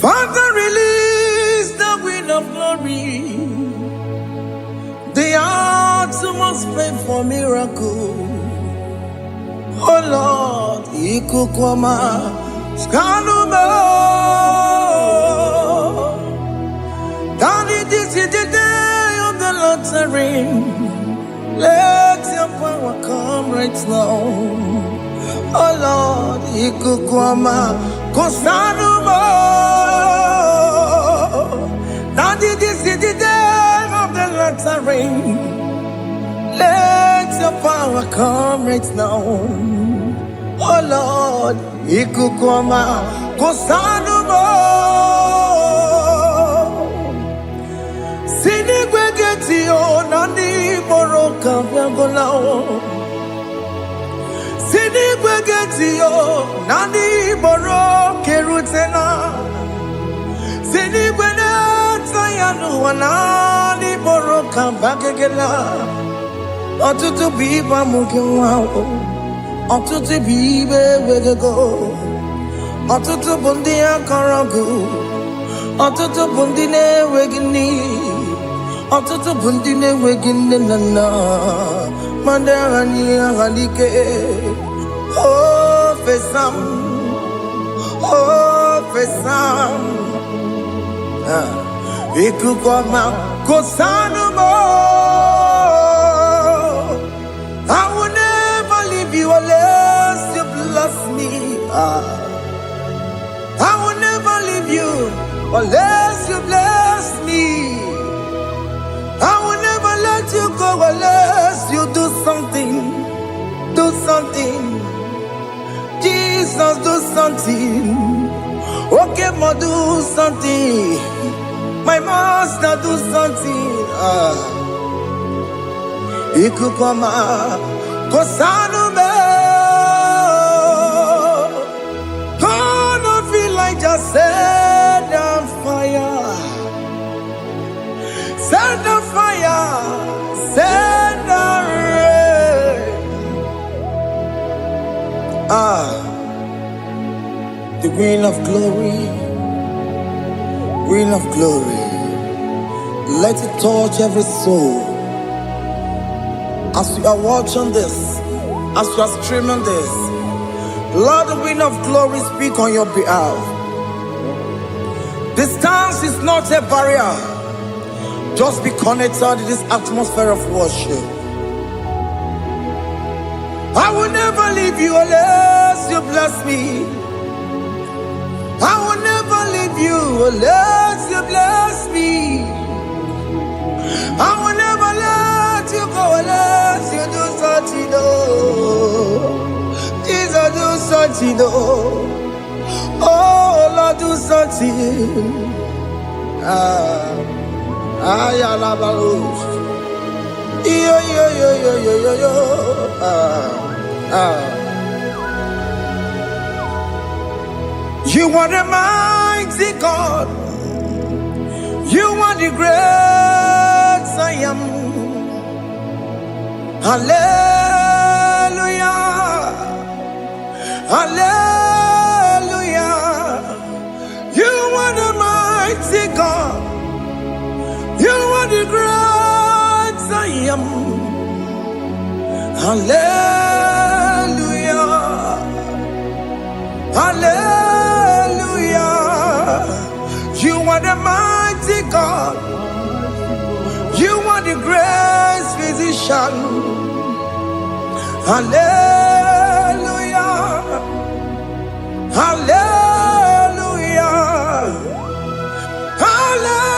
Father, release the wind of glory. The hearts must pray for miracle. Oh Lord, Ikukwama, Skanuma. Daddy, this is the day of the Lord's reign. Let your power come right now. Oh Lord, Ikukwama, Kosanuma. Daddy, this is the day of the Lord's reign. Let your power come right now. Oh Lord, Ikukwama, Kosanuma. Sinigwegetio, Nani Moroka, Viagolao. Sinigwegetio, Nani Moroke Rutena. Sinigwena, Tayanu, Nani Moroka, Bagagela. Otutu biba mukiwao, otutu bibe wegego, otutu bundi akaragu, otutu bundi ne wegini, otutu bundi ne wegini nana, mandarani halike, oh fesam, Ikukwama kosanuma. I will never leave you unless you bless me. I will never leave you unless you bless me. I will never let you go unless you do something. Do something. Jesus, do something. Okay, ma, do something. My master, do something. Ikukwama, Kosanume. Gonna feel like just set on fire. Set on fire. Set on rain. The wind of glory. Wind of glory. Let it touch every soul. As you are watching this, as you are streaming this, Lord, the wind of glory speak on your behalf. Distance is not a barrier. Just be connected to this atmosphere of worship. I will never leave you unless you bless me. I will never leave you unless you bless me. I will never let you go unless you do something. Jesus, do something. Oh Lord, do something. Ayalabalos. Yo. You are the mighty God. You are the great I am. Hallelujah. Hallelujah. You are the mighty God. You are the great I am. Hallelujah. Hallelujah. You are the mighty God. You are the great physician. Hallelujah. Hallelujah. Hallelujah.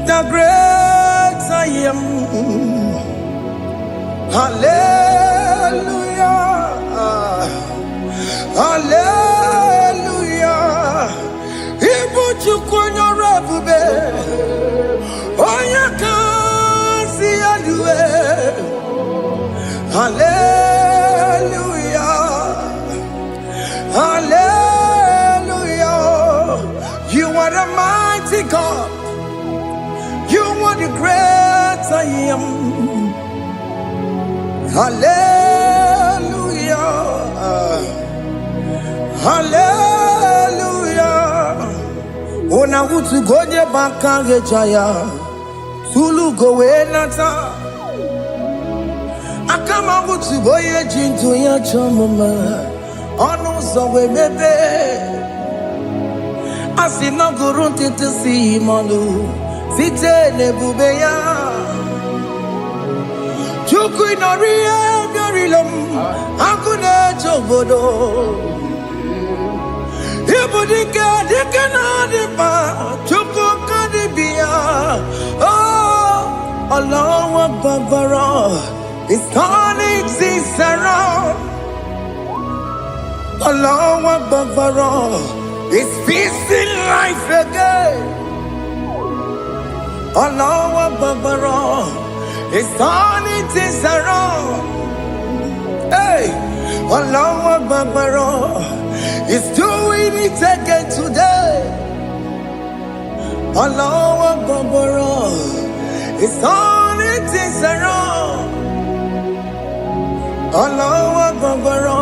The great I am. Hallelujah. Hallelujah. Hallelujah. Hallelujah. Ona utu gonye bakange jaya. Tulu gowe nata. Akama utu boye jintu ya chomama. Onu zowe mebe. Asina gurun titi si manu. Site nebubeya. Chuku inoria garilum. Akune chobodo. Ibudika dikana dipa. Chuku kadibia. Oh, Allah Babara. It's turning things around. Allah Babara. It's feasting life again. Allah Babara. It's turning things around. Hey, Allah Babara. It's doing it again today. Allah Babara. It's turning things around. Allah Babara.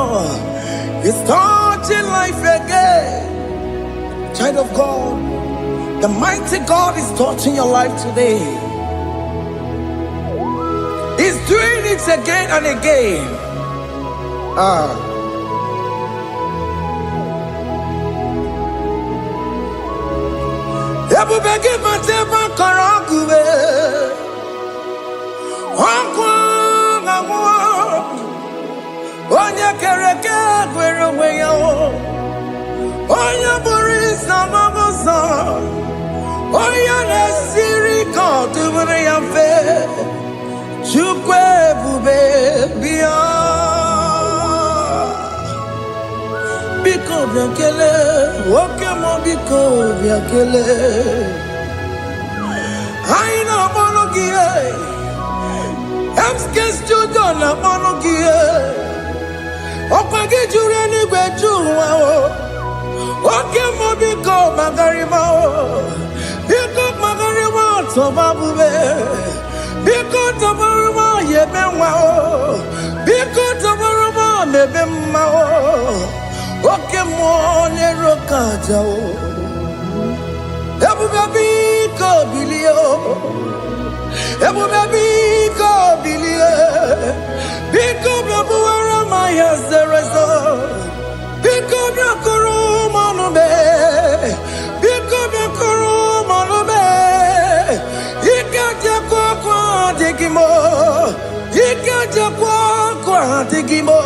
It's touching life again. Child of God, the mighty God is touching your life today. He's doing it again and again. Oya Boris Namamosa. Oya Nesiri Kotubere Yafe. Chukwe Bube Bia. Biko Biakele. Okemo Biko Biakele. Aina Monogie. Emskes Judona Monogie. Opage Jureni Gwejuwa. Okemo Biko Magarima. Biko Magarima Tobabube. Biko Tobaruma Yebenwa. Biko Tobaruma Mebema. Okemo Nerokaja. Ebu Biko Bilio. Ebu Biko Bilie. Biko Babuara Maya Zerezo. Biko Biakuru Manube. Biko Biakuru Manube. Ikaja kwa digimo. Ikaja kwa digimo.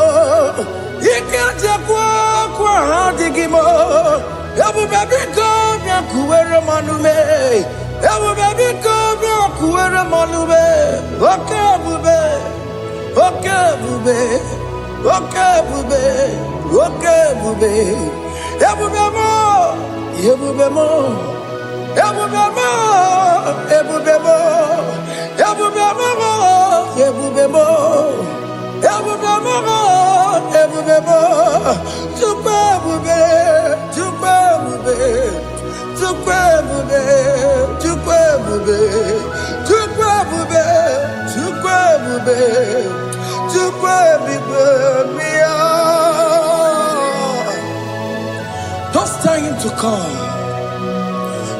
Ikaja kwa digimo. Ebu Biko Biakuere Manume. Ebu Biko Biakuere Manube. Okay, bube. Okay, bube. Okay, bube. Okay, bube. Ebubemo, ebubemo, ebubemo, ebubemo, ebubemo, ebubemo, ebubemo, ebubemo. Tukwe bube, tukwe bube, tukwe bube, tukwe bube, tukwe bube, tukwe bube, tukwe bube, mia. Don't tell him to come.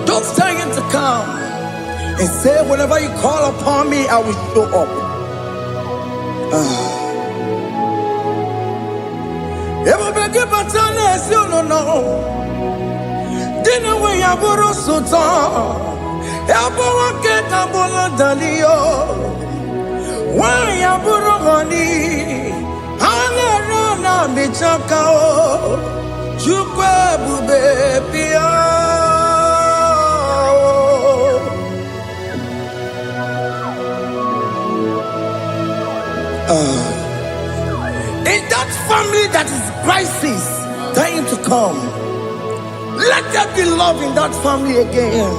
Don't tell him to come. And say, whenever you call upon me, I will show up. Everybody but honest, you don't know. Dinner way I borrow so tall. Everyone get a bola dalio. Why I borrow honey? I'll run a bichakao. Chukwe bube pia. In that family that is crisis, trying to come, let there be love in that family again.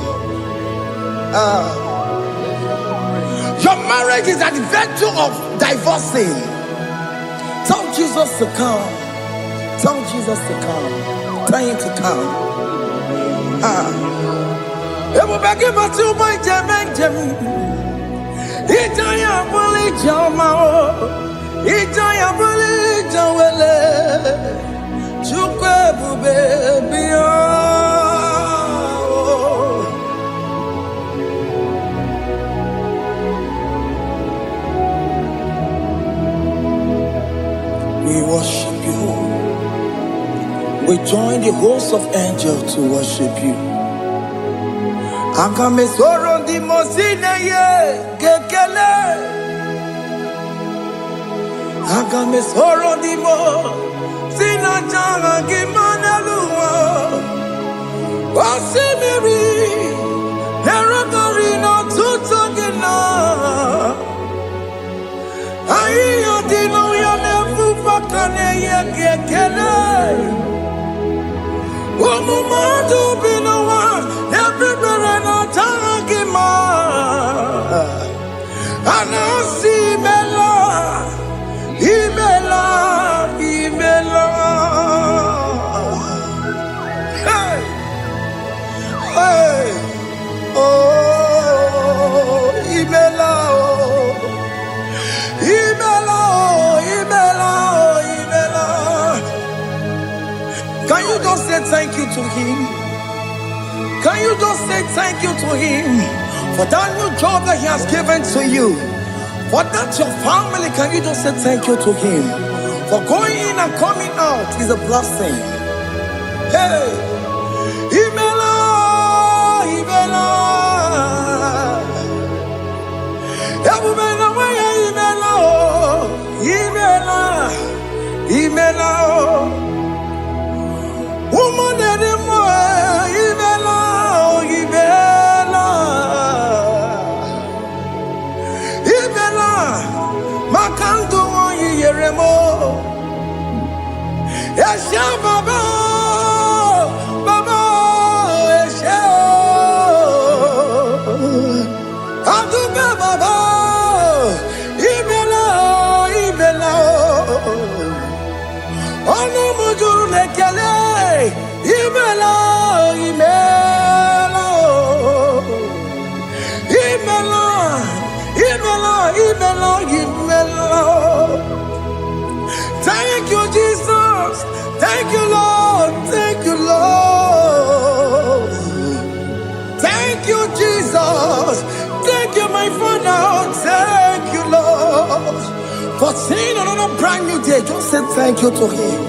Your marriage is at the verge of divorcing. Tell Jesus to come. Tell Jesus to come. Tell him to come. It will be given to my Jemen. Itaya Bully Jama. Ijaya buli jawele, chukwe bube biya. We worship you. We join the host of angels to worship you. Akame soro di mosine ye kekele. Akame soro di mo sina janga kimana luwa. Wasimiri nerokari no tutogina. Ayo dino ya nefu fakane ye kekele. Omumadu binowa everywhere no tangima. Anasi bela, ibela, ibela. Hey, hey, oh, ibela, oh, ibela, oh, ibela, oh, ibela. Can you just say thank you to him? Can you just say thank you to him for that new job that he has given to you? For that your family, can you just say thank you to him? For going in and coming out is a blessing. Hey, Imela, Imela, Imela, Imela, Imela, woman anymore, Imela, Imela, Imela, Makanto Yeremo, Yasha Baba, Baba, Yasha, Aduba Baba, Imela, Imela. Ono mujuru lekele, imela, imela, imela, imela, imela, imela. Thank you, Jesus. Thank you, Lord. Thank you, Lord. Thank you, Jesus. Thank you, my Father. Thank you, Lord. For seeing another brand new day, just say thank you to him.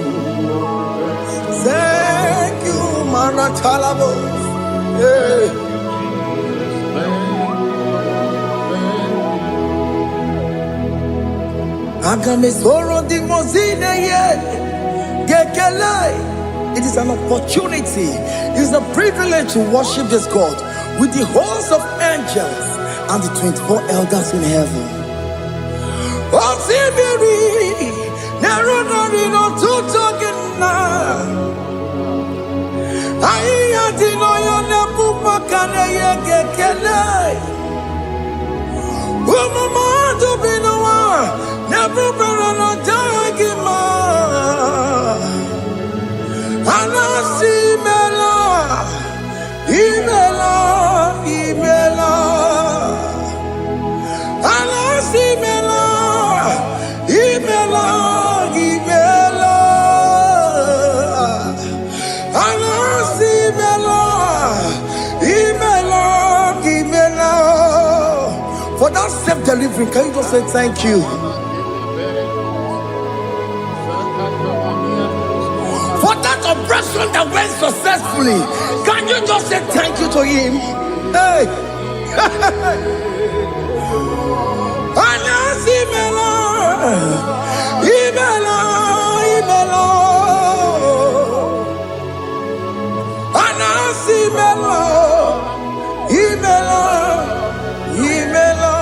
Thank you, Maratalabo. Yeah. Agame soro di mozine ye gekele. It is an opportunity, it is a privilege to worship this God with the host of angels and the 24 elders in heaven. Osimiri, nerunari no tutogina. Aiya dino yo nebu makane ye gekele. Umumadu binowa, nebu berano jagima. Anasi mela, imela, imela. Anasi mela. Imela, Imela, Anasi Imela, Imela, Imela. For that self-delivery, can you just say thank you? For that operation that went successfully, can you just say thank you to him? Hey. Anasi Imela. Imela, Imela, Anasi Imela, Imela, Imela.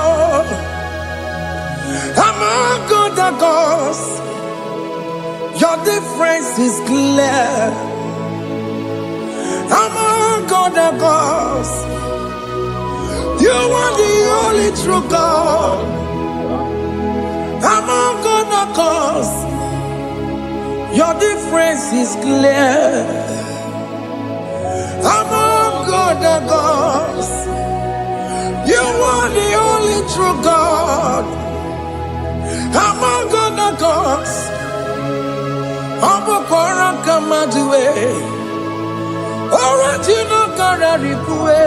Among other gods, your difference is clear. Among other gods, you are the only true God. Among other gods, your difference is clear. Among other gods, you are the only true God. among the gods, Abokora Kamadue, Original Kararipue,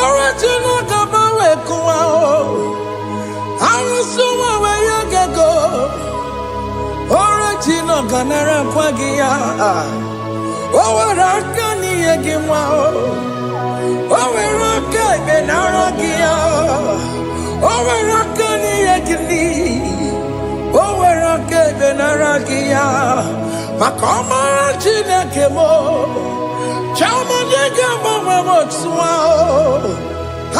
Original Kabawe Kuao, Arusuma Wayagago, Original Ganara Kwagia, Owarakani Yagimao, Owaraka Benaragia, Owarakani Yagini. Owerake benaragia, makoma chine kemo, chama dega mama motswao.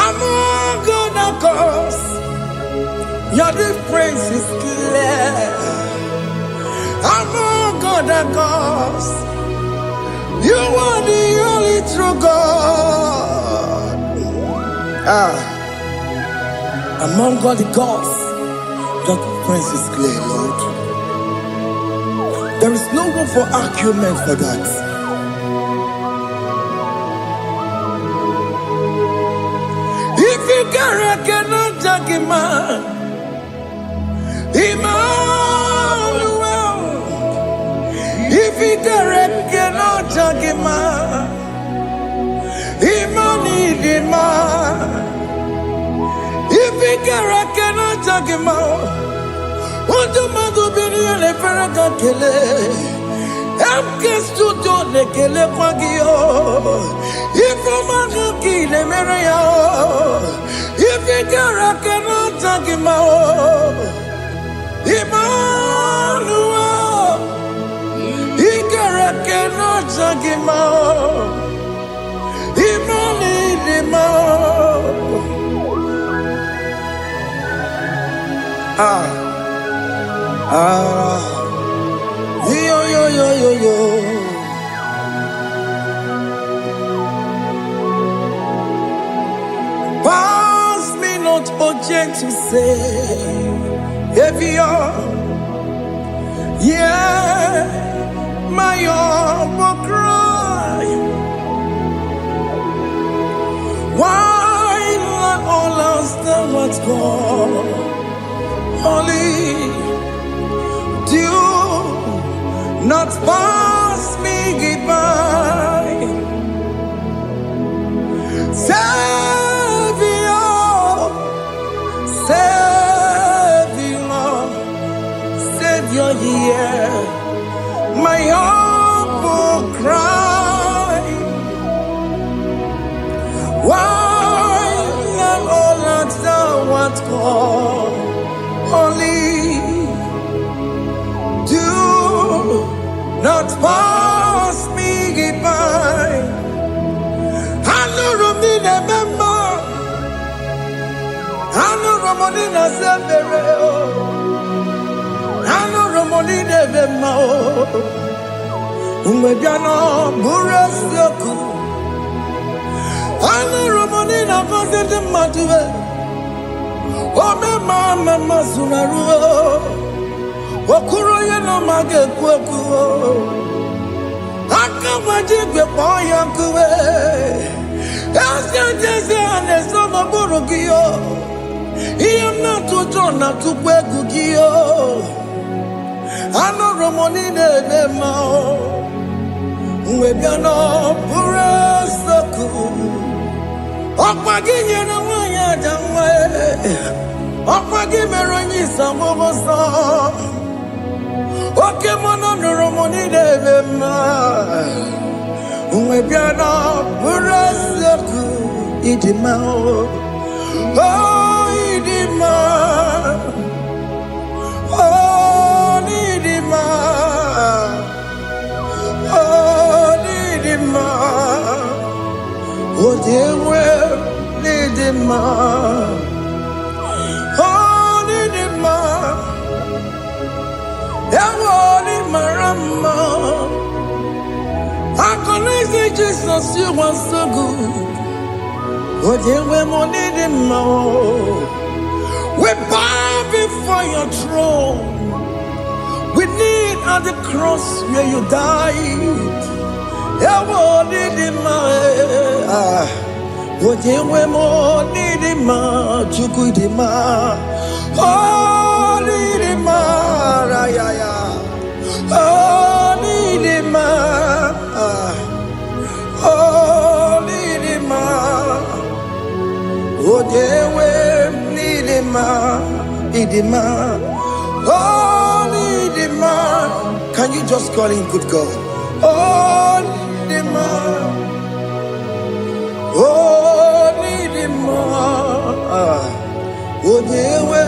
Among the gods, your difference is clear. Among the gods, you are the only true God. Among all the gods, your difference is clear, Lord. There is no room for argument for that. If you cannot judge him, Emmanuel. If you cannot judge him, Emmanuel. If you cannot judge him, what do you do? Le Ferraga Kele, Studio Le Kele Quagio, if you Manaki Le Merea, if you cannot take him out, Emmanuel, he cannot take him out, yo. Pass me not object to say, if you're, yeah, my will cry. Why not all else than what's gone? Only do not pass me goodbye, Savior, yeah, my heart will cry. Why not all that's done what's gone? Only do not pass me by. I know Romina member. I know Romonina Severo. I know Romonina Vemo. Umediano Burasioku. I know Romonina Vasente Matue. Oh, Mama Sunaru. Okuro yeno mage kwekuo Akawajigwe poyankuwe Asya jese aneso maburugiyo Iyamna tutona tukwegugiyo Ano romonine nemao Uwebiano burasoku Okwaginye na wanya jamwe Okwagimeronyi samomoso Oke mono nuromoni devema Uwebiana burasoku idimao Oh idima Oh nidima Oh nidima Oh dewe nidima Oh nidima Yawoni marama I connect Jesus, you are so good. Oh, yeah, we need him more. We bow before your throne. We need at the cross where you died. Yawoni Oh, yeah, we need him more. Chukudima. Holy Rimara, yeah, yeah. Holy Rimara, Holy Rimara. Oh, Jewe, Nidima, Idima, Holy Rimara. Can you just call him good God? Holy Rimara, Holy Rimara. Odewe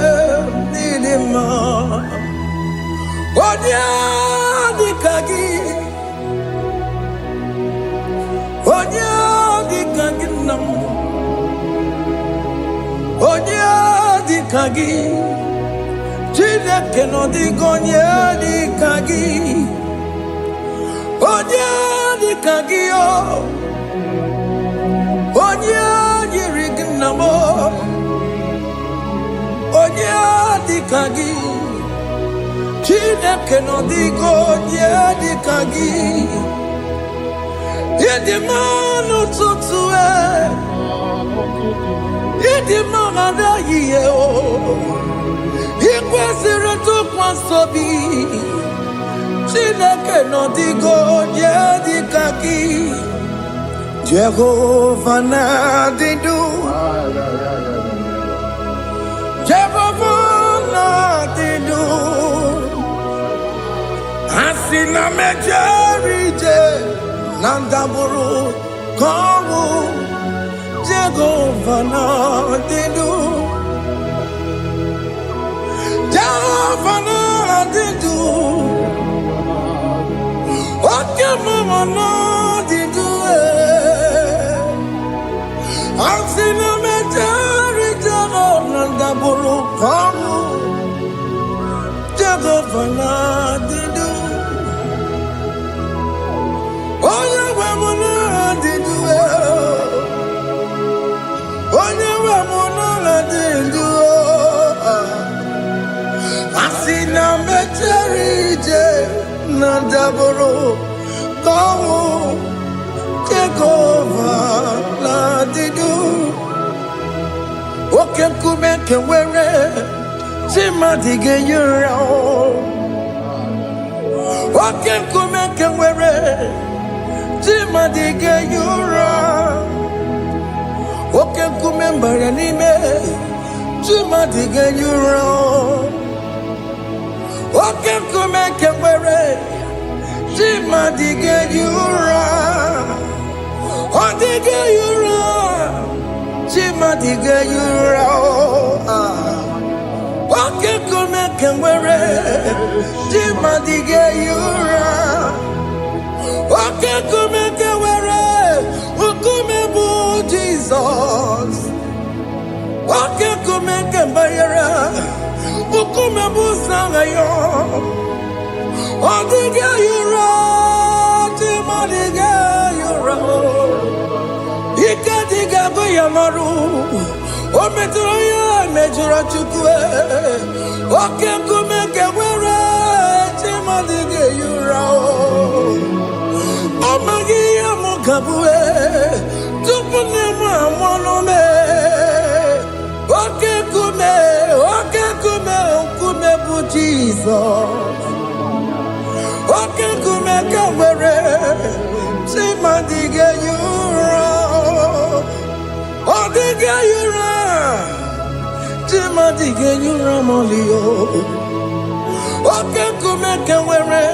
nilima, odia dikagi nam, odia dikagi, chile keno digonye dikagi, odia dikagi yo, odia yirignamo. Onya dikagi, Chineke no digo onya dikagi. Yedimanu tutue, yedimanu daye o. Ikwesire tukwasobi, Chineke no digo onya dikagi. Jehovah na didu. Jehovah Nadidu, Asina Mejerije, Nandaburu, Kawu, Jehovah Nadidu, Jehovah Nadidu, Okemama Nadidu, Asina Mejerije, Nandaburu Kamu Jehovah Nadidu. Oya wemuna Nadidu. Oya wemuna Nadidu. Asina Mejerije Nandaburu Kamu Jehovah Nadidu. Oke kume kewere, chima dige yura. Oke kume kewere, chima dige yura. Oke kume mbaranime, chima dige yura. Oke kume kewere, chima dige yura. Odige yura. Chima diga yura, oke kume kewere. Chima diga yura, oke kume kewere. Ukume bu Jesus, oke kume kewere. Ukume bu sangayo, odiga yura. Chima diga yura. Ikadiga boyamaru, o metroya mejura chukwe, o kenkume kewere, chima dige yura o magi amukabue, tupune mwamonome, o kenkume bu Jesus, o kenkume kewere, chima dige yura. Odiga yura, chima dige yura molio. Oke kume kewere,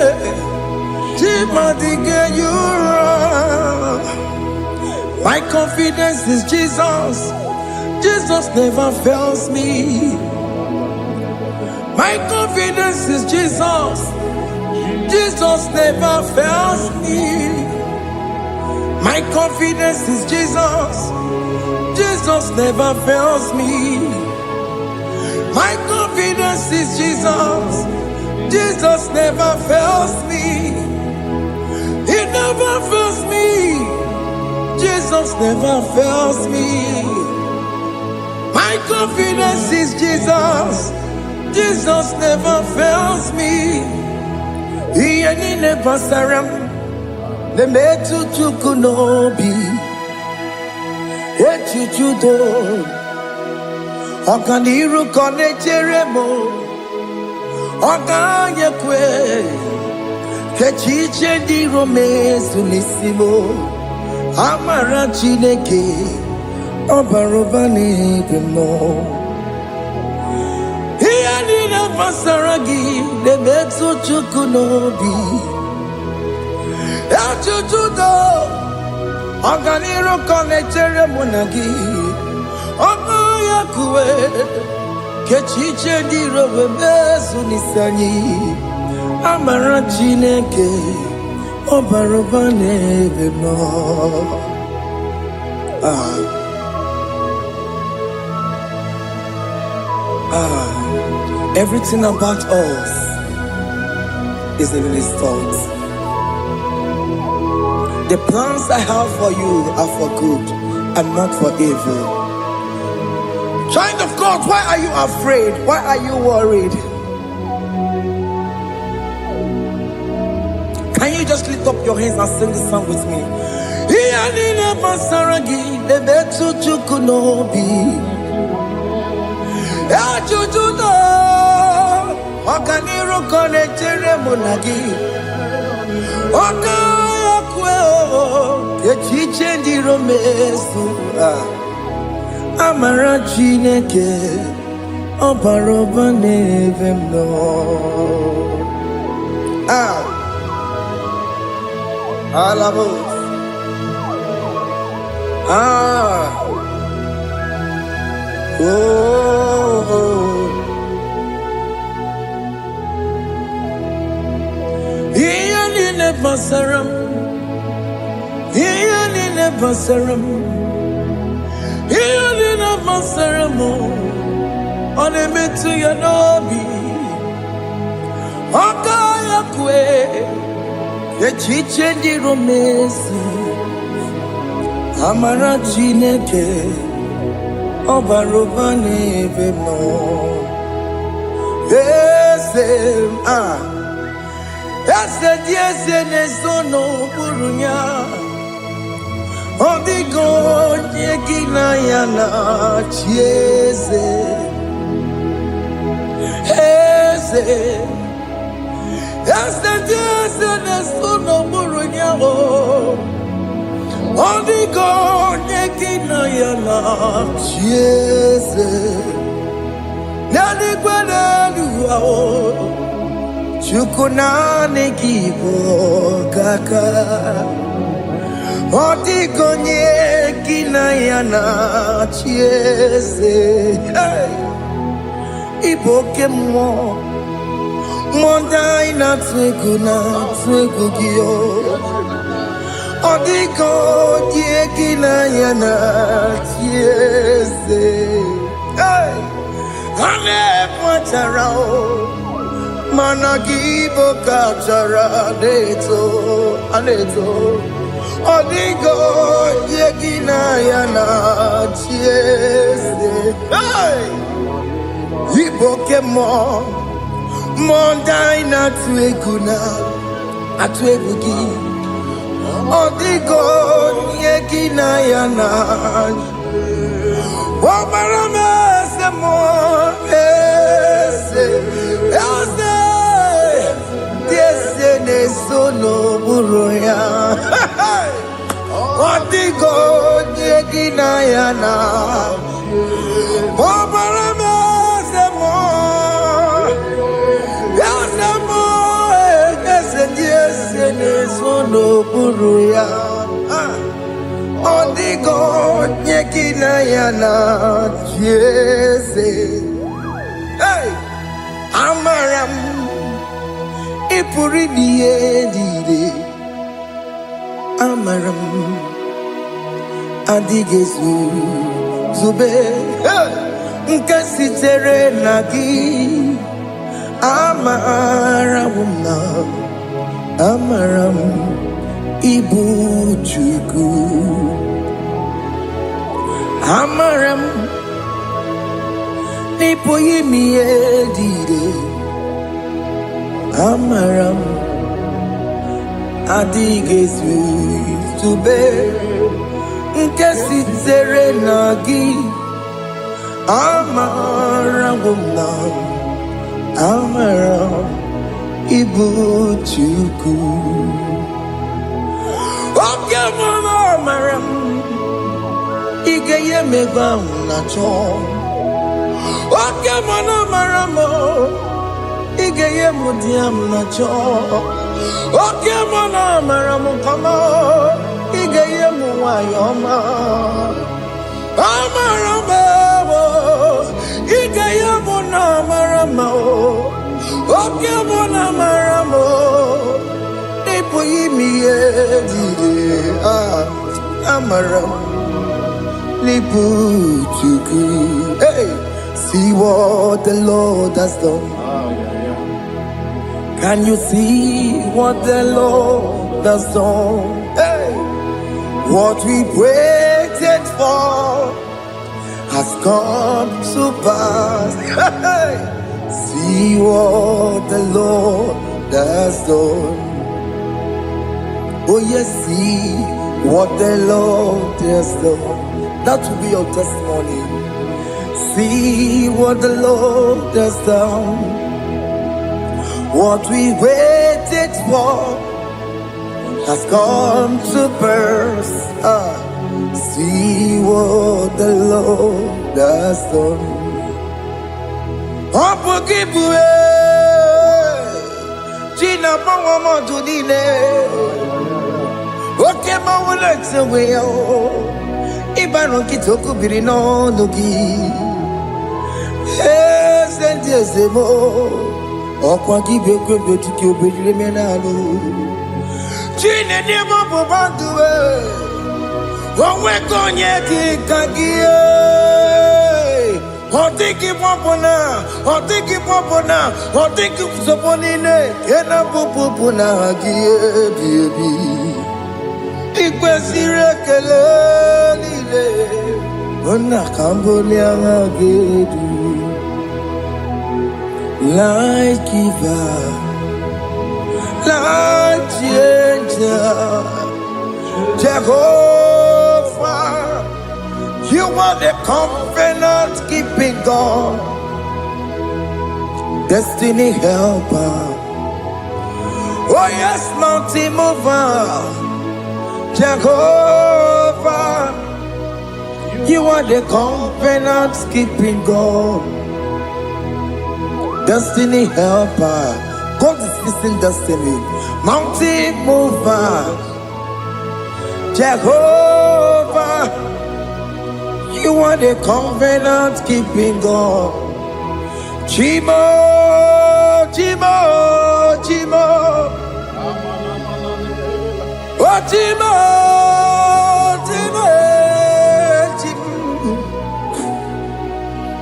chima dige yura. My confidence is Jesus. Jesus never fails me. My confidence is Jesus. Jesus never fails me. My confidence is Jesus. Jesus never fails me. My confidence is Jesus. Jesus never fails me. He never fails me. Jesus never fails me. My confidence is Jesus. Jesus never fails me. He ain't never surrender. The metu chukunobi, echuchudo. Ọganiru kọnechere mo Ọganyekwe Kechiche ndị romezu n'isi mo Amara Chineke Ọbara ụba n'ebe mo Ihe niile gbasara gị na-emetụ Chukwu n'obi Echuchudo Ọganiru kọnechere mụ na gị Ọganyekwe Kechiche ndị romezu n'isi anyị Amara Chineke Ọbara ụba n'ebe mo Everything about us is in His thoughts. The plans I have for you are for good and not for evil. Child of God, why are you afraid? Why are you worried? Can you just lift up your hands and sing this song with me? Ọganiru kọnechere mụ na gị Ọganyekwe Kechiche ndị romezu Amara Chineke Ọbara ụba n'ebe m nọ Alabos Ihe niile gbasara m Ihe niile gbasara m Ihe niile gbasara m Ọ na-emetụ ya n'obi Ọganyekwe Kechiche ndị romezu Amara Chineke Ọbara ụba n'ebe m nọ Eze dị eze na-ezo n'okpuru ya Ọ dịghị onye gị na ya na-achị eze Eze dị eze na-ezo n'okpuru ya Ọ dịghị onye gị na ya na-achị eze N'eluigwe n'elu ahụ Chukwu naanị gị bụ ọkaka Ọ dịghị onye gị na ya na-achị eze Ị bụ oke mmụọ Mmụọ ndị anyị na-atụ egwu gị Ọ dịghị onye gị na ya na-achị eze Ha na-ekpachara Mana gị bụ kachara na-eto Ọ dịghị onye gị na ya na-achị eze Ị bụ oke mmụọ Mmụọ ndị anyị na-atụ egwu gị Ọ dịghị onye gị na ya na-achị Ọbara m eze mmụọ eze dị eze na-ezo n'okpuru ya Ọ dịghị onye gị na ya na-achị Ọbara m eze mmụọ eze dị eze na-ezo n'okpuru ya Ọ dịghị onye gị na ya na-achị eze Amara m ị pụrụ ime ihe niile Amara m adịghị zube nke sitere na gị Amara m na Amara m ịbụ Chukwu Amara m n'ịpụghị ime ihe niile Amara m adịghị zube nke sitere na gị Amara wumnam, amara ibuchuku. Oke mama amaram, igeye mebam na chom. Oke mama maramo, igeye mudiam na chom. Oke mama maramo kama, igeye muwayoma. Amaramo, igeye muna maramo. Oke mama maramo, ipo yimiye dide. Amaram, lipu chuku. Hey, see what the Lord has done. Can you see what the Lord has done? Hey, what we waited for has come to pass. Hey, see what the Lord has done. Oh yes, see what the Lord has done. That will be your testimony. See what the Lord has done. What we waited for has come to pass. See what the Lord has done. Opokibue, Gina Pawamo Tudine, Okema Wulexaway, Ibano Kitoku Birino Nugi, yes, and yes, the more. Okwa kibe kwebe tukyo bedile menalo Chine nemo bobanduwe Wawe konye kikagie Otiki popona Otiki kusoponine Kena pupupuna hagie biebi Ikwe sirekele lile Ona kamboni angagedu Light giver, light changer, Jehovah, you are the covenant keeping God, destiny helper. Oh yes, mountain mover, Jehovah, you are the covenant keeping God. Destiny helper, God is fixing destiny. Mountain mover, Jehovah, you are the covenant keeping God. Chimo, Chimo, Chimo, oh Chimo, Chimo, Chimo,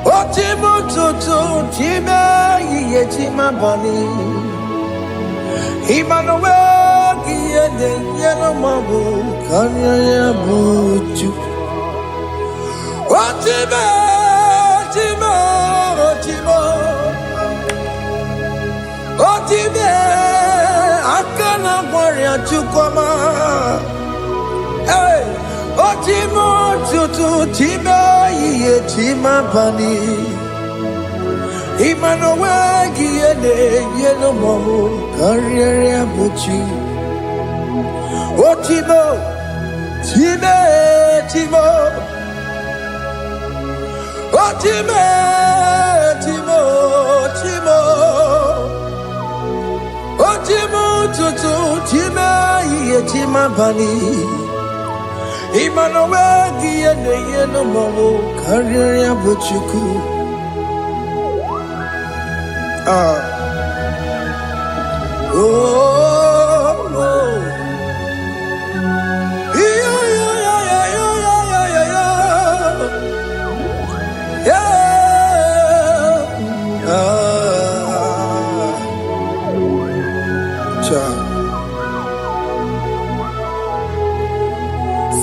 oh Chimo, Chimo, Chimo. Chima bani Emmanuel Giyende Yeno Mabu Kanya Yabuchu Ochime Ochime Ochime Ochime Akana Warrior Chukwama Hey Ochime Chutu Chime Ye Chima bani Emmanuel Giyende Yeno Mamu Karriere Abuchi Oh Timo Time Timo Oh Time Timo Timo Oh Timo Tutu Time Ye Tima Bani Emmanuel Giyende Yeno Mamu Karriere Abuchi oh, oh, yeah,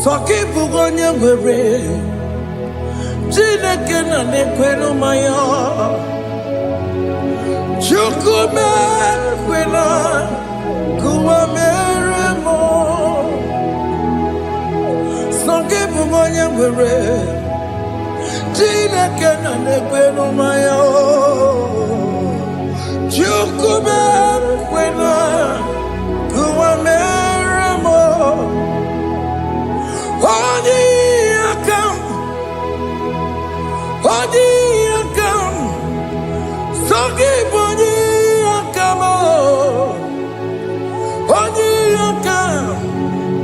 Soki bugonye gwere, Chineke na nekwenu maya. Chukume kwena kuwa meremo Songe bumonya gwere Chineke na kwenu mayo chukube kwena kuwa meramo odi akam sogi boni akamo odi akam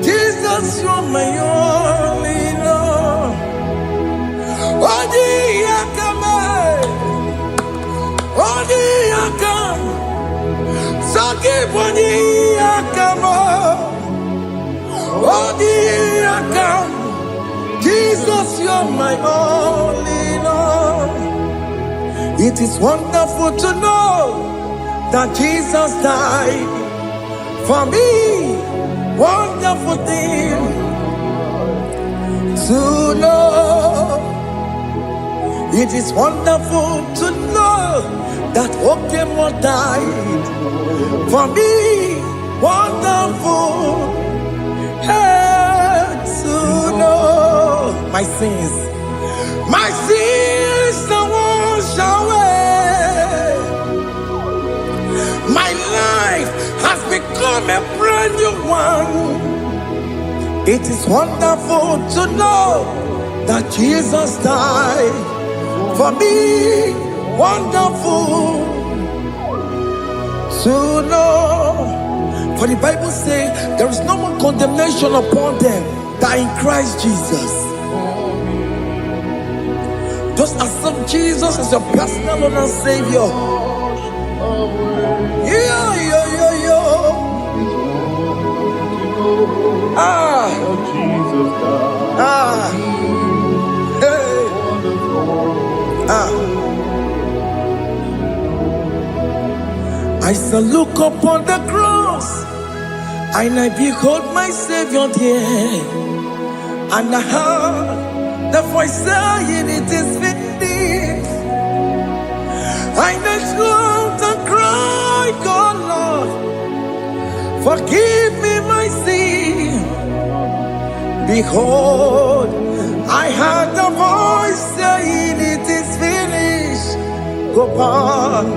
Jesus you're my only love odi akam sogi boni akamo odi akam Jesus you're my only love. It is wonderful to know that Jesus died for me. Wonderful thing to know. It is wonderful to know that Okemo died for me. Wonderful to know. My sins are washed away. My life has become a brand new one. It is wonderful to know that Jesus died for me. Wonderful to know. For the Bible says there is no more condemnation upon them that in Christ Jesus. Just accept Jesus as your personal Lord and Savior. Yeah. I shall look upon the cross, and I behold my Savior there, and I heard the voice saying, "It is finished." I knelt and cried, "God, Lord, forgive me my sin." Behold, I heard the voice saying, "It is finished." Go back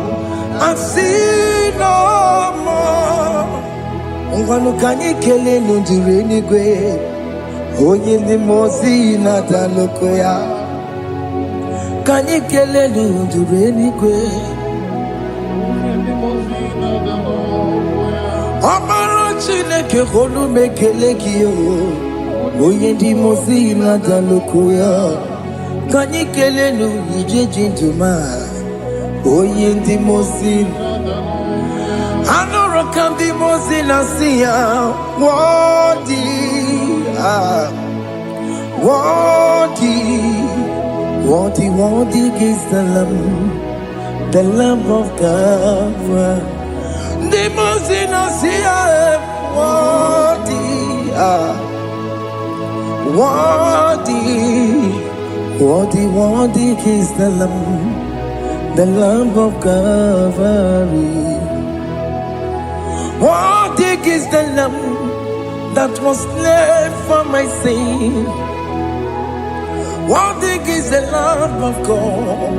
and sin no more. Ungwanu kanyi kele nundure nigwe. Oye ni mozi na daloko ya. Kanyi kele nundure nigwe. Amaro chineke holu mekele kiyo. Oye ni mozi na daloko ya. Kanyi kele nu ije jintuma. Oye ni mozi. Anoro kandi mozi na siya. Wadi. Worthy is the Lamb of God. The Mosina Sia, worthy is the Lamb of Calvary. Worthy is the Lamb that was slain for my sin. Worthy is the Lamb of God.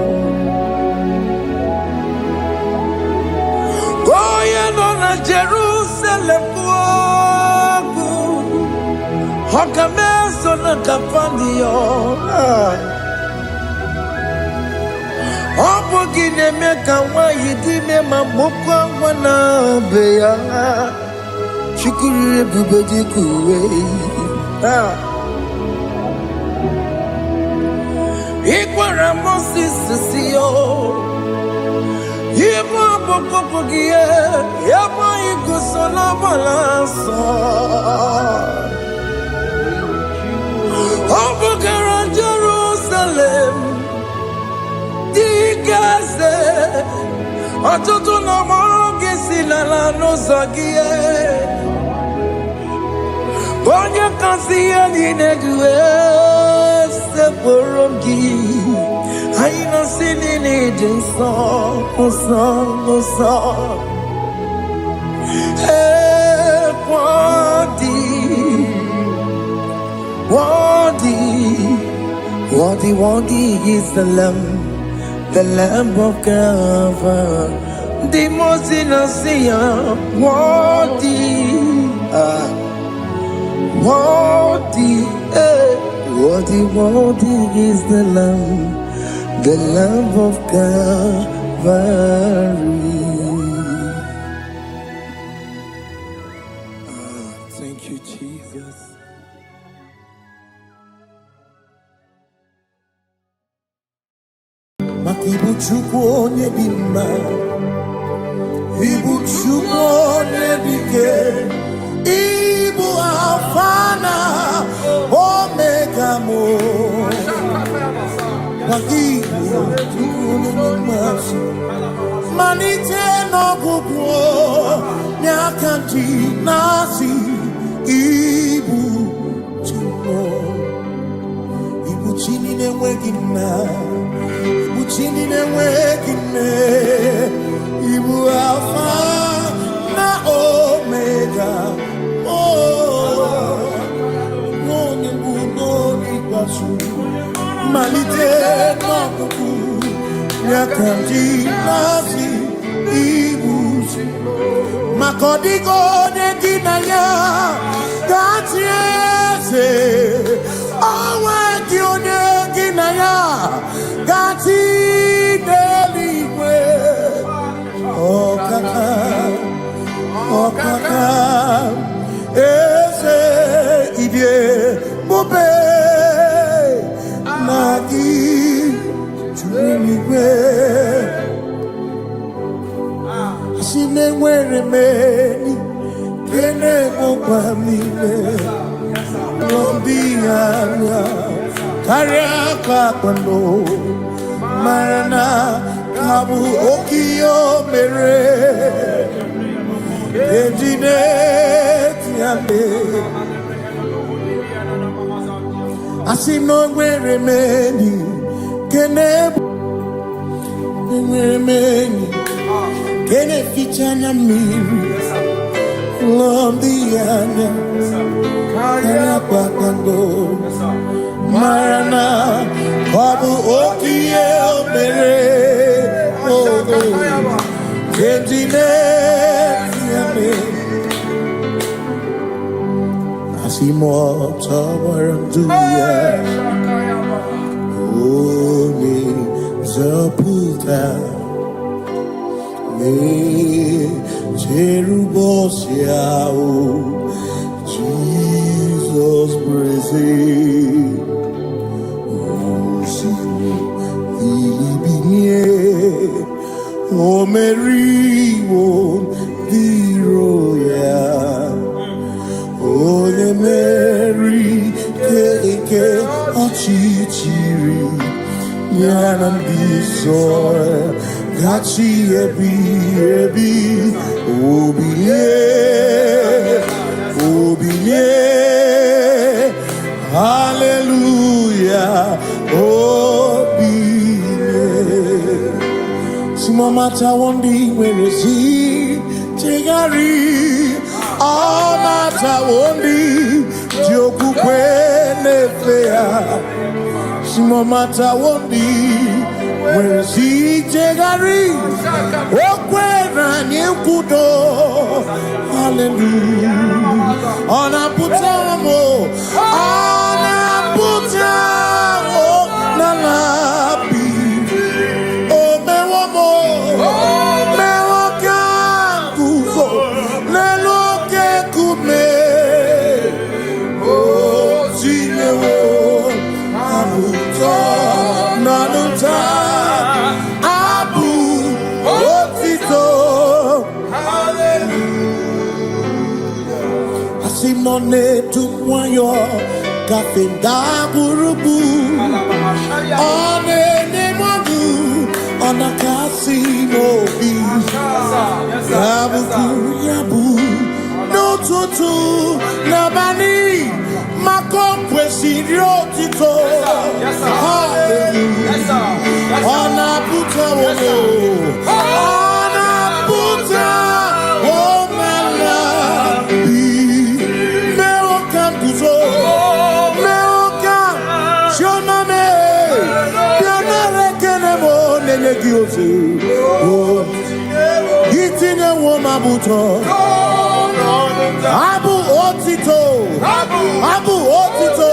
Going on a Jerusalem walk. Hokameso na kapandio. Obogine meka wa yidime mamukwa wana beya. Shukuru bubeji kuwe. Ikwara Moses siyo. Yebo bokopogie. Yebo igusola balanso. Obogara Jerusalem. Digaze. Atutu na mogi silala no zagie. Bonya kansiya ninegwe seporongi. Aina sinini jinso song. Hey, worthy is the Lamb the Lamb of God, the most innocent, worthy, worthy is the Lamb of Calvary. Thank you, Jesus. Makibuchukwu onye dị mma, Ibuchukwu onye dị ike, Ibu Alfa na Omega mo. Makibuchukwu onye dị mma, malite n'ọgwụgwụ n'aka ndị na-asị Ibuchukwu. Ibuchini na-enweghị nna, Ibuchini na-enweghị nne, Ibu Alfa na Omega. Onye mbụ n'oge ikpeazụ, malite n'ọgwụgwụ n'aka ndị na-asị Ibuchukwu. Maka ọ dịghị onye gị na ya ga-achị eze, onweghị onye gị na ya ga-achị n'eluigwe. Ọkaka eze ibie bube na gị juru n'igwe. Asị na enwere m enyi nke na-ekpokwa m ime, ndị anya karịa ka akpano, mara na ka bụ oke ihe o mere ejide ya mee. Asị na enwere m enyi nke enwere m enyi nke na-eficha anya mmiri, ndị anya karịa kpakpando, mara na ọ bụ oke ihe o mere ejide ya mee. Asị m ọtọ gbara ndụ ya, onye nzọpụta na-echerubọsị ahụ Jesus praise Ilibinye Omeriwo Diroya Onye Meri Keke Ọchịchịrị Yana Ndiso Gachi Ebi Obiye Hallelujah Obiye Simo mata wondi werezi Tegari All mata wondi Diokukwe nefea Simo mata wondi werezi Tegari Okwera nyekudo Hallelujah Ona putamo Nalabi O mewamo Mewoka kuzo Neloke kume O zinewo Abuto Nanuta Abu Otito Hallelujah Asimone tukwayo Kafenda burubu One nemogu Ona kasi mobi Yabuku yabu No tutu Nabani Makompwe siriotito Hallelujah Ona puta wono Ona puta Omala Meo kambuzo Eating a woman buto. Abu Otito. Abu Otito.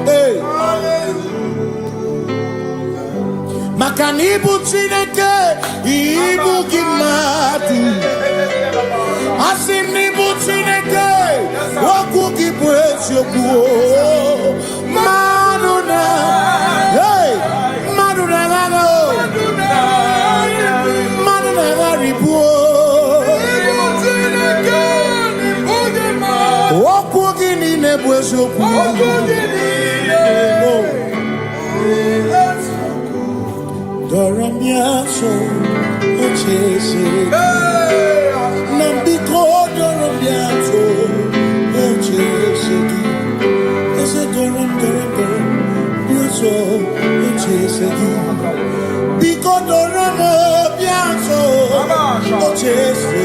Hey. Makanibu Chineke. Ibu Gimadu. Asinibu Chineke. Waku Gibuesyoku. Maduna. Hey. Maduna. Doramiaso, ochese. Nambiko doramiaso, ochese. Ese doram, biaso, ochese. Biko doramiaso, ochese.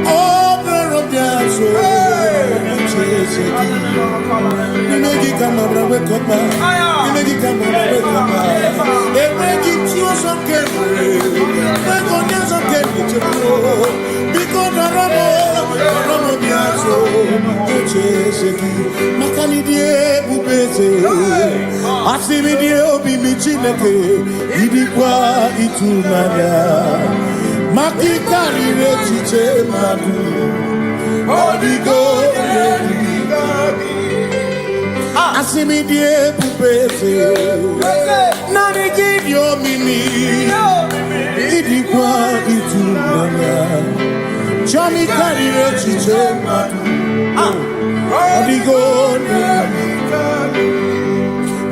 Oh, doramiaso, ochese. Make it come up, wake up. Make it come up, wake up. They make it you some carefully. Make on you some carefully. Because the Ramo Biaso, Cheseki, Macanidie, Bubese, Asimidio, Bimichineke, Idikwa, Itunaya, Makikari, Rechiche, Madu, Odigo, Asimidie pupese, nani kidio mimi, idikwa itunanga, chami karire chichema, odigo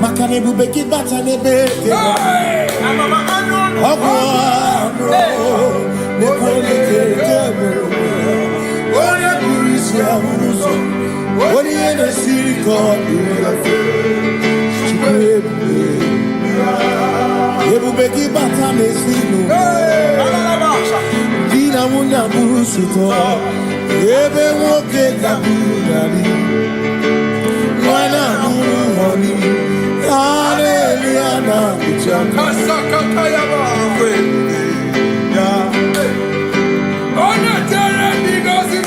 makane bubeki batane beke, ogwa nekole kekebe, oye burisia uruso. What do you see? God, you begi batame sinu. Dina muna burusuto. Ebe woke kabunari. Wana nuhoni. Hallelujah na kuchaka. Kasaka kayaba. Ona tere bigosi.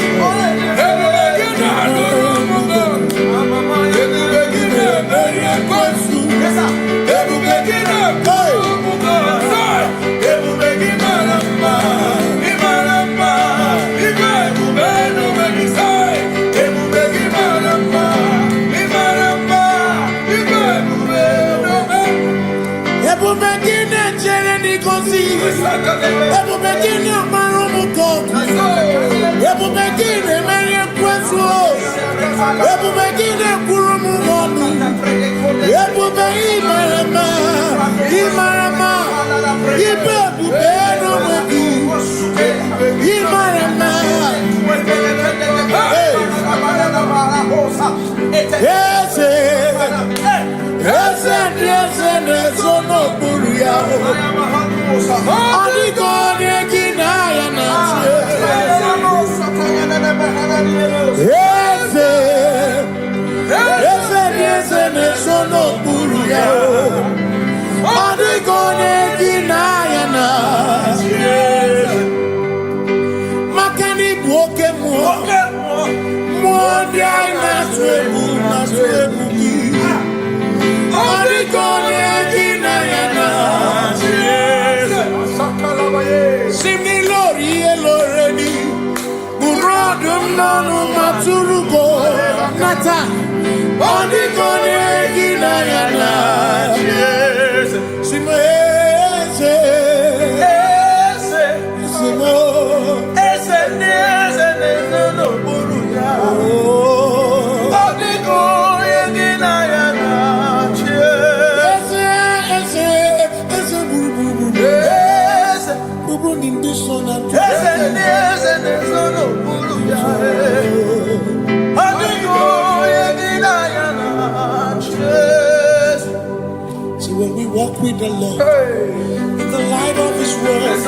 Walk with the Lord in the light of His word,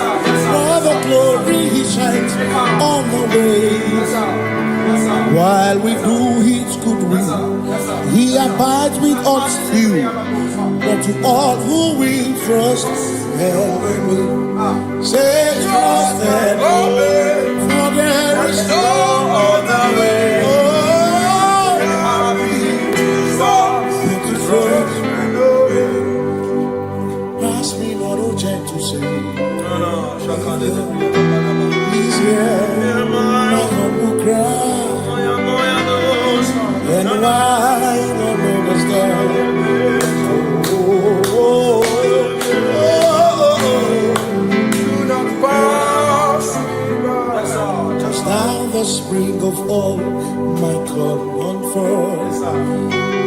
for the glory He shines on the way. While we do His good will, He abides with us still. but to all who will trust and me. Say trust and obey, for there is no other way. Oh, to trust and obey. Pass me not a chance to say. Please hear my humble cry. And why don't understand? Just now the spring of all my come on forth.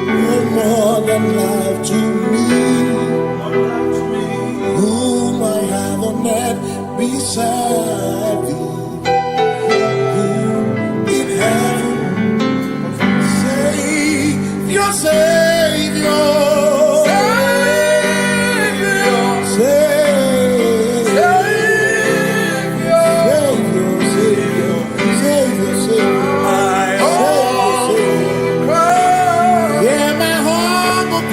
No more than life to me, whom I have on earth beside thee. Your Savior, yeah, my humble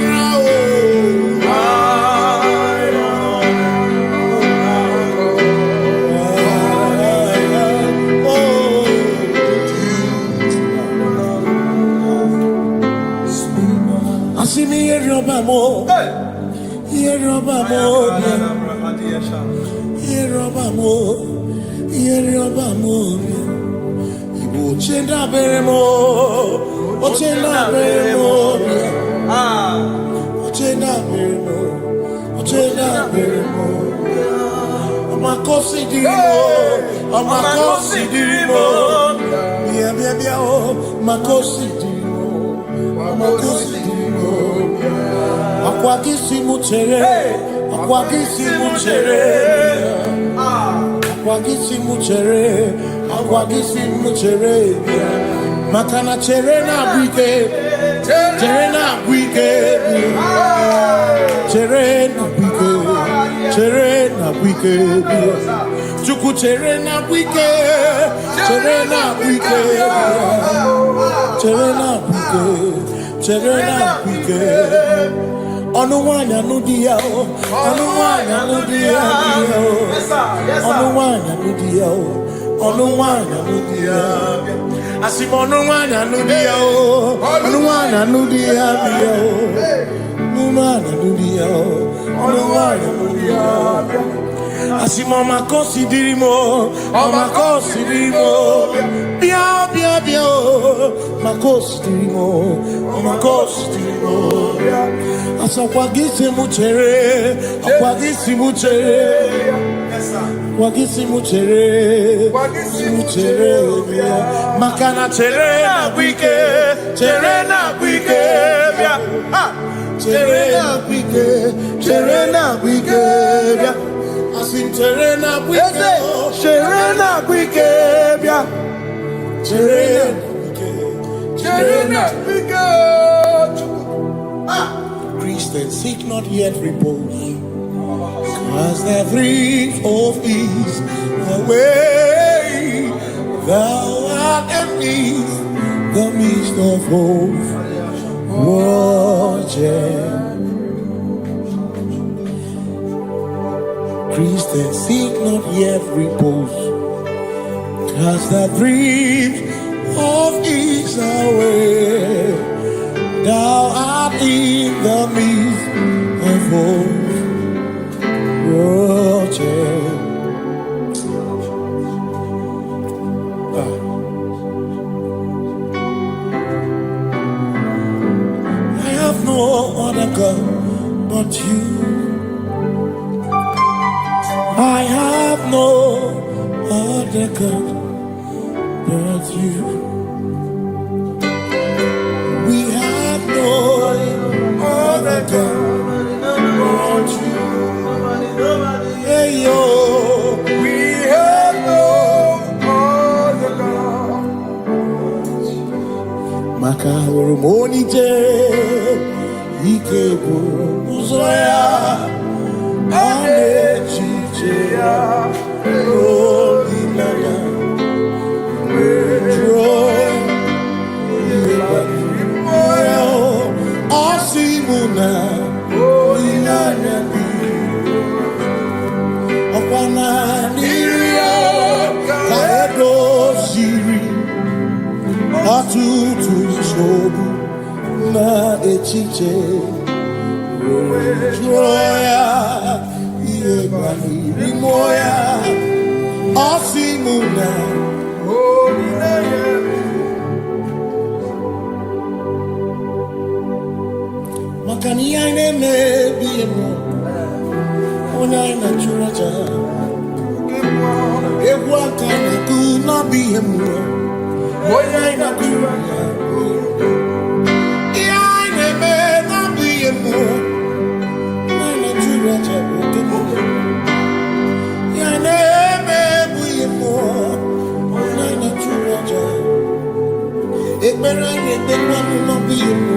Makana cherena bwike, cherena bwike, cherena bwike, cherena bwike, chuku cherena bwike, cherena bwike, cherena bwike, cherena bwike. Onuwanya nudia, onuwanya nudia, onuwanya nudia, onuwanya nudia. Asimonuwanya nudia, onuwanya nudia, onuwanya nudia, onuwanya nudia. Asimoma considerimo, oma considerimo, bia bia bia, ma considerimo, oma considerimo. Asakwagisi muchere, akwagisi muchere, akwagisi muchere, muchere. Makana chere na bwike, chere na bwike, chere na bwike, chere na bwike. Asim chere na bwike, chere na bwike, chere na bwike, chere na bwike. Christians seek not yet repose, cause their dreams of ease away. Thou art empty, the midst of hope, watching. Christians seek not yet repose, cause their dreams of ease away. Thou art in the midst of hope, watching. I have no other God but you. I have no other God but you. We have no other God but you. Hey yo, we have no other God. Makahuru monite, ikeburu uzoya, anechicheya, rolinaya, joy, Osimuna, Atutu sobu na echiche Joya Iebani Rimoya Osimuna Makani aine me biemo Ona ina churaja Ewa kana tu na biemo Ona ina churaja Iaine me na biemo Ona ina churaja Iaine me biemo Ona ina churaja Ekbera ine dekwa na biemo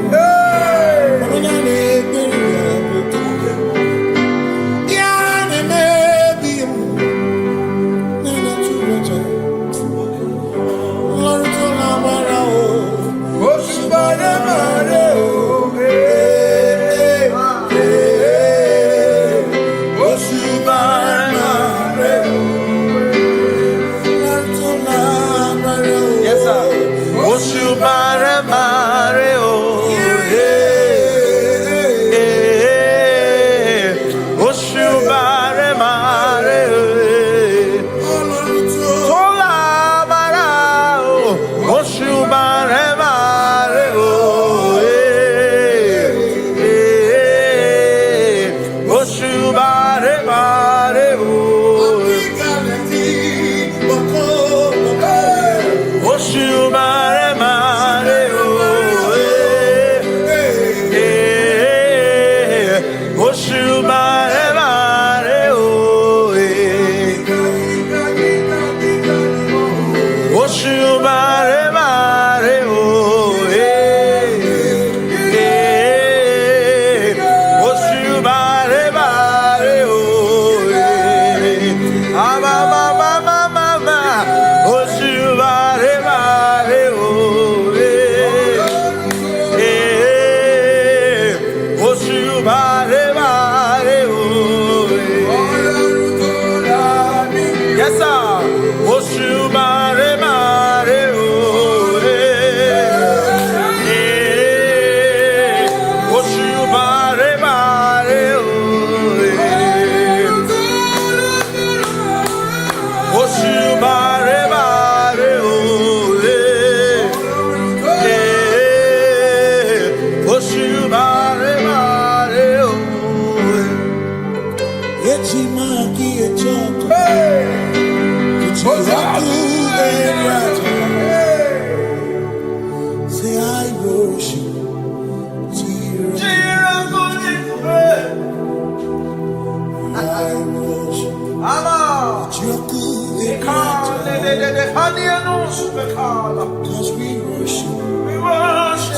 Cause we worship, we worship,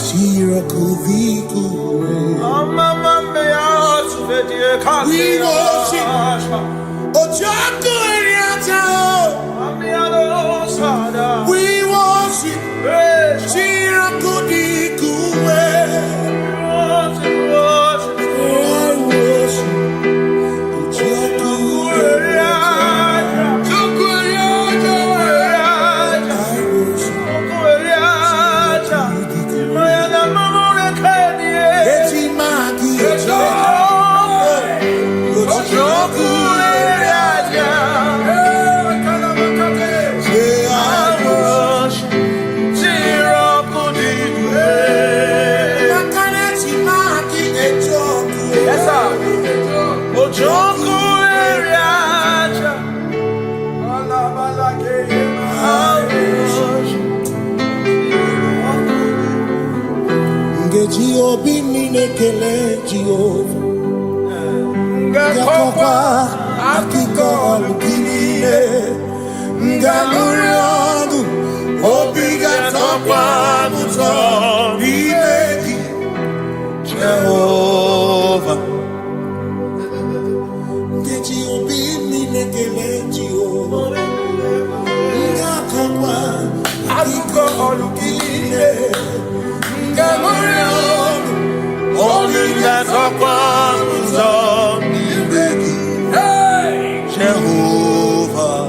Ojaku Eriata, we worship, Shirakudikuwe, Yakoba akiko lukine ngalurionu obigatokwa muto ibeki Jehovah Ngeji obini nekele Jehovah Yakoba akiko lukine ngalurionu obigatokwa muto Jehovah,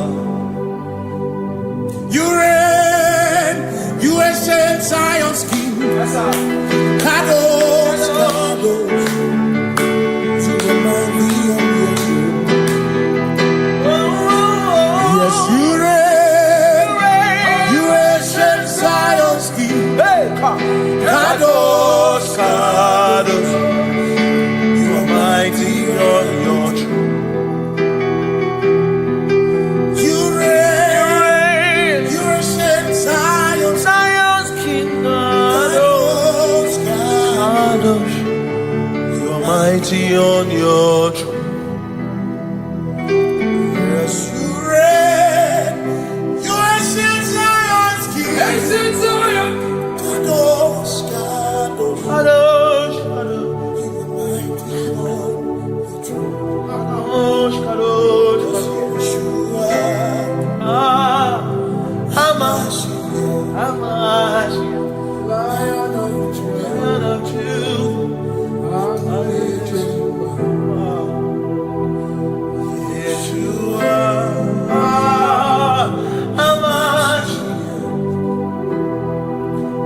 you reign, you ancient Kadosh, Kadosh, you are mighty on your throne. Yes, you reign, you ancient Zion's King. Kadosh, Kadosh, you are mighty on your throne. You reign, you ancient Zion's King. Kadosh, Kadosh, you are mighty on your throne. Yes, you reign, you ancient Zion's King. Kadosh, Kadosh, Kadosh, you are mighty on your throne. Kadosh, Kadosh, Yeshua, Hamashiach, Lion of Judah, Lion of Judah. Yeshua,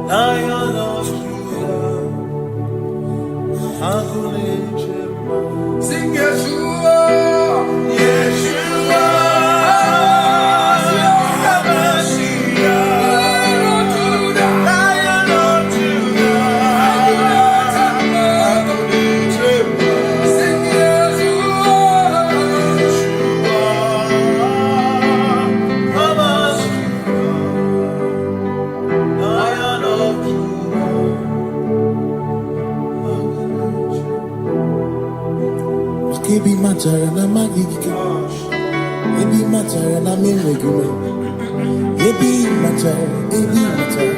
Lion of Judah, sing Yeshua, Yeshua, Lion of Judah, sing Lion of Kebi matara na magigike, ebi matara na menwegume, ebi matara, ebi matara,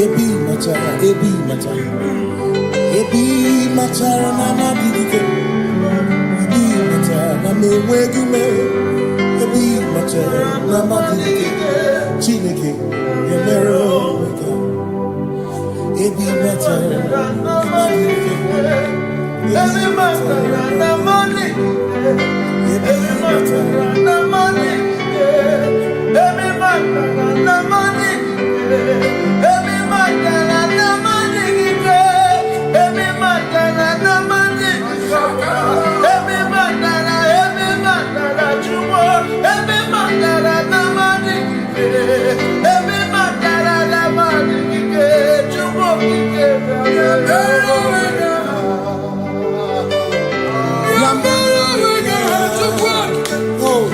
ebi matara, ebi matara, ebi matara na magigike, ebi matara na menwegume, ebi matara na magigike, Chineke emere omega, ebi matara na magigike. Every matter and the money, every matter and the money, every matter and the money, every matter and the money, every matter and the money, every matter you want, every matter and the money, every matter and the money, you want, Oh,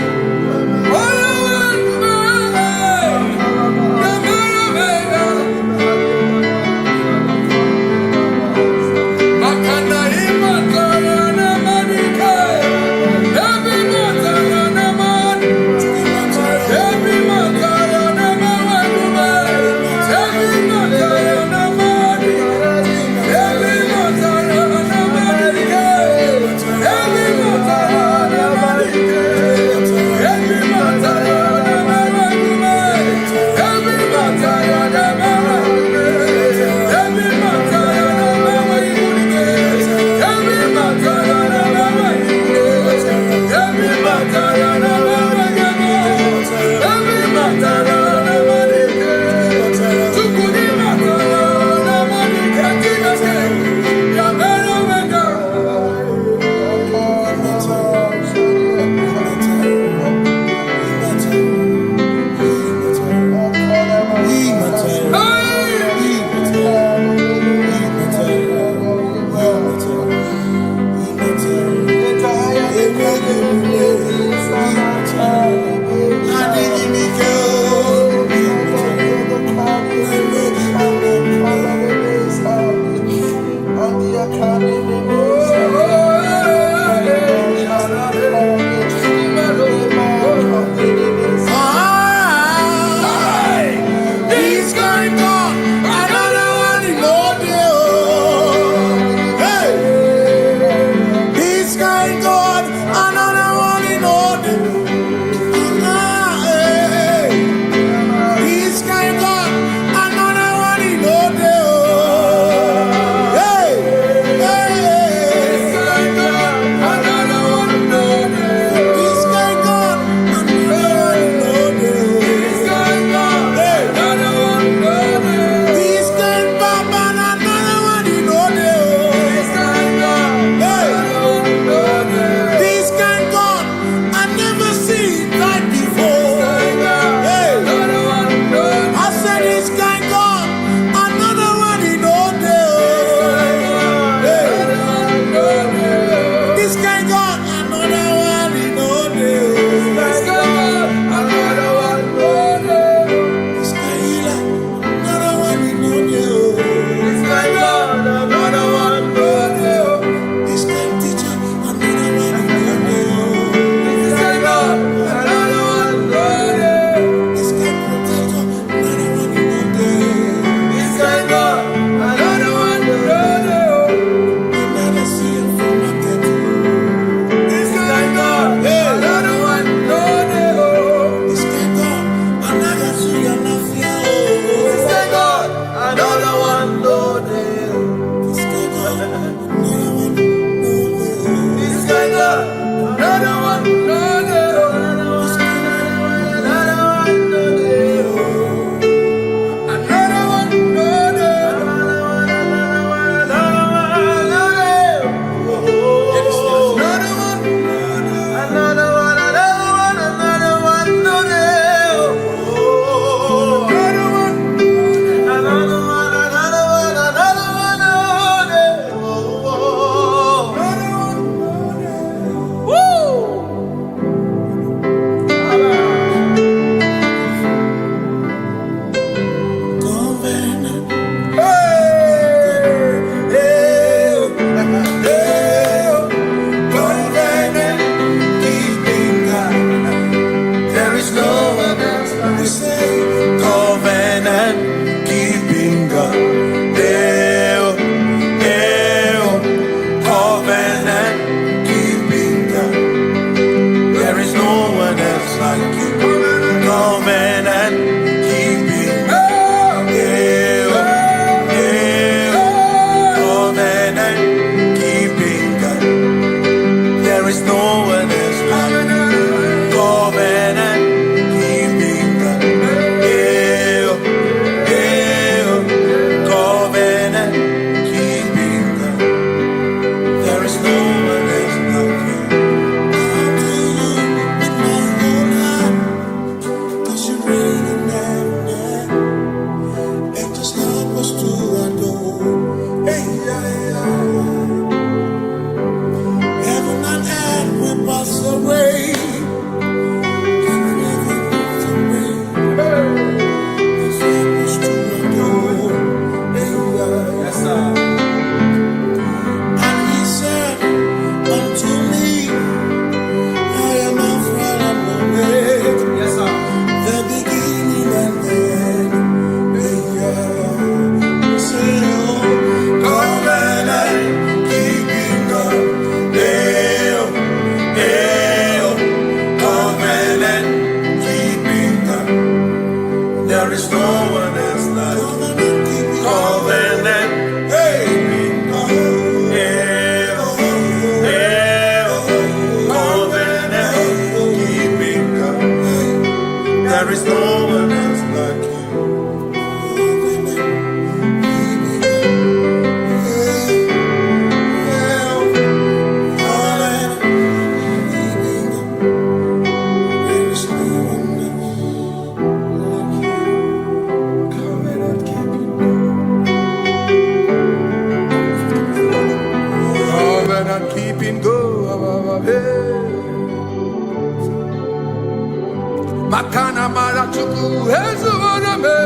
Hezubarame,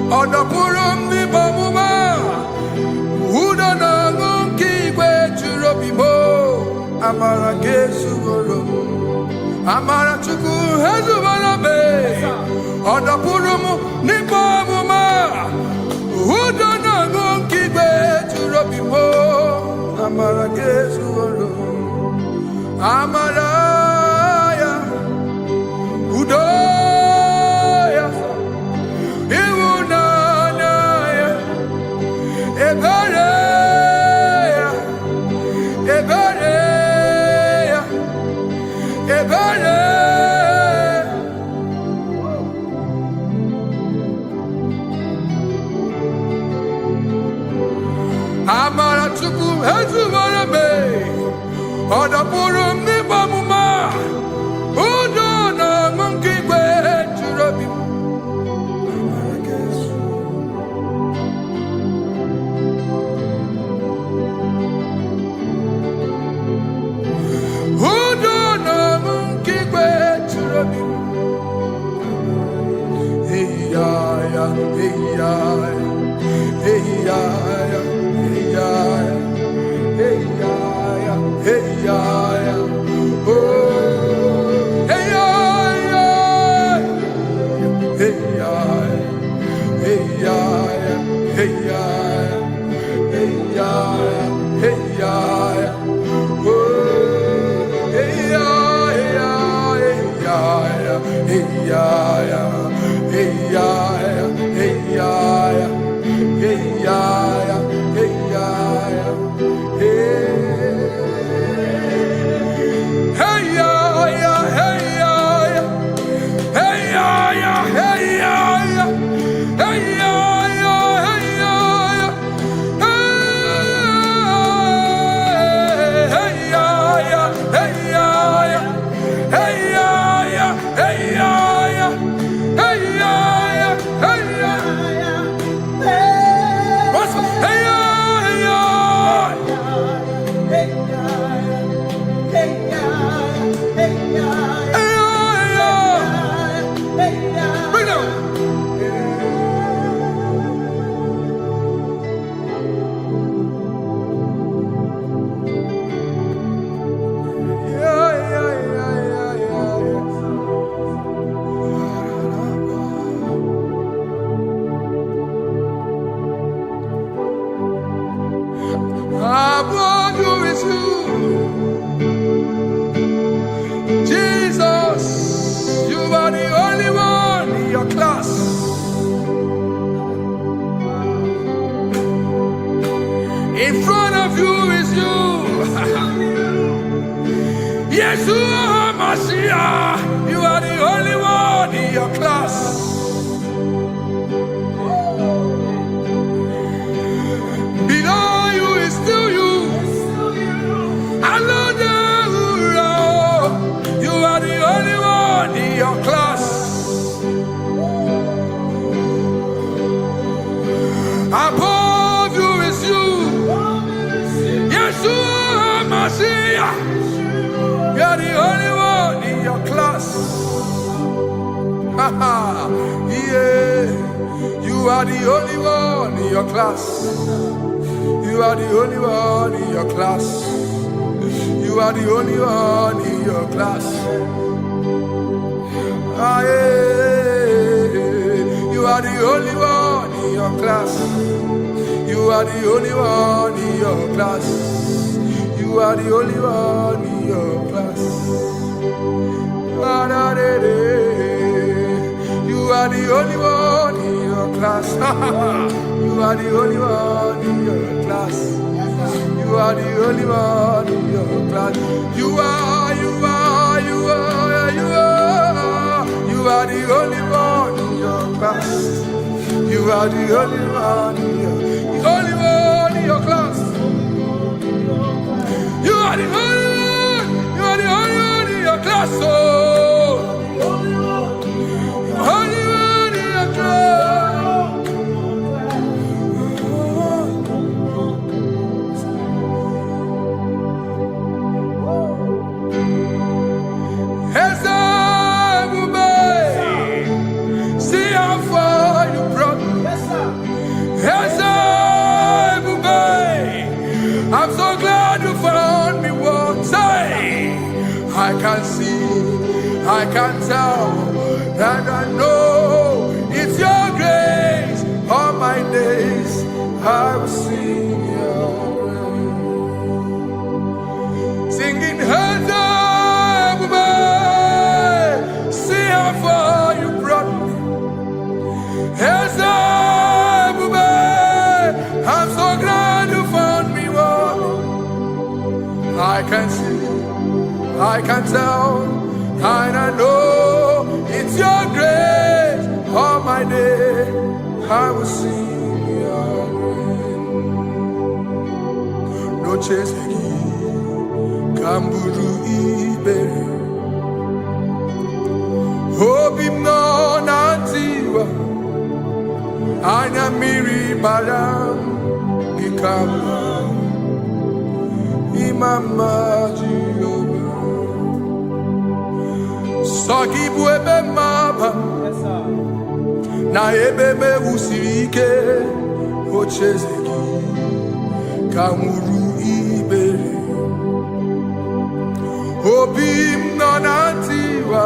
Odapurum di Bamuma, Udanangum Kigwe Churobimo, Amara Gesubarum, Amara Chuku Hezubarame, Odapurum Nipamuma, Udanangum Kigwe Churobimo, Amara Gesubarum, Amaraya, Udoya, Iwunanaya, Ebereya, Ebereya, Ebereya. Amara Chuku Hezubarame, Odapurum Nibamuma, Udona Monkey Way to Robbie. Udona Monkey Way to Robbie. Hey, yeah, hey, yeah, hey, yeah, hey, yeah. Hey, yeah, hey, yeah, oh, hey, yeah, hey, yeah, hey, yeah, hey, yeah, hey, yeah, hey, yeah, oh, hey, yeah, hey, yeah, hey, yeah, hey, yeah, hey, yeah, hey, yeah, hey, yeah. In front of you is you. Yeshua Mashiach, you are the only one in your class. Below you is still you. You are the only one in your class. Above you is you. Yeshua Mashiach, you are the only one in your class. Yeah, you are the only one in your class. You are the only one in your class. You are the only one in your class. Ah, yeah. You are the only one in your class. You are the only one in your class. You are the only one in your class. You are the only one in your class. You are the only one in your class. You are the only one in your class. You are the only one in your class. You are the only one in your class. You are the only one in your class. Oh, only one in your class. I can tell, and I know it's your grace. All my days I will sing your praise. Singing hands up, see how far you brought me. Hands up, I'm so glad you found me one. I can see, I can tell, and I know it's your grace. All my day I will sing your praise. No chasing, Kamburu Iberi. Hope him no nantiwa. Anya miri baram ikama. Imama Jehovah. Sagi buebe maba. Na ebe me usirike. Ochezeki. Kamuru Iberi. Obim nonantiwa.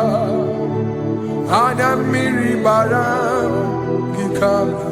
Anya miri baram ikama.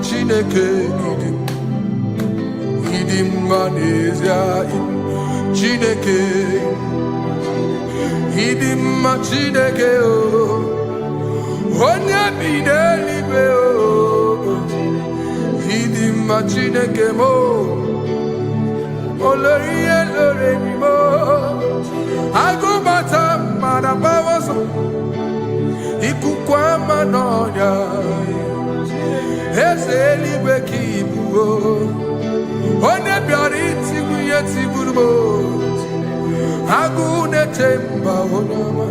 Chineke idim manezia Chineke idim Chineke onya bidelibe idim Chineke mo oloriye loreni mo agubata marabawaso ikukwa manonya Ezelibe kibuo, one biariti kuyeti burbo, agune temba onama.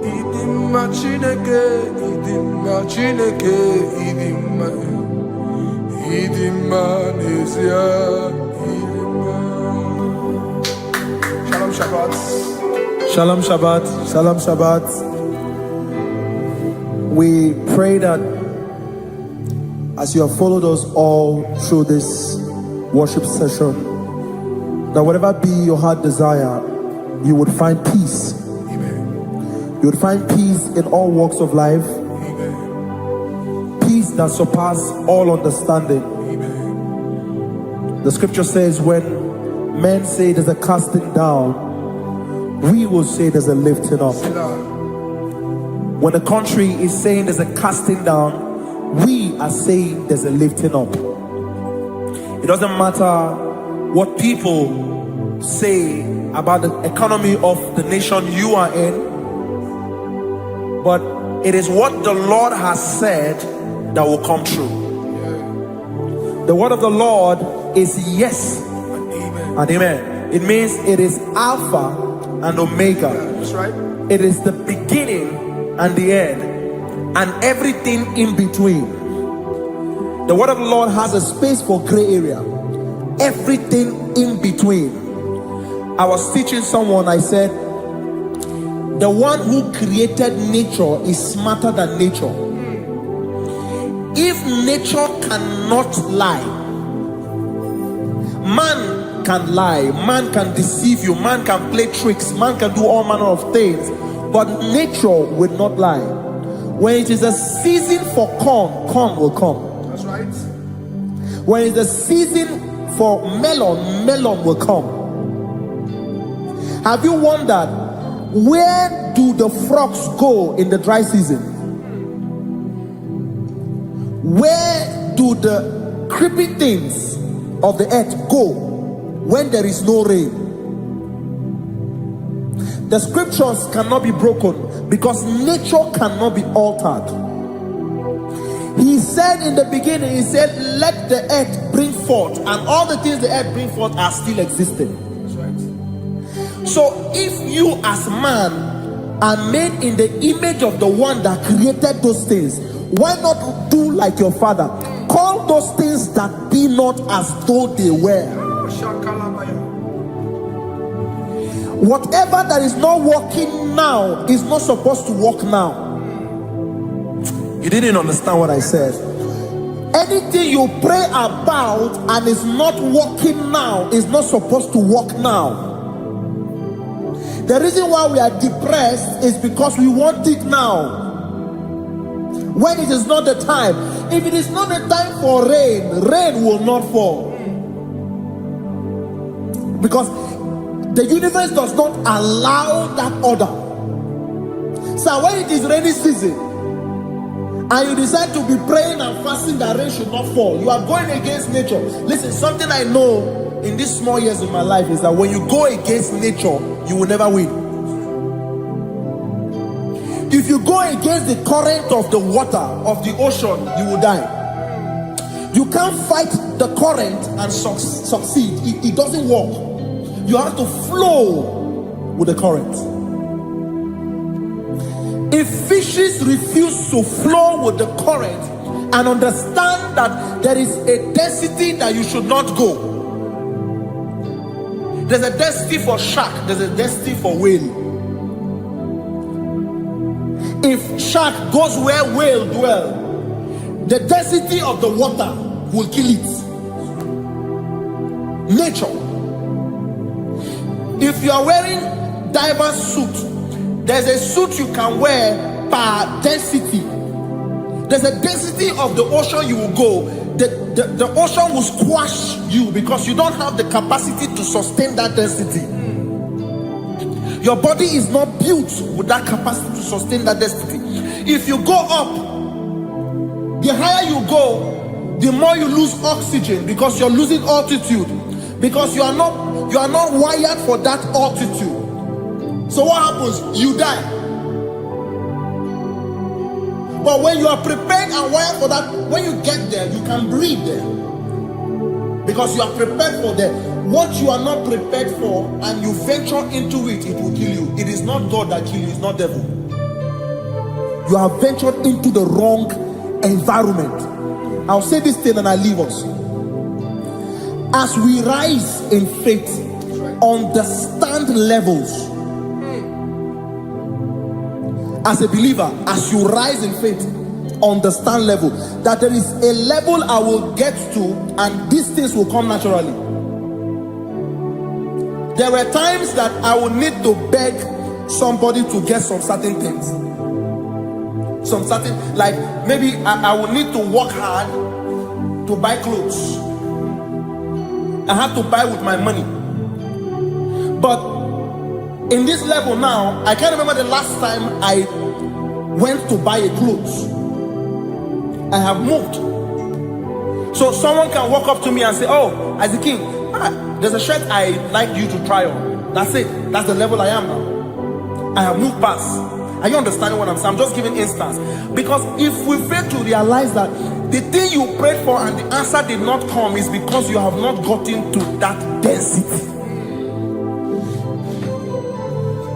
Idimma Chineke, idimma nezia, idimma. Shalom Shabbat. Shalom Shabbat. Shalom Shabbat. We pray that as you have followed us all through this worship session, that whatever be your heart desire, you would find peace. Amen. You would find peace in all walks of life. Amen. Peace that surpasses all understanding. Amen. The scripture says when men say there's a casting down, we will say there's a lifting up. When the country is saying there's a casting down, we are saying there's a lifting up. It doesn't matter what people say about the economy of the nation you are in, but it is what the Lord has said that will come true. The word of the Lord is yes and amen. It means it is Alpha and Omega. That's right. It is the beginning and the end, and everything in between. The word of the Lord has a space for gray area. Everything in between. I was teaching someone, I said, the one who created nature is smarter than nature. If nature cannot lie, man can lie, man can deceive you, man can play tricks, man can do all manner of things, but nature will not lie. When it is a season for corn, corn will come. That's right. When it's a season for melon, melon will come. Have you wondered, where do the frogs go in the dry season? Where do the creepy things of the earth go when there is no rain? The scriptures cannot be broken because nature cannot be altered. He said in the beginning, he said, let the earth bring forth, and all the things the earth bring forth are still existing. That's right. So if you as man are made in the image of the one that created those things, why not do like your father? Call those things that be not as though they were. Whatever that is not working now is not supposed to work now. You didn't understand what I said. Anything you pray about and is not working now is not supposed to work now. The reason why we are depressed is because we want it now, when it is not the time. If it is not the time for rain, rain will not fall, because the universe does not allow that order. So when it is rainy season and you decide to be praying and fasting that rain should not fall, you are going against nature. Listen, something I know in these small years of my life is that when you go against nature, you will never win. If you go against the current of the water of the ocean, you will die. You can't fight the current and succeed. It doesn't work. You have to flow with the current. If fishes refuse to flow with the current and understand that there is a density that you should not go, there's a density for shark, there's a density for whale. If shark goes where whale dwell, the density of the water will kill it. Nature. If you are wearing diver's suit, there's a suit you can wear per density. There's a density of the ocean you will go. The ocean will squash you because you don't have the capacity to sustain that density. Your body is not built with that capacity to sustain that density. If you go up, the higher you go, the more you lose oxygen because you're losing altitude, because you are not wired for that altitude. So what happens? You die. But when you are prepared and wired for that, when you get there, you can breathe there, because you are prepared for that. What you are not prepared for and you venture into it, it will kill you. It is not God that kills you, it's not devil. You have ventured into the wrong environment. I'll say this thing and I leave us. As we rise in faith, understand levels. As a believer, as you rise in faith, understand level. That there is a level I will get to and these things will come naturally. There were times that I would need to beg somebody to get some certain things. Some certain, like maybe I would need to work hard to buy clothes. I have to buy with my money. But in this level now, I can't remember the last time I went to buy a clothes. I have moved. So someone can walk up to me and say, "Oh, Isaac King, there's a shirt I like you to try on." That's it. That's the level I am now. I have moved past. Are you understanding what I'm saying? I'm just giving instance. Because if we fail to realize that the thing you prayed for and the answer did not come is because you have not gotten to that density.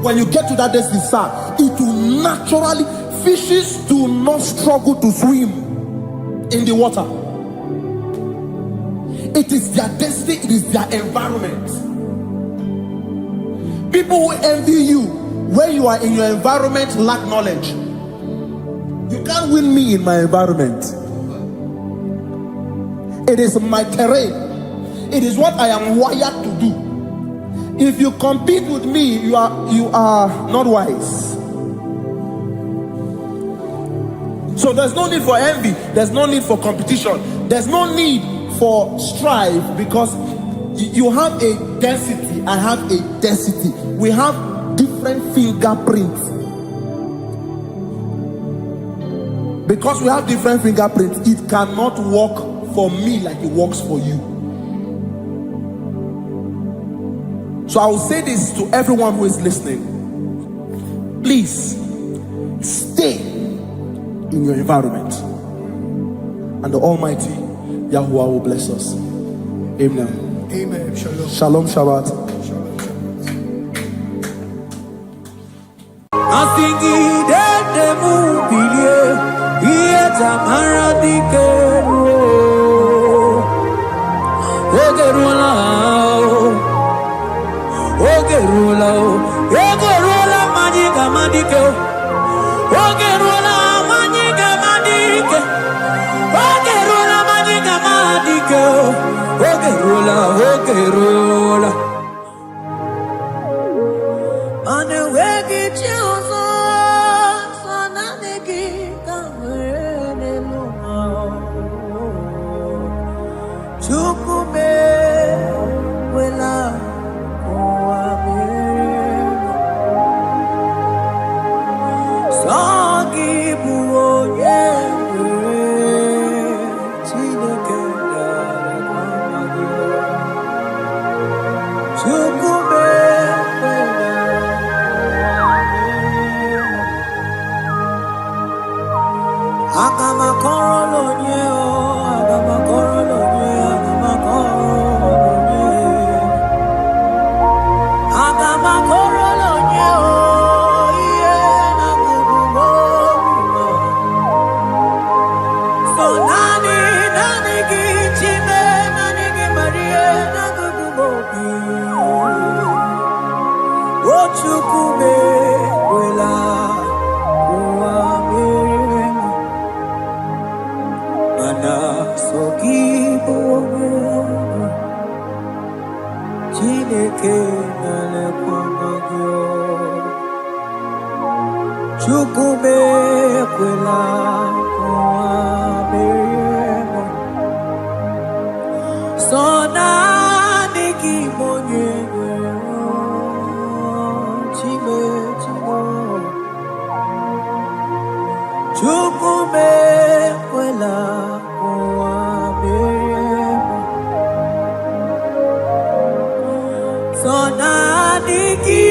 When you get to that density, sir, it will naturally, fishes do not struggle to swim in the water. It is their density, it is their environment. People who envy you when you are in your environment lack knowledge. You can't win me in my environment. It is my terrain. It is what I am wired to do. If you compete with me, you are not wise. So there's no need for envy. There's no need for competition. There's no need for strife, because you have a density. I have a density. We have different fingerprints. Because we have different fingerprints, it cannot work for me like it works for you. So I will say this to everyone who is listening. Please stay in your environment, and the Almighty Yahuwah will bless us. Amen. Amen. Shalom. Shalom Shabbat. Asingi dede mubilie ieta maradikero ogerula majiga madike ogerula majiga madike ogerula anewegi chiozo sonanegi kamene luma chukume wela koamena sagi buonye chineke chukume Chukume kwela koamemo sona niki monyego chime chimo chukume kwela koamemo sona niki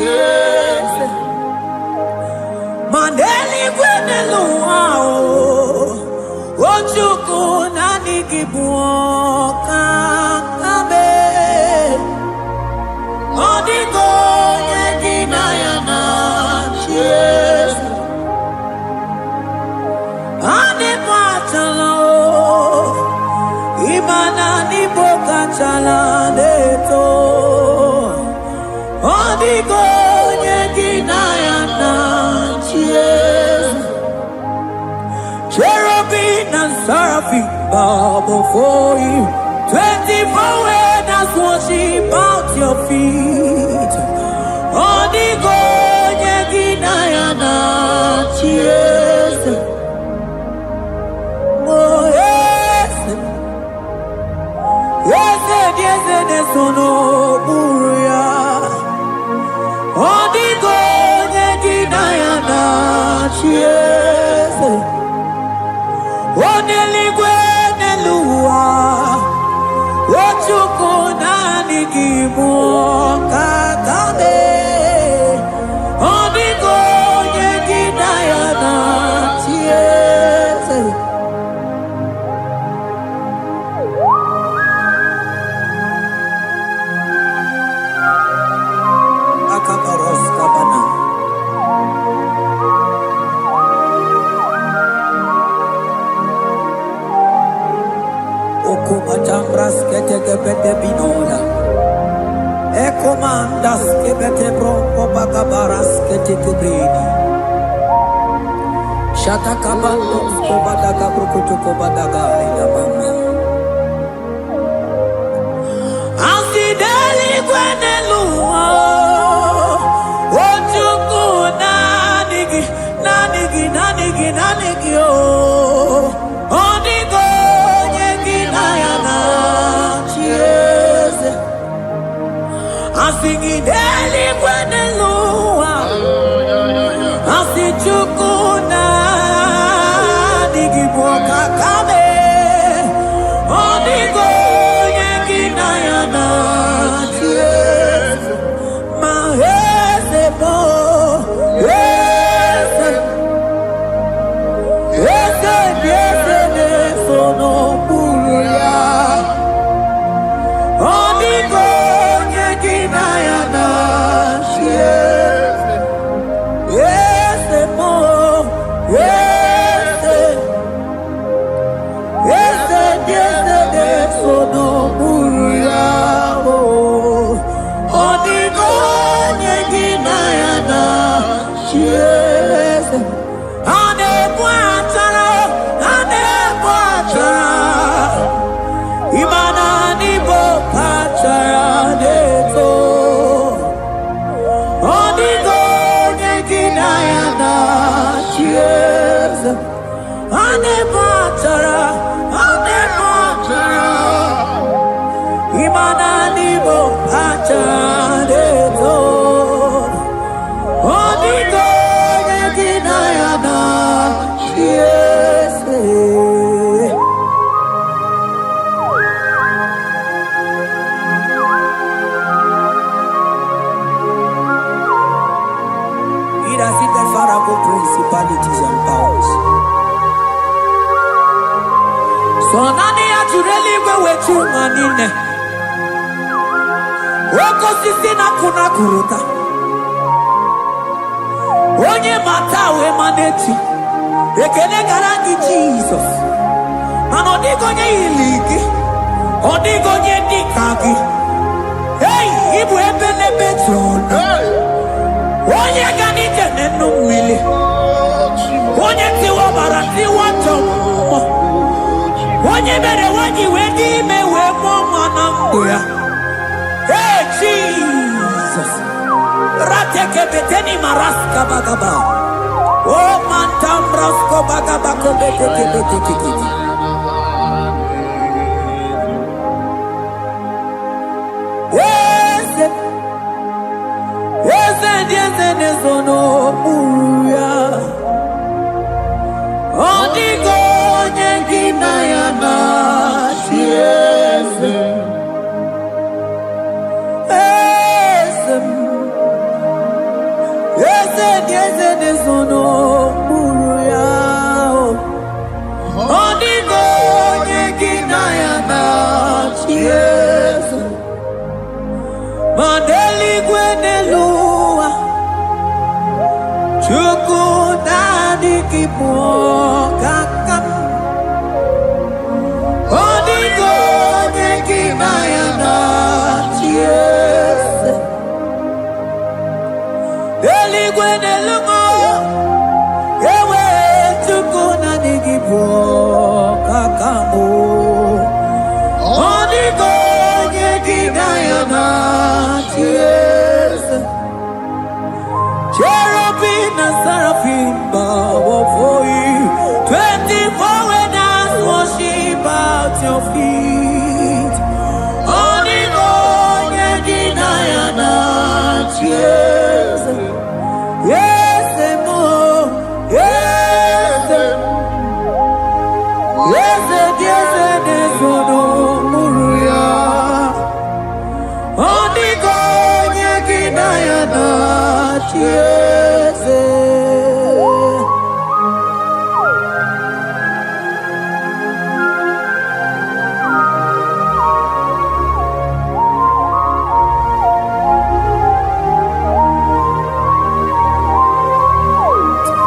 eze. Mandeli kwenelu wao, ojuku nani kibuoka kabe. Odigo yegina yana eze. Ane patalo, imana ni boka chala neto. Odigo yegina yana eze. Cherubim and seraphim bow before you. 24 elders worship at your feet. Odigo yegina yana eze. Oh yes, yes, yes, yes, no buria. Odigo yegina yana eze. Oneligwe neluwa, ochuku nani kibuoka kabe. Odigo yegina yana eze. Akabaros kabana. Okubajambras ketekebete binola. Ekomandas kebete broko bagabaras ketekebrini. Shatakabandos kobadaga brukutuko badaga ilamama. Asideli kwenelua. Ojuku nanigi, nanigi, nanigi, nanigi oh. Odigo yegina yana eze. Asigideli kwenelua. Asijuku nanigi boka kabe. Odigo yegina yana eze. Maeze bo. Principalities and powers. So nani atureli wetu manine. Woko sisi na kuna kuruta. Onye matawe maneti. Ekele garangi Jesus. Anodigo nye iliki. Odigo nye dikagi. Hey, ibu ebele betrona. Onye ganite nenu mwili. Onye tiwa barati wachomo. Onye mere wanyi wedi mewe mwana mbuya. Hey Jesus. Rateke beteni maraska bagaba. Oh mantambrasko bagaba kobete. Yes, nezono buya. Odigo nyegina yana eze. desono muruyao. Onigo nyeginaya na chiesu. Mandeli gwenelua. Chuku nadi kipo kakam. Onigo nyeginaya na chiesu. Deli gwenelua. Ewe chuku nadi kipo kakamo. Onigo nyeginaya na chiesu. Cherubim and seraphim bow before you. 24 elders worship at your feet. Onigo nyeginaya na chiesu. Yes, mo. Yes, yes, yes, desono muruya. Onigo nyeginaya na chiesu.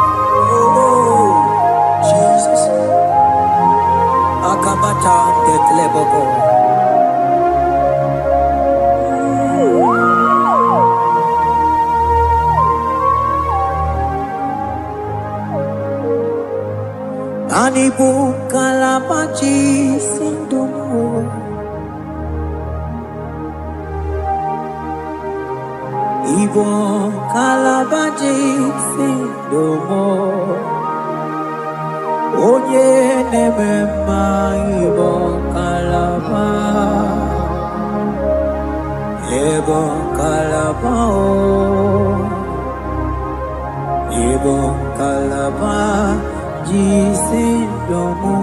Oh, Jesus. Akabata tetleboko. Anibu kalabachi sindumo. Ibo kalabachi sindumo. Oye nebema ibo kalaba. Ibo kalaba o. Ibo kalaba. Jisindomo.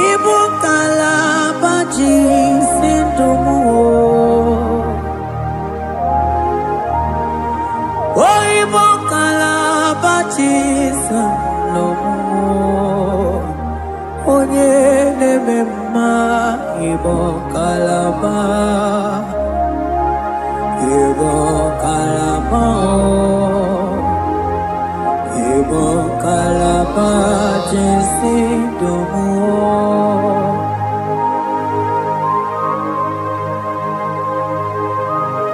Ibo kalaba jisindomo. Oh, Ibo kalaba jisindomo. Onye nemema Ibo kalaba. Ibo kalaba. Ibo kalaba jisindomo.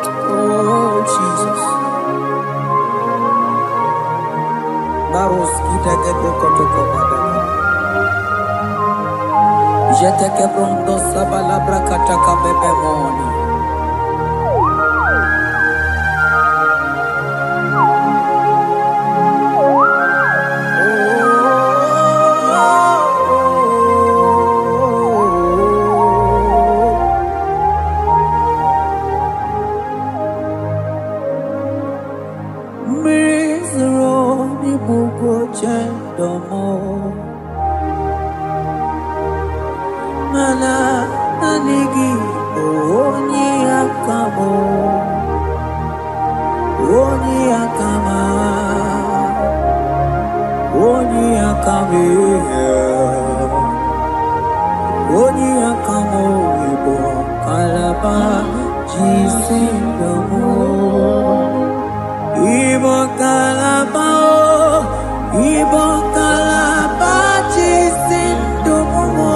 Oh Jesus. Baros kita kepo kotoko bada. Jete ke pronto sabala brakata kabebe moni. Mana anigi onye akamo, onye akama, onye akame, onye akamo ibo kalaba jisindomo, ibo kalaba, ibo kalaba jisindomo.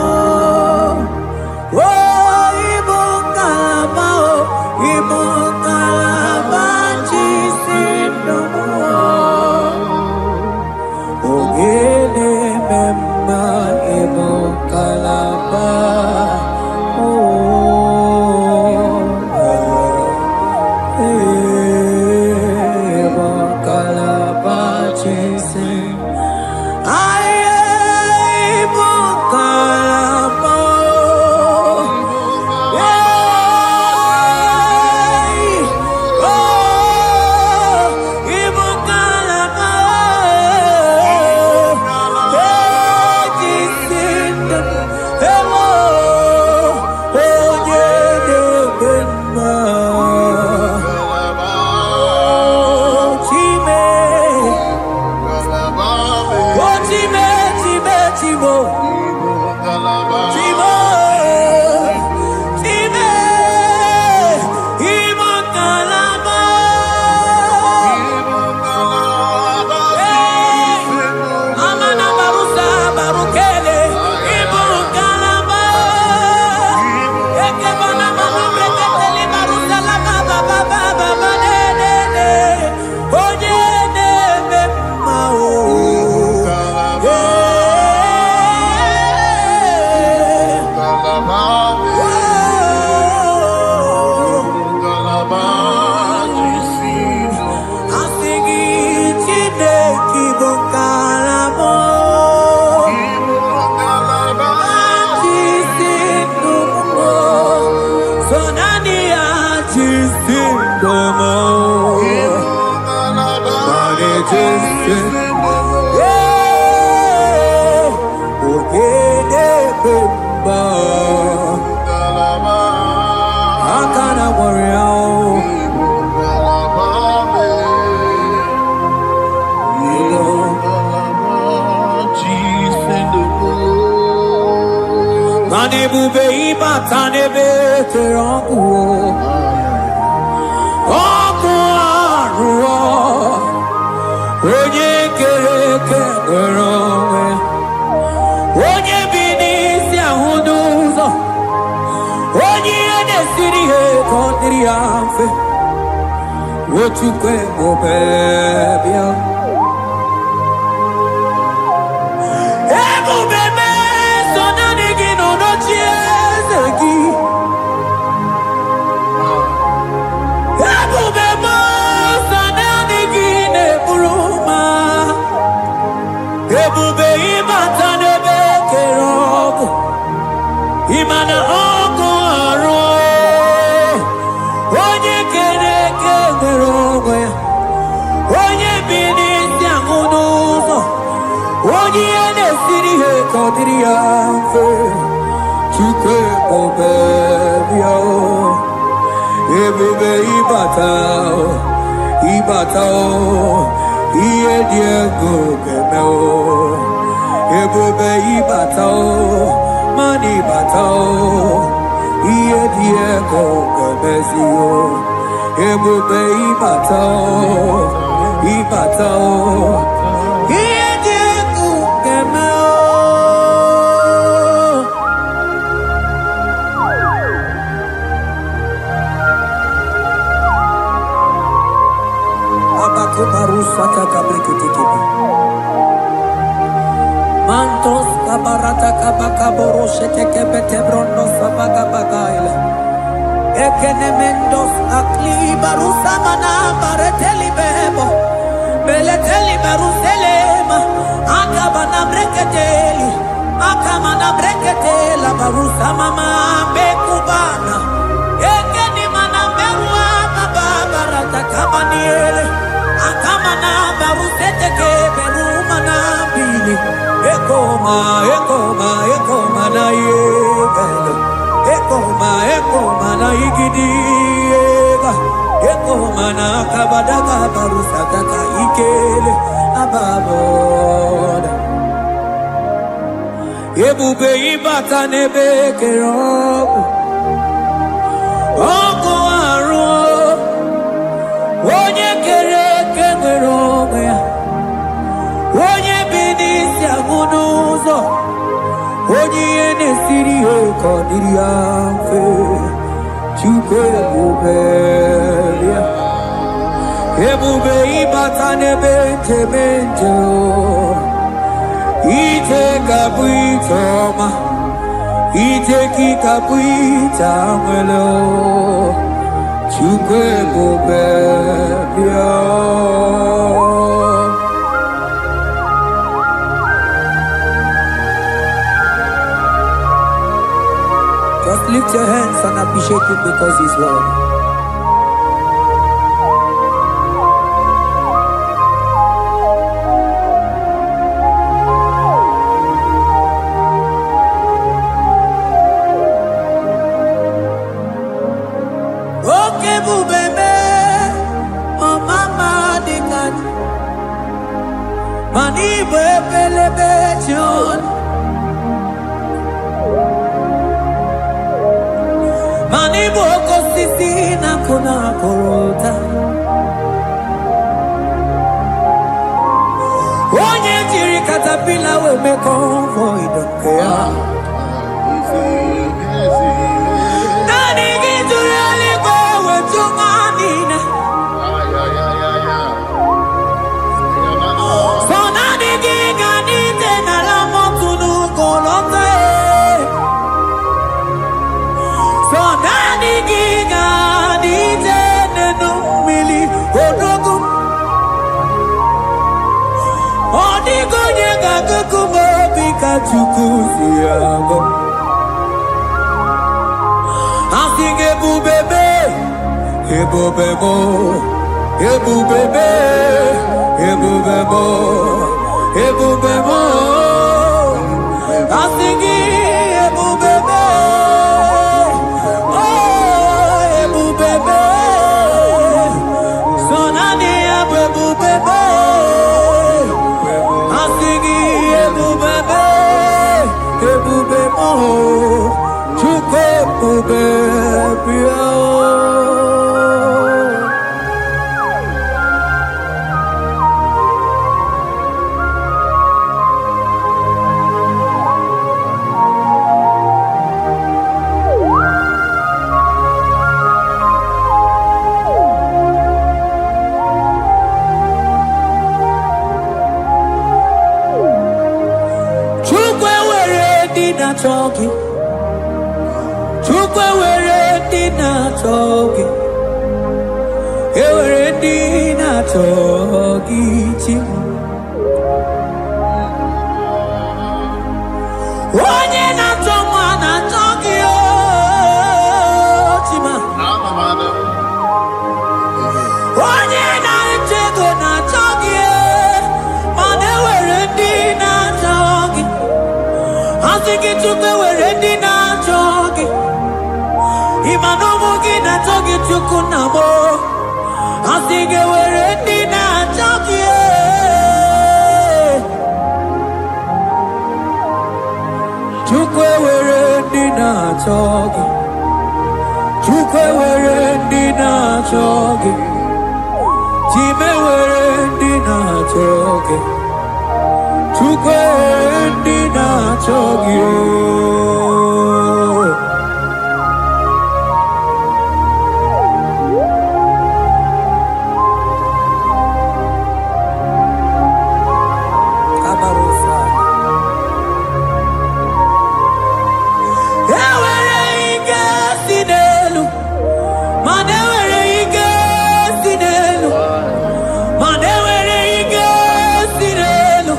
What you can go, baby? Mantos kabarata kabakaboro shekeke betebrondo sabaga bagaila. Ekenemendos akli barusa mana bareteli bebo. Beleteli baruselema. Akabana breketeli. Akamana breketela barusa mama bekubana. Ekeni mana berua babarata kabaniele. Akamana baruseteke berumana bili. Ekoma na yegala. Ekoma na igidiega. Ekoma na kabadaga barusataka ikele ababoda. Ebube ibata nebekerobu. Ogo aro. Onye kereke merobe ya. Onye binisi agunuzo. Onye ene siri eko diriamfe. Chuke bubelia. Ebube ibata nebente bente. Ite kabuitoma. Ite kikabuita mwelo. Chuke bubelia. Just lift your hands and appreciate Him because He's worthy. Okay, bubeme, oh mama dikat, mani bebelebe John. Mani boko sisi na kuna korota. Onye jiri katapila we me convoy don't care. Nani gituri aliko we tunganina. So nani giganite na la motunu kolota. Chukusiago, I sing a bubebe. ebubebo, ebubebe, ebubebo, ebubebo. Asigi ebubebe, oh ebubebe. Sonani ebubebe, asigi ebubebe, ebubebo. Chukwe ebubebe. Talking, Chukwe we're talking, we're talking. One year not someone not talking, Chima. One year not Jago not talking, and we're not talking. I'm thinking to go ready now talking. Imanomugi na talking to Kunamo. I'm thinking we're ready now talking. Chukwe we're ready now talking. Chukwe we're ready now talking. Time we're ready now talking. Chukwe ndi na chogio. Kabarosa. Ewere ike sinelu, manewere ike sinelu, manewere ike sinelu.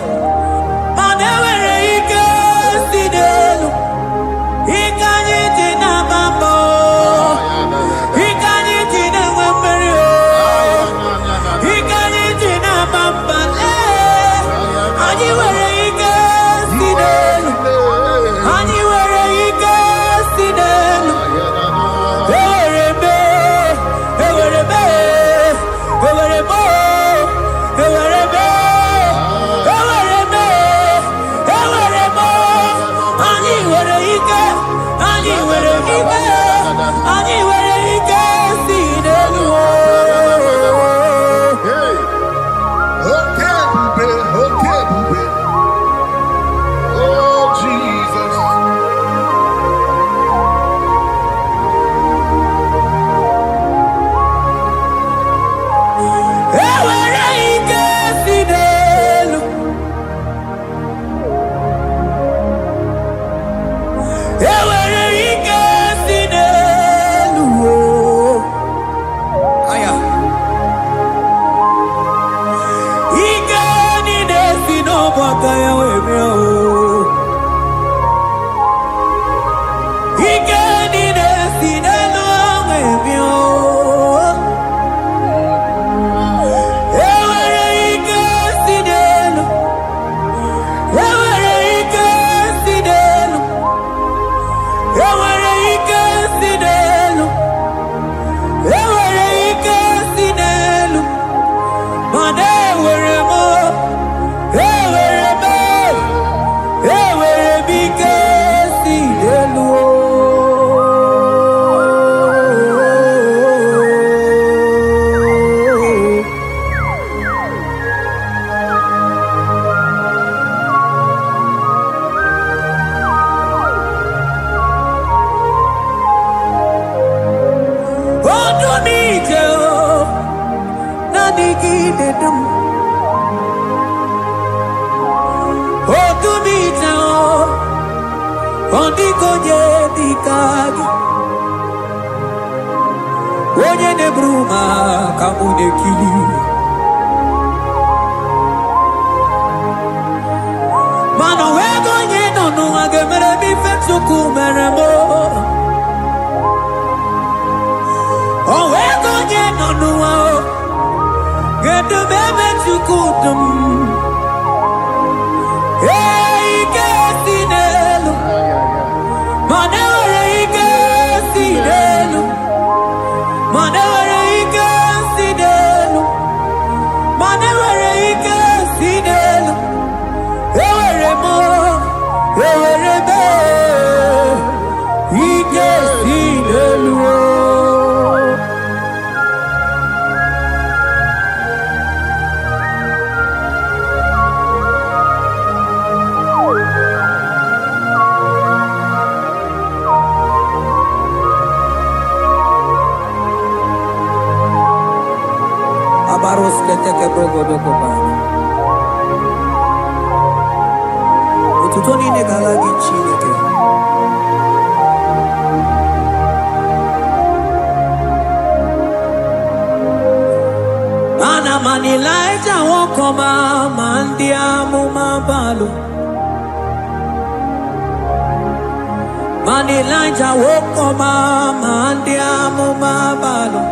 Onye ne bruma kamune kili. Mano wego nye no agemere mi fetsuku meremo. O wego the baby to kudum. Hey, Casinello. Manere, Casinello. Manere, Casinello. Manere, Casinello. Ewere mo, ewere be. Casinello. Abaros kete ke brogo doko ba. Ututoni ne galagi chineke. Ana manilaita wokoma mandia mumabalo. Manilaita wokoma mandia mumabalo.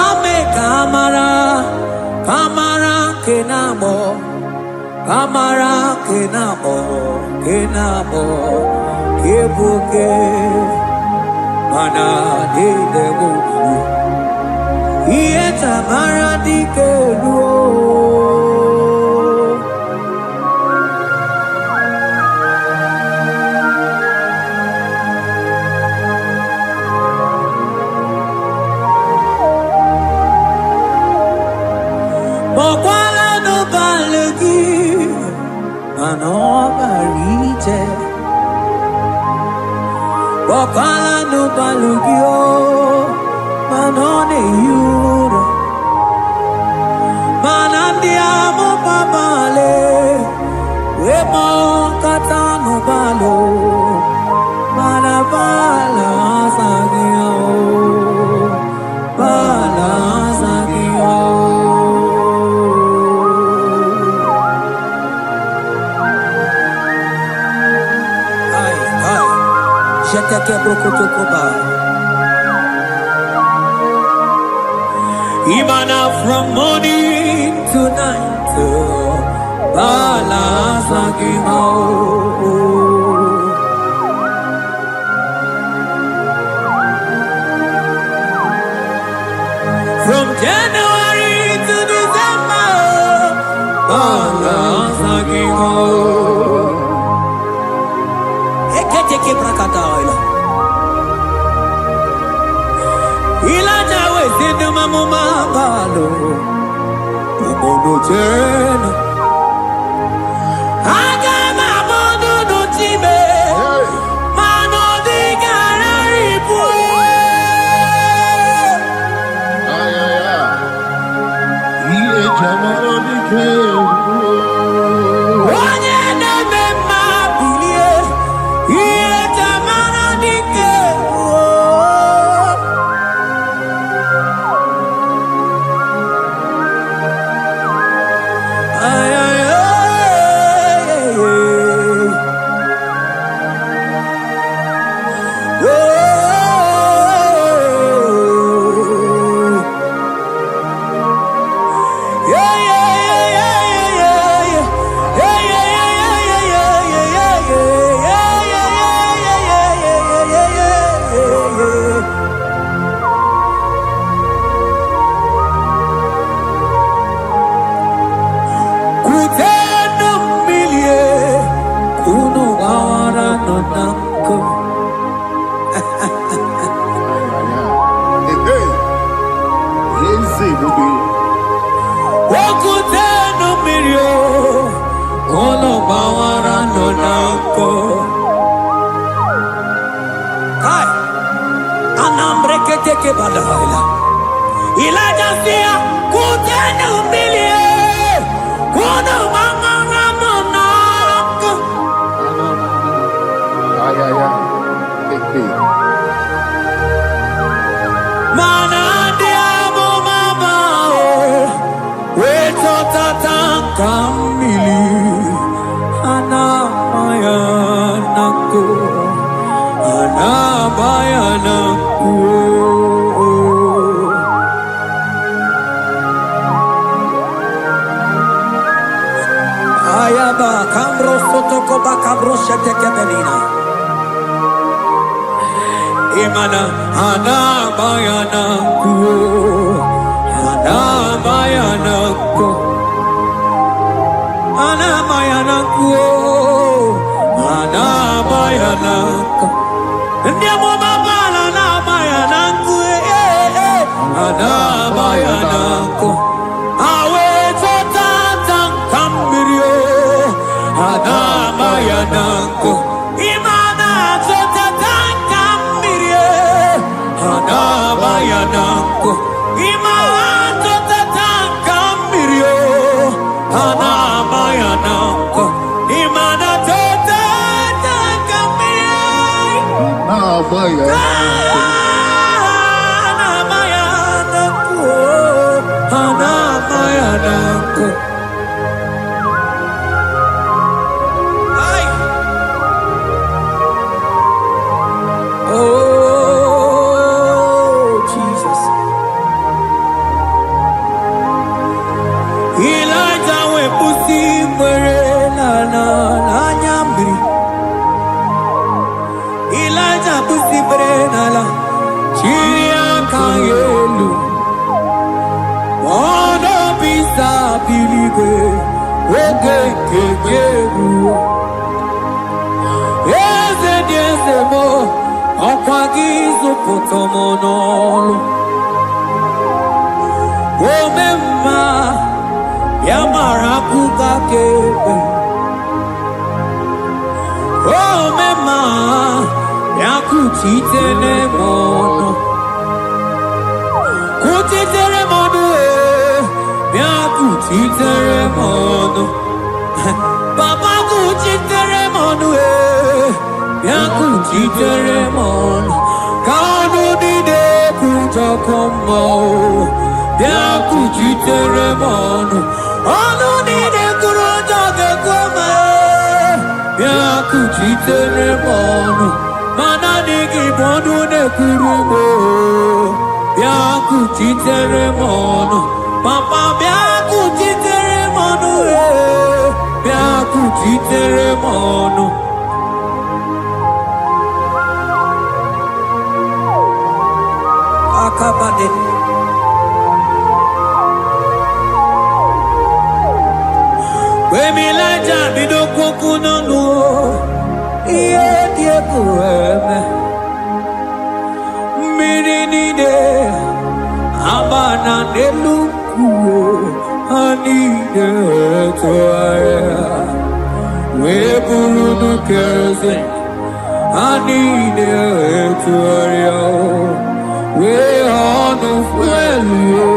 Ame kamara, kamara kenamo, kamara kenamo, kenamo, kebuke, mana de debuke, ieta mara di keluo. Bokwala no balegi, mano barite. Bokwala no balegi o, mano ne yuro. Manandiamo babale, wemo katano balo, manabala sagio, bala sagio. Imana from morning to night, balasagimo. From January to December, balasagimo. Eketeke prakataila. Ilaja wezindu mamuma balo, umono tena. Aga mamono no tibe, mano di garari pue. Iye jamano di ke. Onye na mema bilie, iye jamano di ke. Ilaja sia kutenu milie kuno manganga monako. Mana diamo mabao weto tata kamili ana mayanako ana mayanako. Imana ana bayana ku ana bayana ku ana bayana ku ana bayana ku ndiamo babala na bayana ku ana bayana ku awe tata kambirio ana bayana ku imana tata kambirie ana bayana ku imana tata kambirio ana bayana ku imana tata kambirie ana bayana Papa kuchiteremonu yakuchiteremonu kanu dide kutokomo yakuchiteremonu onu dide kurojoge kweme yakuchiteremonu mana nigi bodu ne kurumo yakuchiteremonu papa yakuchiteremonu yakuchiteremonu akabade wemilaja bidokokunonu iye diekueme mirinide abana nelukuo anide toaya weburudu kerze anide toaya we honu fuelio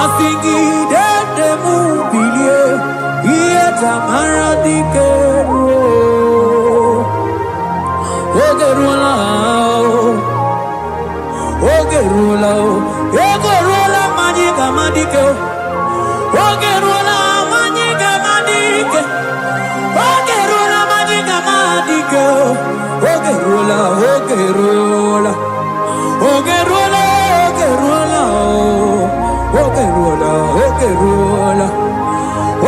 asingi dede mubilie iye tamara dikeru ogerula ogerula majiga madike ogerula majiga madike ogerula majiga madike ogerula ogerula ogerula ogerula ogerula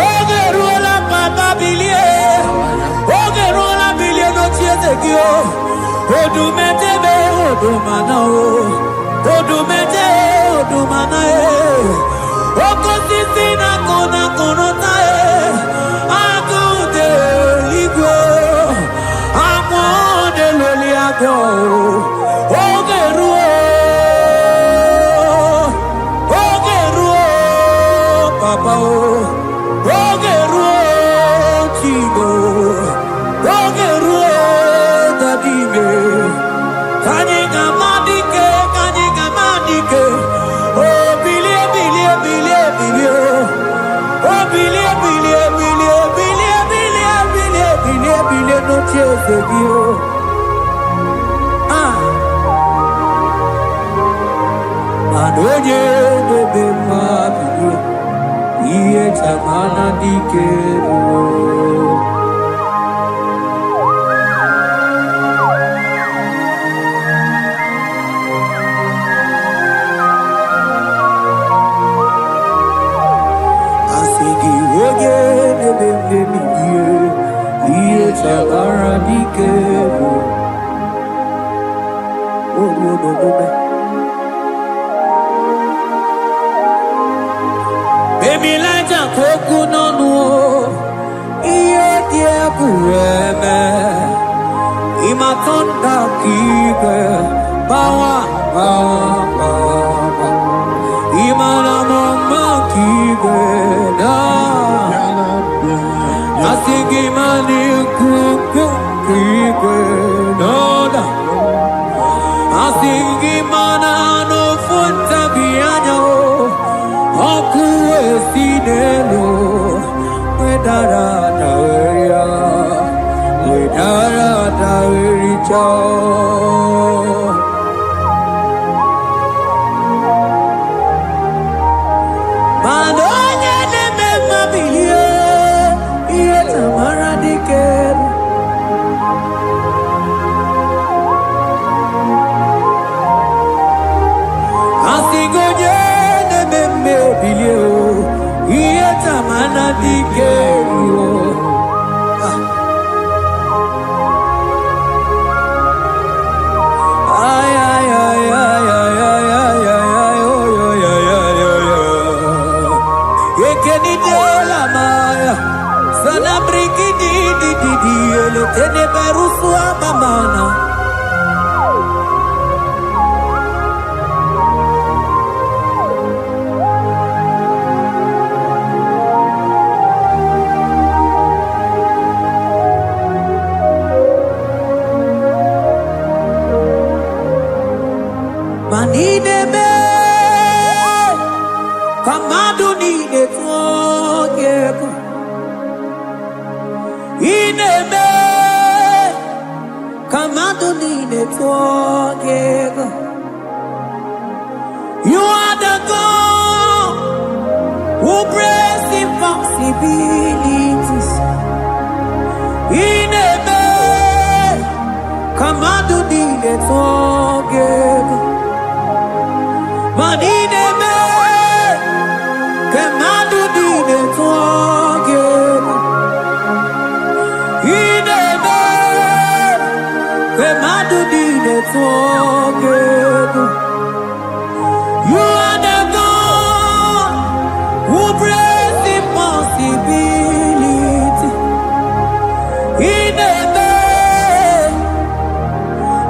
ogerula papa bilie ogerula bilie no chiezekio odumetebe odumanao odumete odumanae okosisi na kona konotae akude ligwe amode loliago ogeruo papa ogeruo chigo ogeruo dadime kanyega madike oh bilie no chiezekio Adoye bebe mabiye iye chamana dikeru Emilaja koku nonu iye die kueme imatonda kike bawa imana mama kike da asingi mani kuku kike da asingi mana no funta bianyo aku esinelo wedara daweria cho Madonya neme mabiye iye tamara diker Asigonye neme mabiye iye tamara diker Tene berusua mamana Manine me Kamadu ni de tuogeku Ine me You are the God who breaks impossibilities. In a man, Kamadu dine togego. Man in a man, Kamadu dine togego. In a man, Kamadu dine togego. You are the God who breaks impossibility. In a man,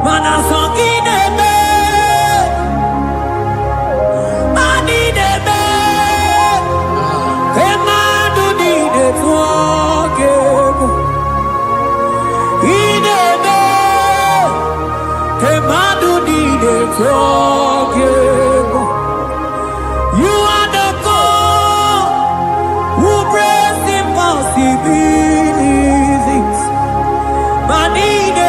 man a song in a man, man in a man, a man who need it walking. In a man, a man who need it walking. You are the God who breaks impossibilities. Manine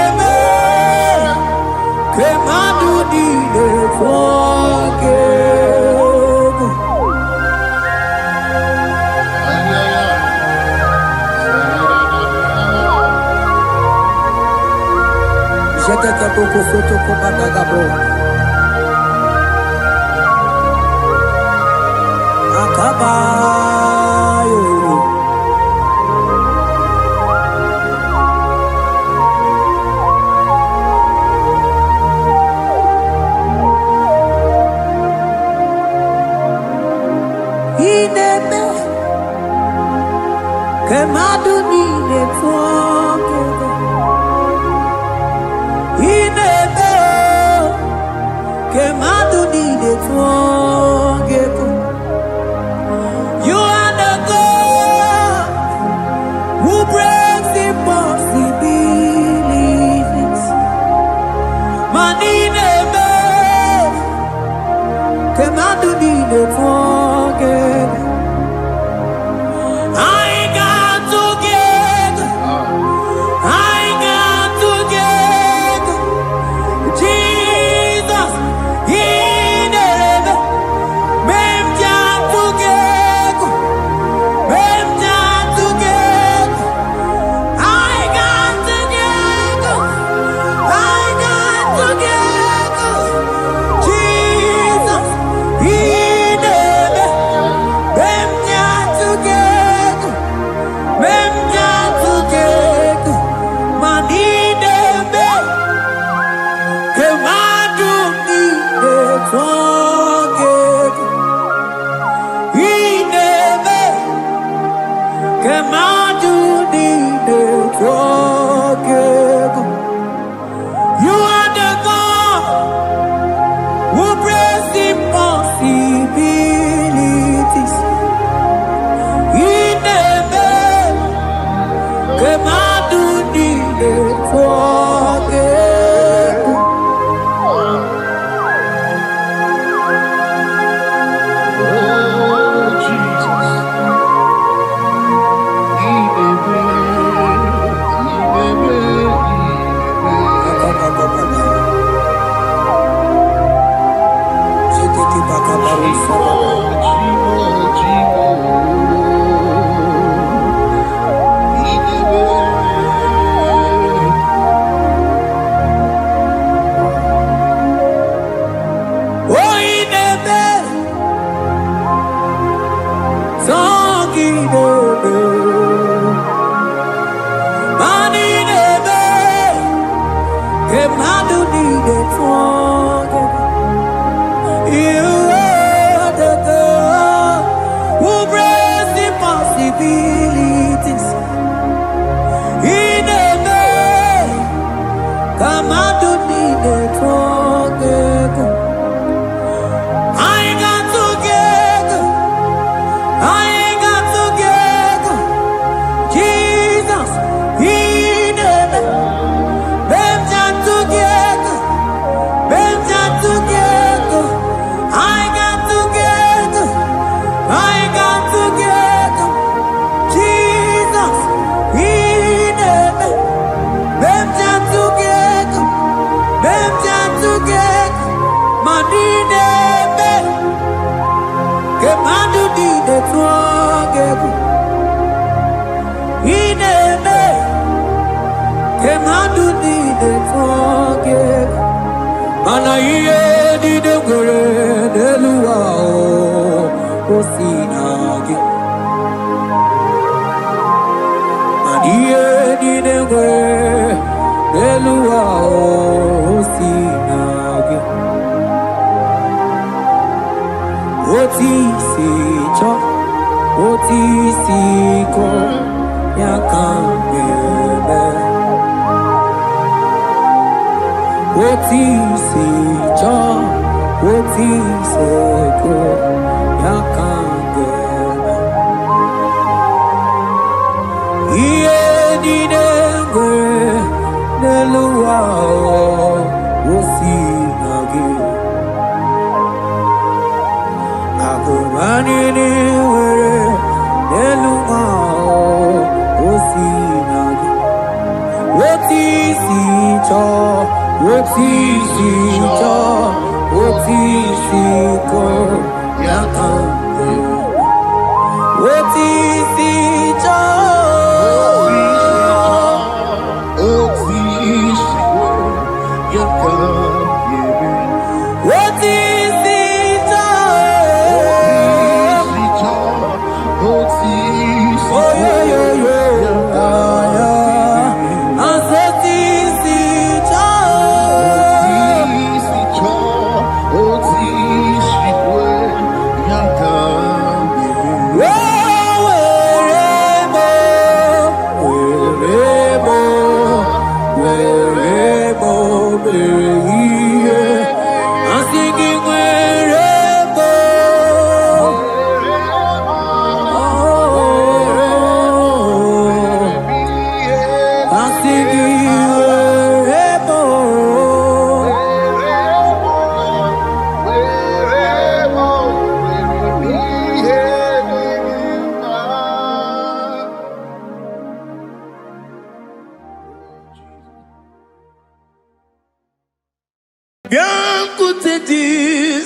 Kemadu need it forget. I got together. I got together. Jesus, in heaven. Mem jam together. Mem jam together. I got together. I got together. Jesus, in heaven.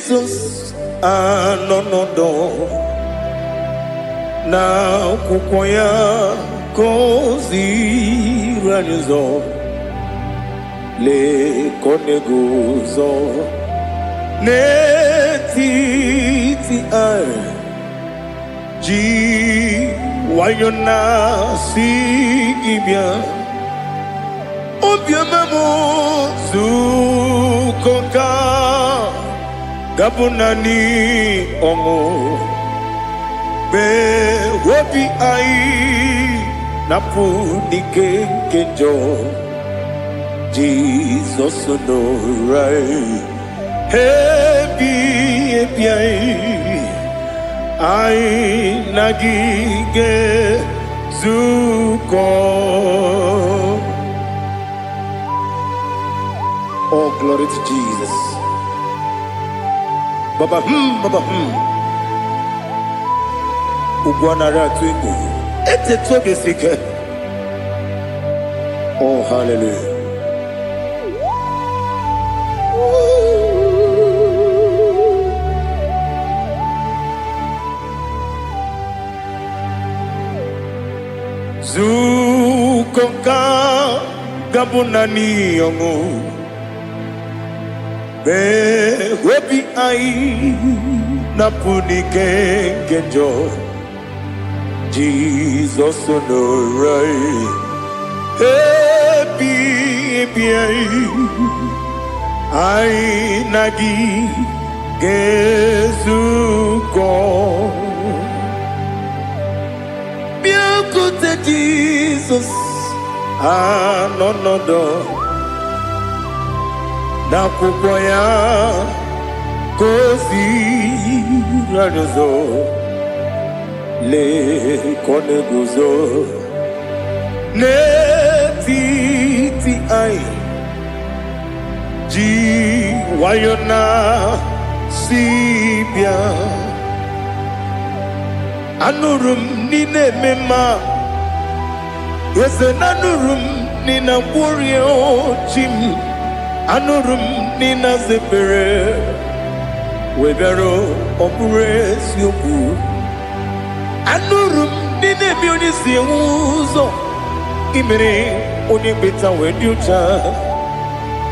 Jesus, no. Now, kukwaya kozi ranizo le koneguzo netiti ai ji wayona si ibia obiamamu zukoka gabunani omo be wobi ai napu nikenjo Jesus no right happy ai nagige zuko. Oh, glory to Jesus. Baba Ugwanara twingu ete toge sike. Oh, hallelujah. Zukonka gabunani yongu be webi ai napuni kenjo Jesus no right happy ai nagi gezuko biakute Jesus no na kukwaya kozi ranizo le koneguzo netiti ai ji wayona sibia anurum nine mema yese nanurum nina burio chim anurum nina zepere webero opures yoku anurum nine bi oni si wuzo imere oni beta weducha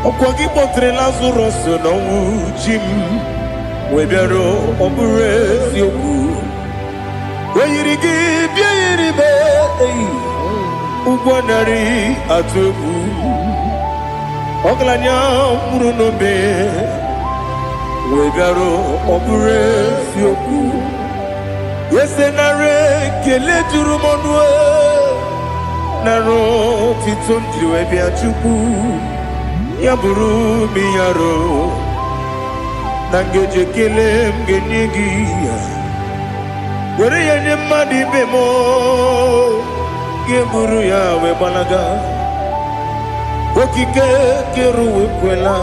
okwogi potre Lazarus no wujim webero opures yoku weyirigi biayiribe ugwanari atubu oglanya murunobe wegaro opures yoku yesenare kele turumonwe naro titondiwe biachuku yaburu miyaro nangeje kele mgenyigi were yenye madi bemo geburu ya webalaga okike keru wekwela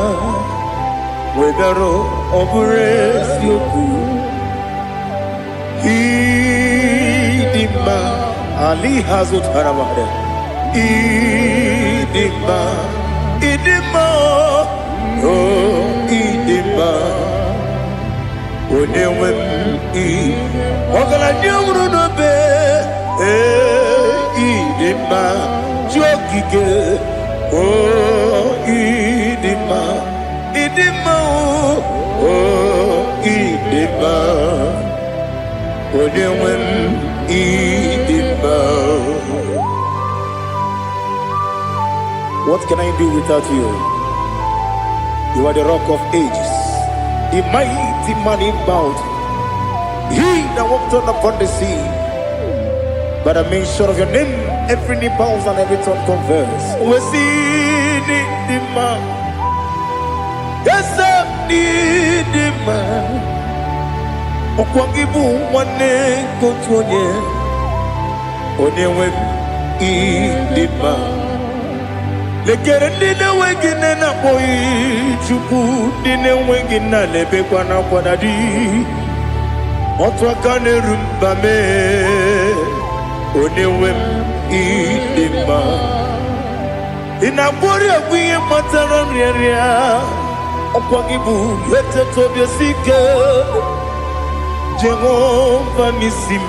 wegaro opures yoku idima ali hazut haramade idima oh idima onewem ogala nyumru no be idima jokike oh idima oh idima onewem idima. What can I do without you? You are the rock of ages, the mighty man in battle, he that walked upon the sea. By the mention of your name, every knee bows and every tongue confesses. We see the man. Yes, I need the man. Okwangibu wane kotonye. Onewe idima. Lekere ndine wengine na boyi chuku ndine wengine lebe kwa na kwa dadi. Otwakane rumbame. Onewem idima inabori agwiye matara nriaria okwagibu yete tobye sike Jehova nisim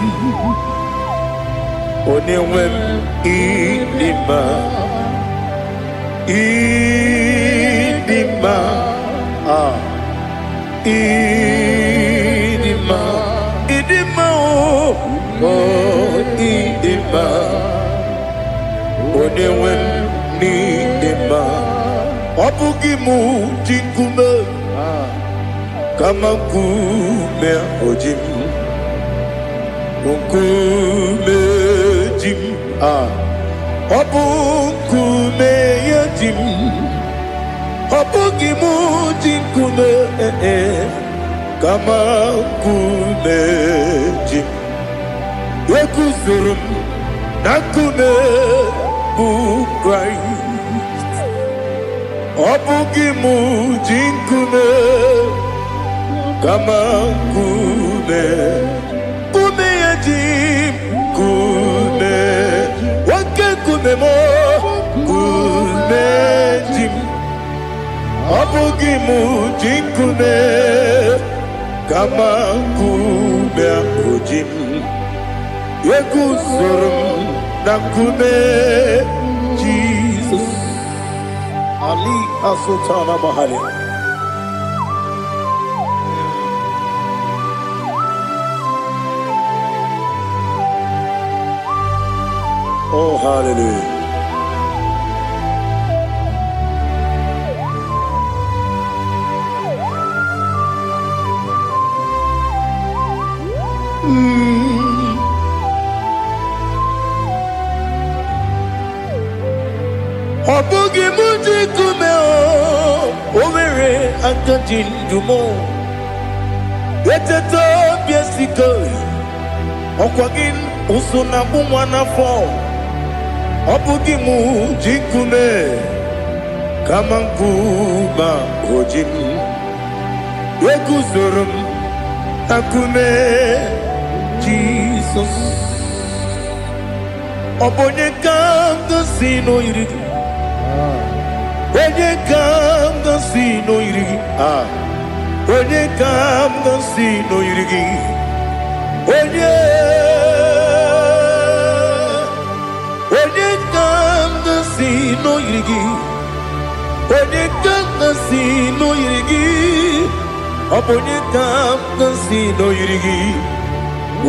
onewem idima idima idima idima oh idima onewem idima obugimu jinkume kama kume ojim kume jim obukume yajim obugimu jinkume kama kume jim Yekuzurum nakume bu Christ obugimu jinkume kama kume kume yajim kume wake kume mo kume jim obugimu jinkume kama kume ojim Yekuzurum nakume Jesus Ali asutana bahali. Oh hallelujah. Obugi muji kume o Owere antajin dumo Yeteto biesiko Okwagin usuna bumwana fo Obugi muji kume Kamankuba ojim Yekuzurum akume Jesus Obonye kanga sino irigi Onye kanga sino irigi onye ka m ga-asị na o yiri gị onye ka m ga-asị na o yiri gị onye ka m ga-asị na o yiri gị ọ bụ onye ka m ga-asị na o yiri gị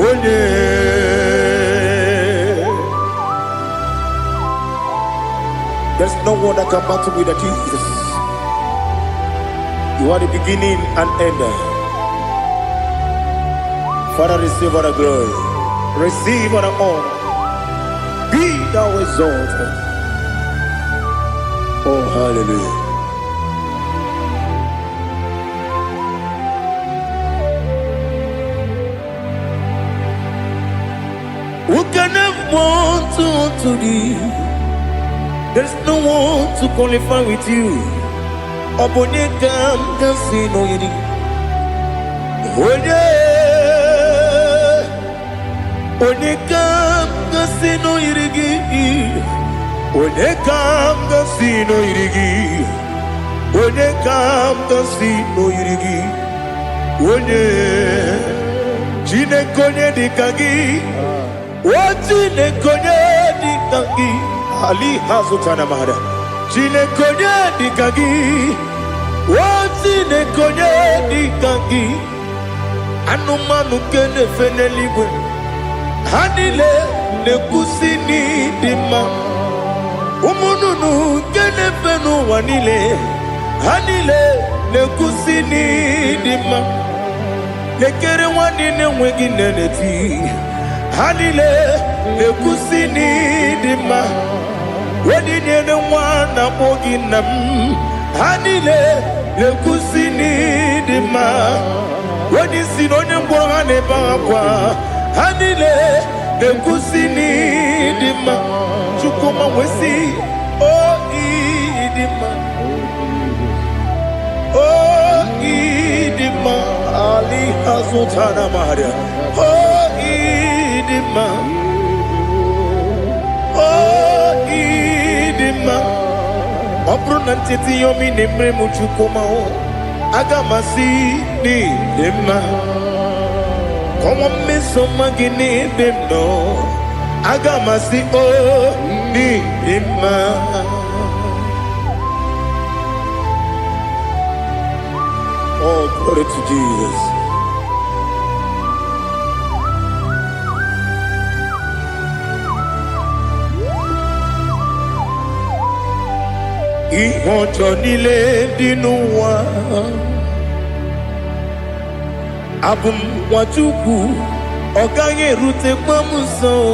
onye there's no one that can battle with Jesus. You are the beginning and end. Father, receive all the glory. Receive all the honor. Be thou exalted. Oh, hallelujah. Who can have one to thee? There's no one to qualify with you. Abone kam kasi no yiri. One kam kasi no yiri. One kam kasi no yiri. One kam kasi no yiri. One jine konye dikagi. Wajine konye dikagi. Ali hazutana mahada. Jine konye dikagi. Wajine konye dikagi. Anumanu kene feneligwe. Hanile nekusini dima. Umununu kene fenu wanile. Hanile nekusini dima. Lekere wanine wegi neneti. Hanile nekusini dima. Wedine ne wana moginam. Hanile nekusini dima. Wadi sinonye mbwangane bakwa. Hanile nekusini dima. Chukuma wesi oh idima. Oh idima. Ali hazutana maria. Oh idima. Oh idima. Opro nantiti yomi nemre muchukuma o. Agamasi ni dema. Como me soma gini demno. Agamasi o ni dema. Oh, glory to Jesus. Ìwọ̀njọ́ nílé dínú wa abùnwàjúkù ọ̀gá yẹn rúte pọ́nmú sàn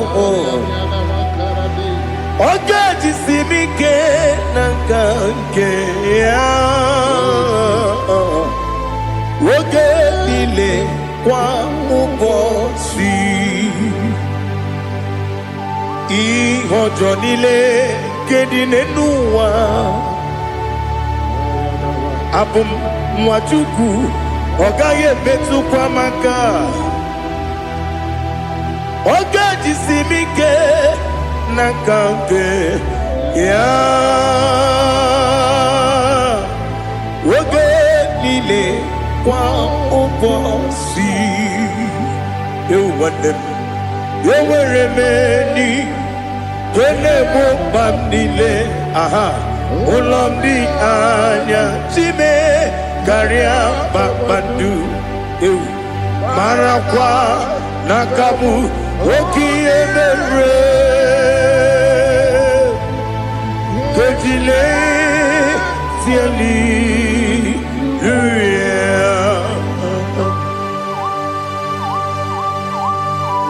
ọ̀gá jìsì mi ké nàkà ké oge nílé kwa ụbọ̀ sí ìwọ̀njọ́ nílé kéde nínú wa. Abum Mwachukwu Ogaye betu kwa maka Oga jisimike Nakanke Ya Oge nile kwa ubosi Ewadem Eweremeni Kene mubamnile Aha Ulamdi anya chime Karia babandu Marakwa nakabu Oki emere Kejile Tiali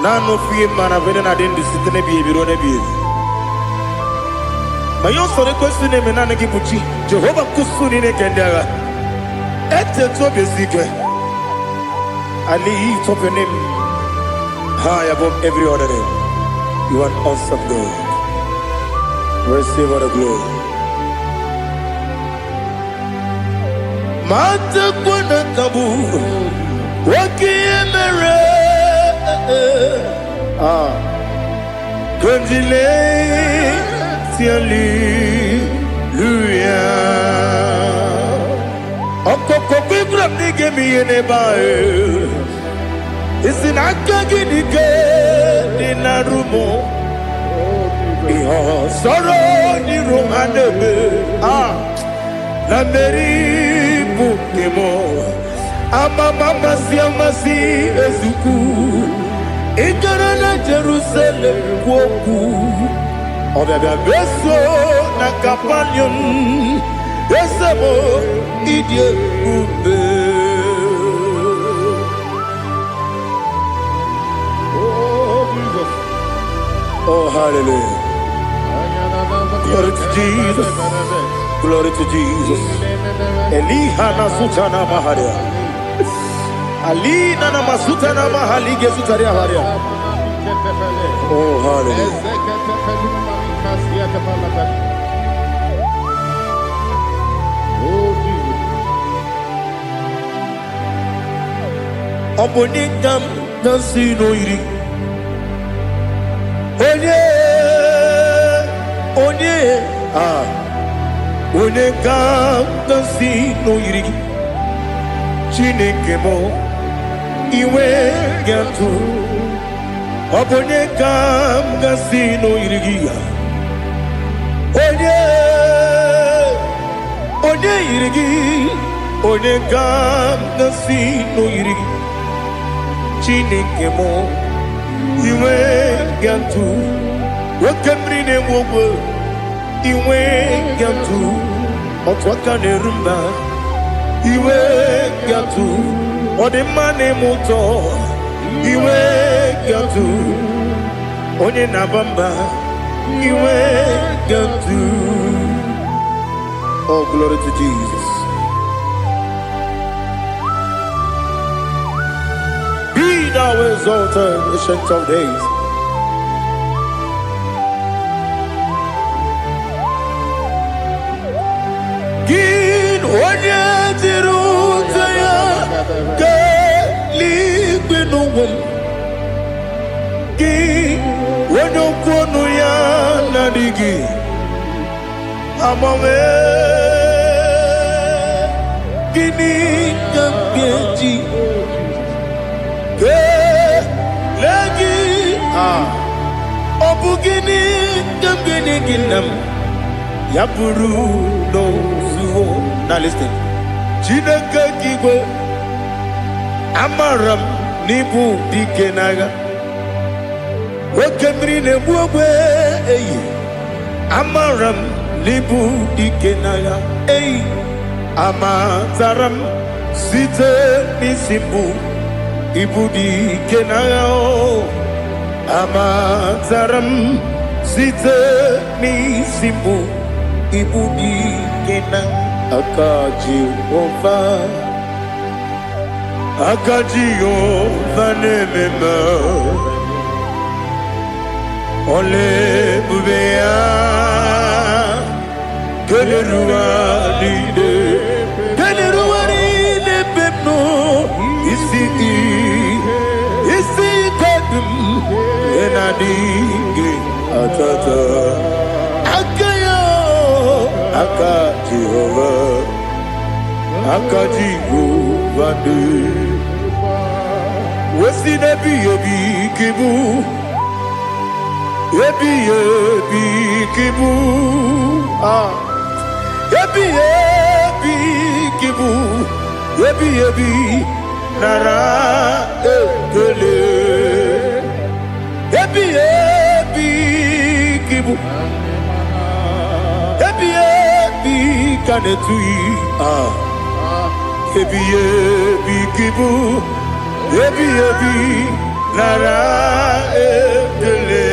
Nano fiye mana vene na dendi sitene biye birone biye Mayon sore kwesune menane kibuchi Jehovah kusuni ne kendaga Ete tobe zikwe I lift up your name high above every other name. You are an awesome God. Receive all the glory. Mata kuna kabu Waki emere Kundile Tiali Luya Okoko bibra nige mi yenebae. Isinaka ginike dinarumo. Iho soro ni romanebe. La meri bukemo. Ama mama si amasi ezuku. Ikarana Jerusalem kwoku. Obebe beso na kapanion. Esemo idie ube. Oh Jesus. Oh hallelujah. Glory to Jesus. Glory to Jesus. Elihana sutana maharia. Alina na masutana mahalige sutaria haria. Oh hallelujah. Obonikam dansino iri. Onye Onekam dansino iri. Chineke mo iwe gatu. Obonekam dansino iri. Onye iri. Onekam dansino iri. Chineke mo iwe gatu. Wakemri ne wogo iwe gatu. Otwaka ne rumba iwe gatu. Odemane moto iwe gatu. Onye nabamba iwe gatu. Oh, glory to Jesus. Be thou exalted, ancient of days. Gin onye tirutaya ke ligbinugum. Gin onye kwonu ya nadigi amame. Gini kamgeji ke lagi obugini kamgini ginam yapuru no zuo. Now listen. Chineke kigwe amaram nibu dikenaga. Wekemri ne buogwe eyi amaram nibu dikenaga. Eyi amataram site nisimbu ibu dikenaga. Amataram site nisimbu ibu dikenaga. Akajihova nemema ole bubea keleruwa lide pepno isi kadum enadinge atata Akajihova de Wesi nebi ebi kibu Ebi kibu Ebi kibu Ebi nara ekele Ebi kibu Ebi kanetui Ebi kibu Ebi nara ekele.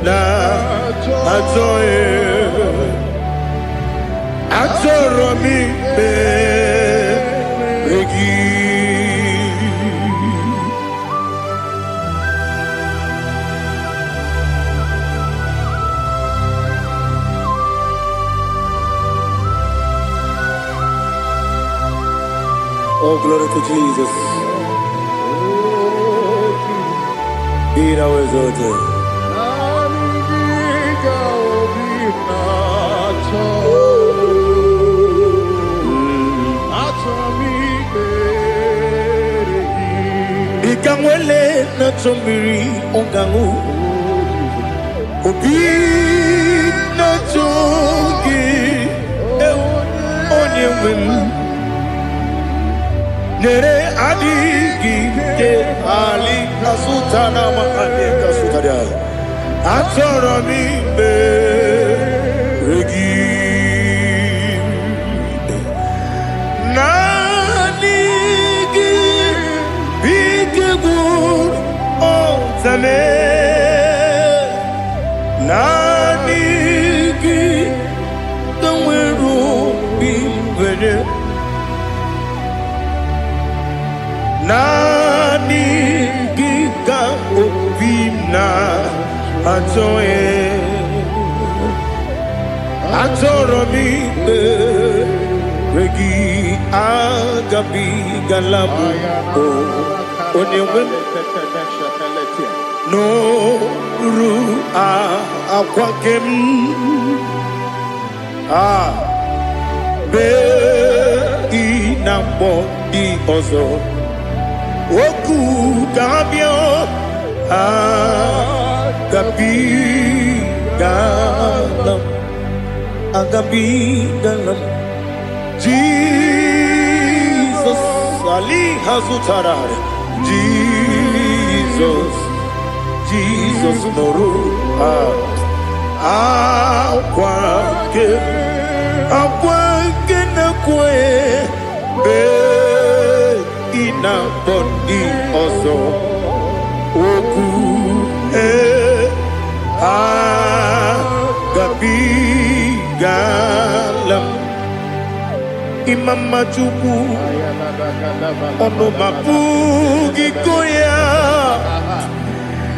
na atoe atoro mi be regi Oh, glory to Jesus. Be thou exalted. Ikamwele na chombiri ongangu Obi na chogi onye wim Nere adigi ke ali kasutana ma ali kasutaria atoro mi be regi nanigi bigegu otame nanigi tanweru bimvene Nani giga obina atoe atoro mi regi agabi galabu onyewe no ru akwakem be inambo di ozo Oku Gabio Agabi Galam Agabi Galam Jesus Ali Hazutarar Jesus Noru Akwake Nakwe Ina bondi ozo Oku Agabi Galam Imam Machuku Ono Mapugi Koya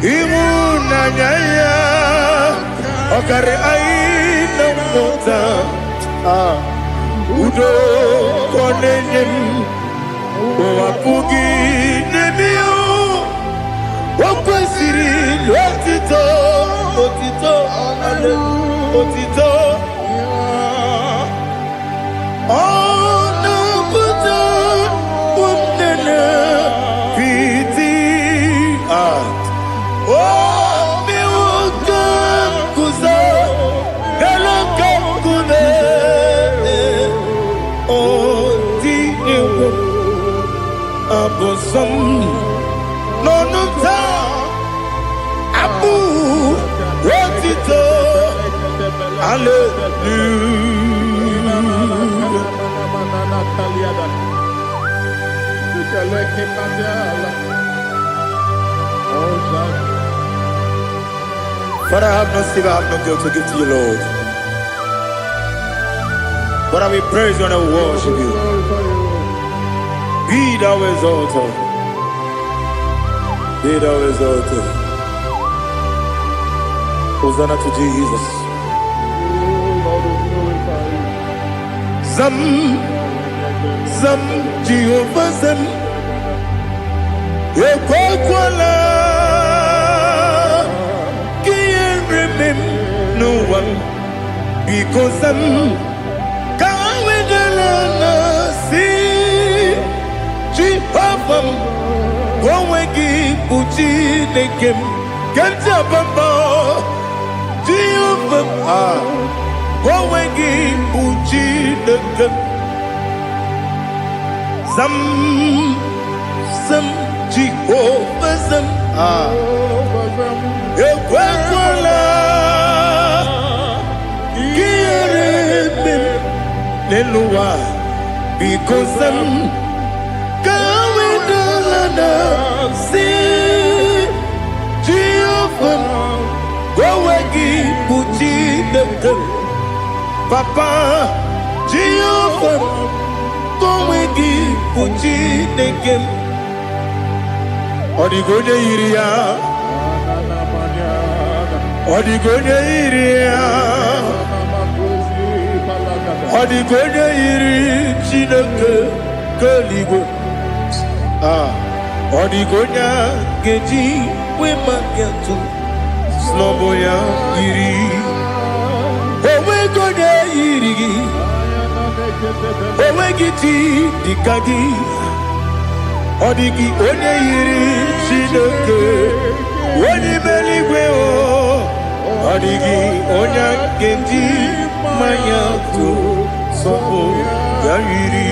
Imuna Nyaya Okare Aina Mota Udo Konenyem Wapugi Nemio Wakwesiri Otito Ale Otito Ono Buto Unene Piti Miwoka Kuza Galoka Kune Oti Ewo Abosam Nonumta Abu Rotito Father, I have no silver, I have no gold to give to you, Lord. But I will praise you and I will worship you. Be thou exalted. Be thou exalted. Hosanna to Jesus. Zam Jehovah Zam Ekwakwala Can't remember no one because Zam Kawegalana see Jehovah Gowegi Uchi Nekem Kantabamba Jehovah Gowegi Uchi Nekem Zam Jehovah Zam Ekwakwala Kieremim Nelua because Zam Kawedalana See Jehovah Gowegi Chineke Papa Jehovah Kowegi Chineke Odigonye yiri ya Odigonye yiri ya Odigonye yiri Chineke Keligwe Odigonya geji we magetu slobo ya yiri Owe gonya yiri Owe giti dikagi Odigi onye yiri Chineke Woni meligwe o Odigi onya geji mayatu slobo ya yiri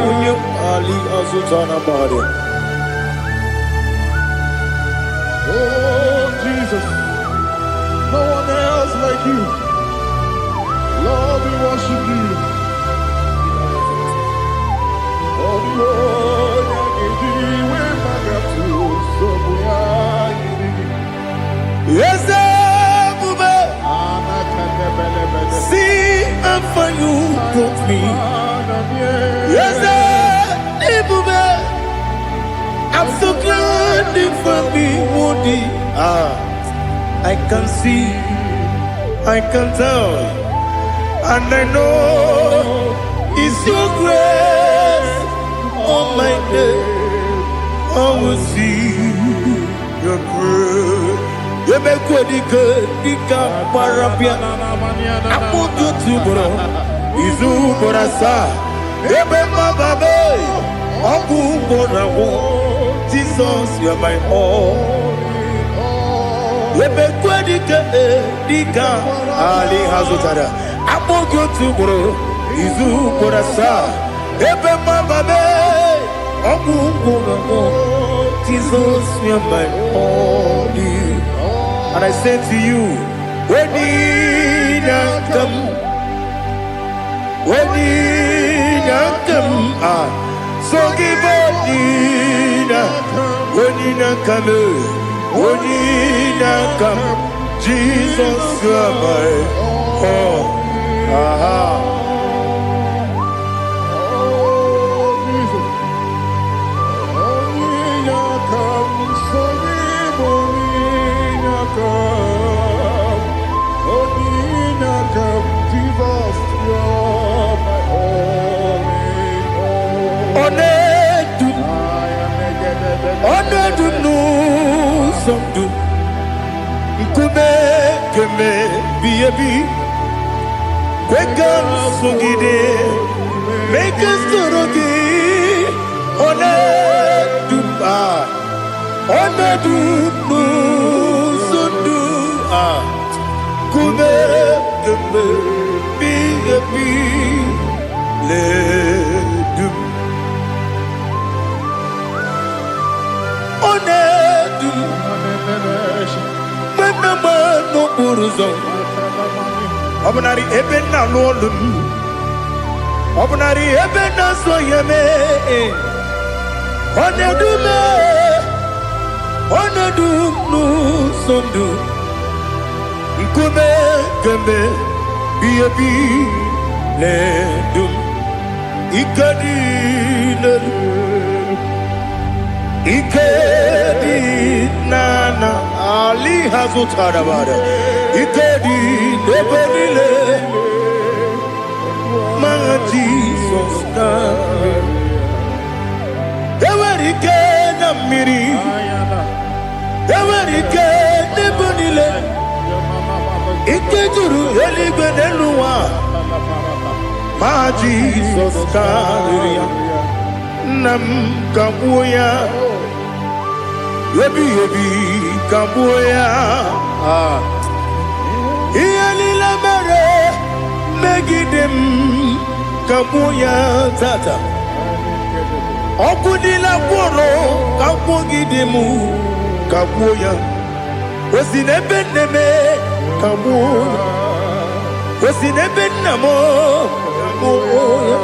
Onye Ali Azutana Bade Oh, Jesus, no one else like you. Lord, we worship you. Oh, Lord, I give you my gratitude. So we are Yes, Bube. See how far you brought me. Yes, Bube. I'm so glad you found me, Woody. I can see, I can tell, and I know it's your grace. On my day, I will see your grace. You make what you could, you can't parapia. I want you to bro. Izu borasa, ebe mababe, aku bonawo. Jesus, you're my all. Ebe kwa dika Ali Hazutara. Apo go to bro. Izu borasa. Ebe mababe. Aku bonawo. Jesus, you're my all. And I say to you, when you come, so give up when you come, Jesus, you're my all. Onedu no somdu Nkume keme biyebi Kwekam sungide Mekes torogi Onedu Onedu no somdu Nkume keme biyebi Ledu Onedu Menama no buruzo Obnari ebena no lum Obnari ebena so yeme Onedu me Onedu no sondu Nkume kembe biyebi ledum Ikadi ledu Ikedi nana Ali Hazutara Bada Ikedi nebenile Ma Jesus na Ewerike na miri Ewerike nebenile Ikejuru eligwe neluwa Ma Jesus na Nam kabuya Yebi kabuya Iyalila mere Megidem kabuya tata Okudila kworo Kabugidemu kabuya Osinebeneme kabuya Osinebenamo kabuya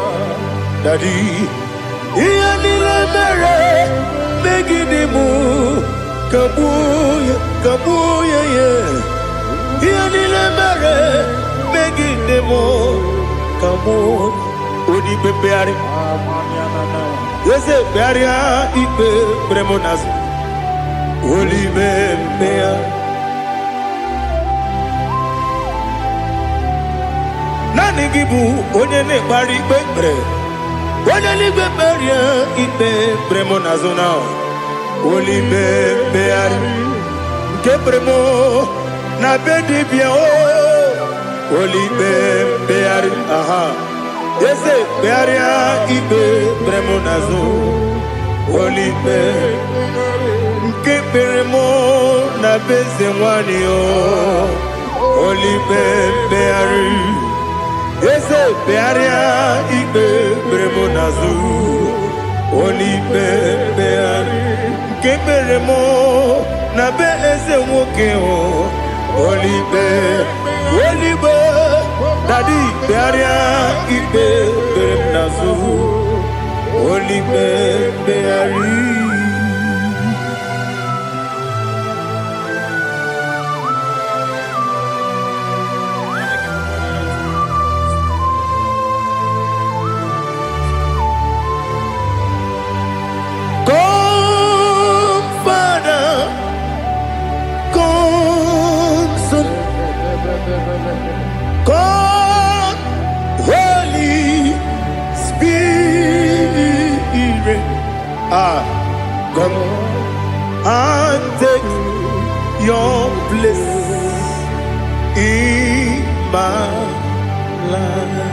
Daddy Iyalila mere Megidemu kabuya yeah Iyalila mere bremo, kamo, odi bebeari. Yese bearia ibe bremo nas. Oli bebea. Nani gibu onye ne bari bebre. Onye li beberia ibe bremo nazona. Oli bebeari. Kebremo na bedi bia o Oli beari aha Yese bearia ibe bremo nazo Oli Kebremo na beze mwani o Oli beari Yese bearia ibe bremo nazo Oli beari Kebremo na be eze nwoke o Olibe Daddy bearia ibe berem nazu Olibe beari God, Holy Spirit, come and take your place in my life.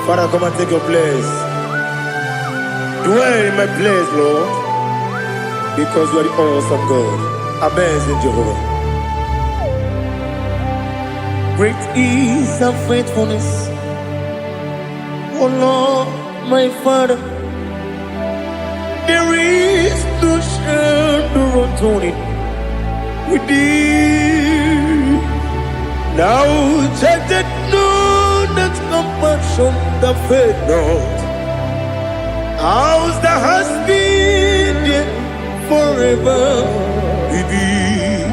Father, come and take your place. Dwell in my place, Lord, because you are the awesome God. Amazing Jehovah. Great is thy faithfulness, O Lord, my Father. There is no shadow of turning with thee. Now check that no that compassion that faith not. Ours that has been there forever with thee.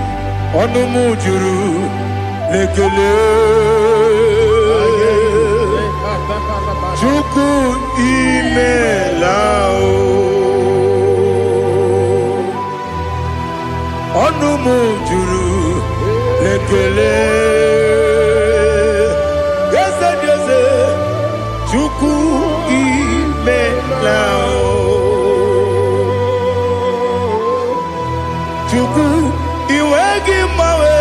Onomujuru. Lekele Chuku imelao Onumujuru Lekele Yese Chuku imelao Chuku iwegi mawe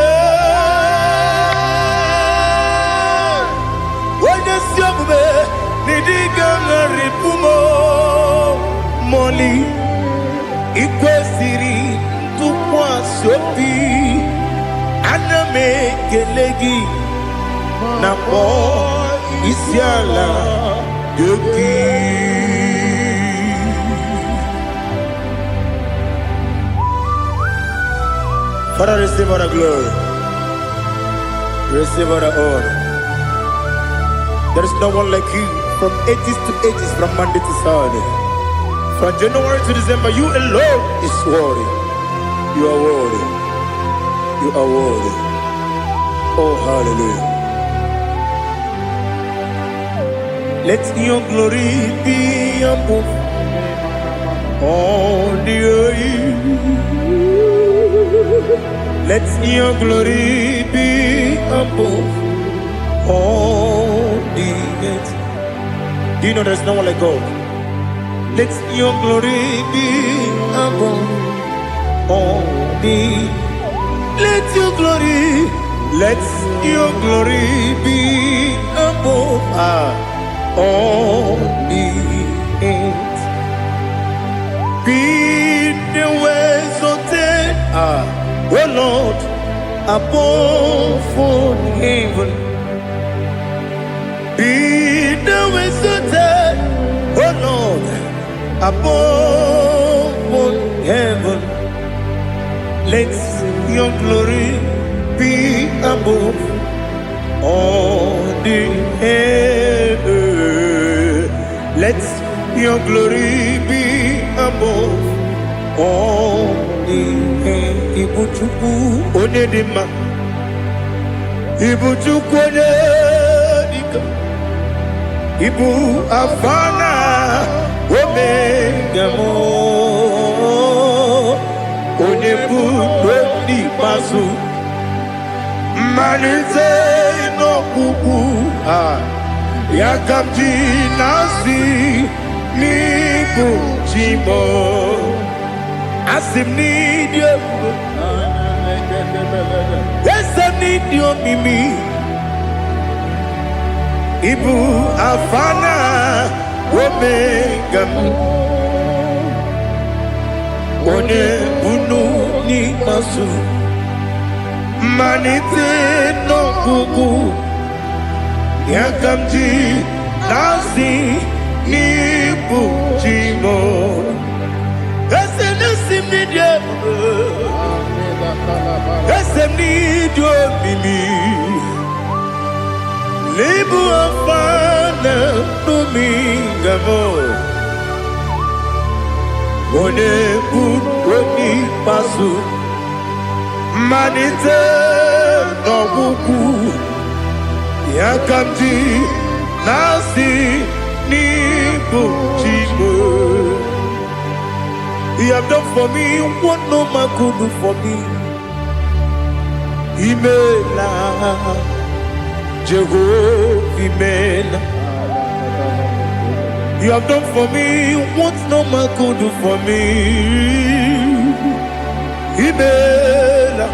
Ripumo Moli Ikwesiri Tukwa Sopi Aname Kelegi Napo Isiala Yoki Father, receive all the glory, receive all the honor. There is no one like you. From ages to ages, from Monday to Saturday, from January to December, you alone is worthy. You are worthy. You are worthy. Oh, hallelujah. Let your glory be above all the earth. Let your glory be above all the earth. Do you know there's no one like God? Let your glory be above all the. Let your glory be above all the earth. Be the ways of death, oh Lord, above all heaven. Be the ways of death, oh Lord, above all heaven. Let your glory be above all the earth. Let your glory be above all the earth. Ibuchuku onedima Ibu chukwane dika. Ibu afana omega mo. Onebu doni masu. Manize no kuku. Yakamji nasi nibu chimo. Asim need you. Yes, I need you, Mimi. Ibu afana omega. One bunu ni masu. Manite no kuku. Yakamji nasi nibu chimo. Ese nasim need you. Ese need you, Mimi. Lebu afana dominga mo. One buoni pasu. Manite no buku. Yakamji nasi nibu chimo. You have done for me what no man could do for me. Imela, Jehovah, Imela. You have done for me what no man could do for me. Imela,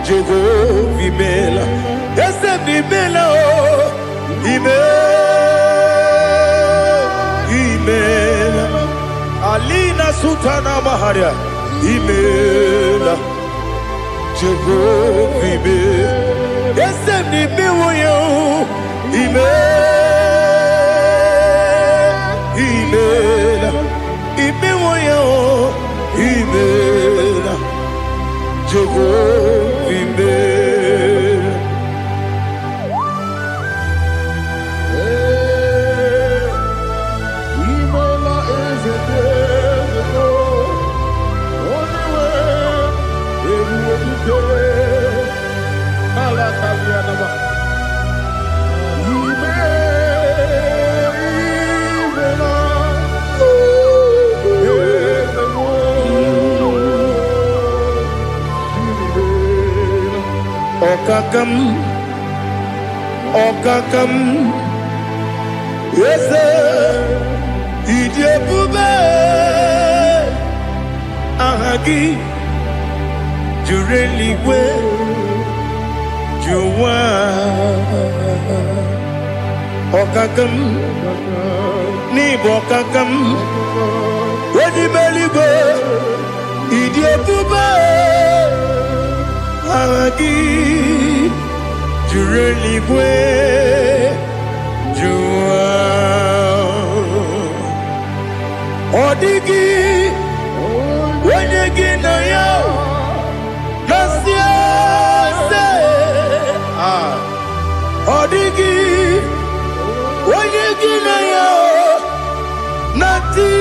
Jehovah, Imela. Yes, Imela, Imela. Alina Sutana Maharia, Imela, Jehovah, Imela. Yes, Imela, Imela, Imela, Jehovah, Imela. Okakam, yes, Idiabube, Ahagi, Jureli, Juwa, Okakam, Nibokakam, Wadi Beligo, Idiabube, Ahagi. Jureligwe, Jua, Odigi, Wenegi na yo, Nasia se, Odigi, Wenegi na yo, Nati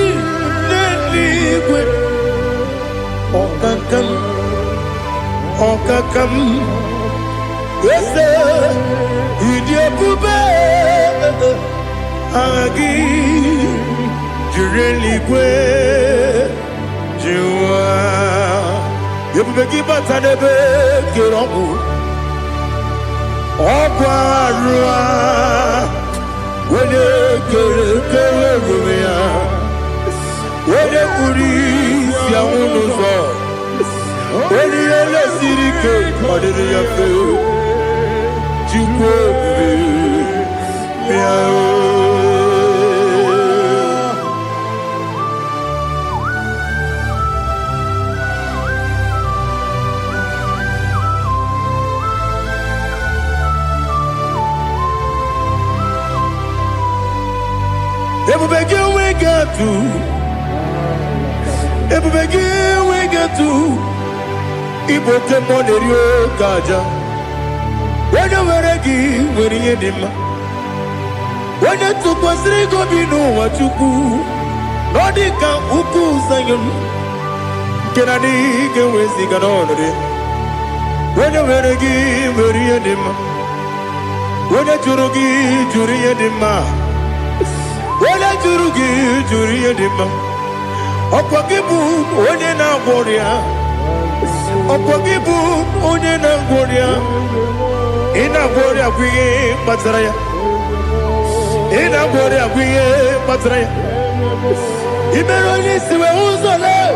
neligwe, Okakam, Okakam. Yes, Idiabube, Agi, Jureligwe, Jua. You begin but a debe, Kirobu, Oquarua, when you get when you police, Yamuno, when you are the city, what did you feel? Ibo kemonerio gaja. When you were a gay, when you did him. When you took was Rigo Bino, what you do. Nodika Uku Sayon. Can I dig away Siganone? When you were a give, very edema. When a jurugi, jury edema. When a jurugi, jury edema. Opagibu, when in a warrior. Opagibu, when in a warrior. In a warrior, we Patraya. In a warrior, we Patraya. Imeronis were also there.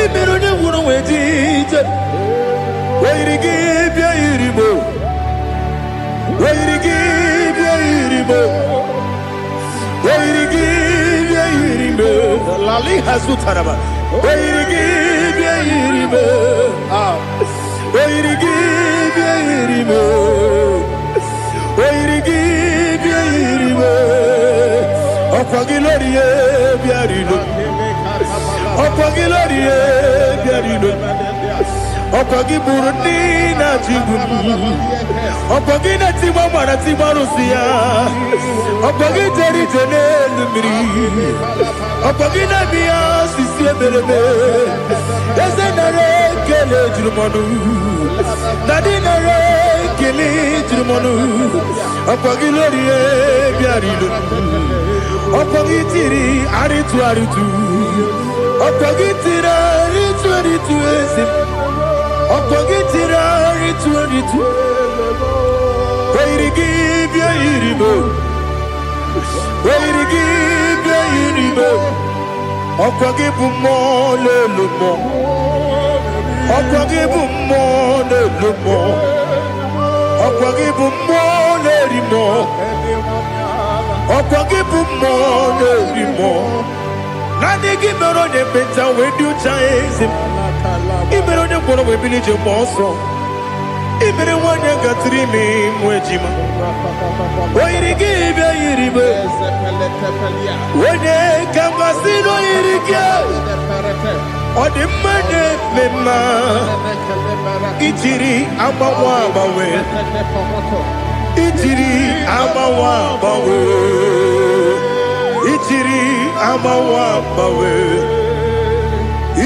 Imerone wouldn't wait it. Where to give your irimo? Where to give your irimo? Where to give your irimo? Lali has to Taraba. Where to give your irimo? Where to give your irimo? Where to give your irimo? Opagilorie biarino. Opagilorie biarino. Opagi Burundi na Jibun. Opagi na Timamara Timarusia. Opagi Terry Janel Miri. Opagi na Mia Sisia Belebe. Yasenare Kele Jumanu. Nadinare Kele Jumanu. Opagi Lorie Biarilu. Opagi Tiri Aritu Aritu. Opagi Tira Aritu Aritu Esim. Opagitira ritualitu. Where to give your irimo? Where to give your irimo? Opagibu mo le lumo. Opagibu mo le lumo. Opagibu mo le rimo. Opagibu mo le rimo. Nani gimero ne penta when you chase. Ibero ne kono we village monso. Ibere wanya gatrimi mwejima. Oirigi be iribe. Wene kamasino irigia. Odimane mema. Ichiri amawa bawe. Ichiri amawa bawe. Ichiri amawa bawe.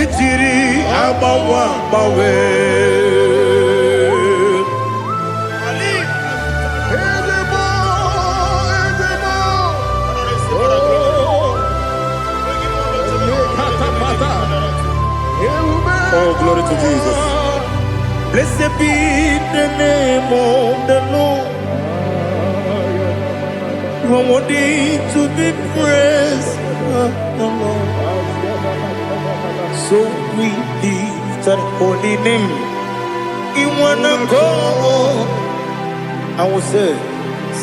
Ichiri amawa bawe. Oh, glory to Jesus. Blessed be the name of the Lord. You are worthy to be praised, the Lord. So we lift that holy name. You wanna go? I will say,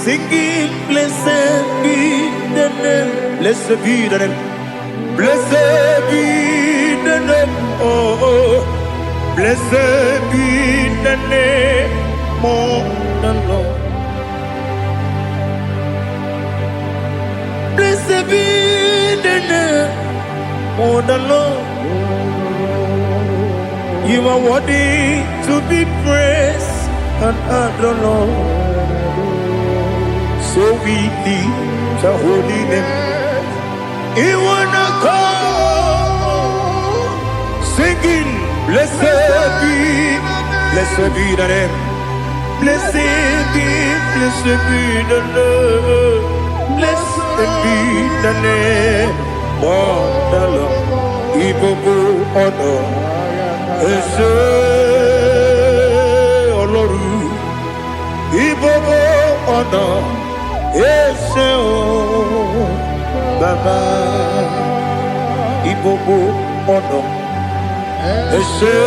singing, blessed be the name. Blessed be the name. Blessed be the name. Oh, blessed be the name of the Lord. Blessed be the name of the Lord. You are worthy to be praised and adored, Lord. So we lift the holy name. You wanna call, singing, blessed be the name. Blessed be the Lord. Blessed be the name of the Lord. Ibobo honor. Ese Oloru, Ibobo honor, Ese o Baba, Ibobo honor, Ese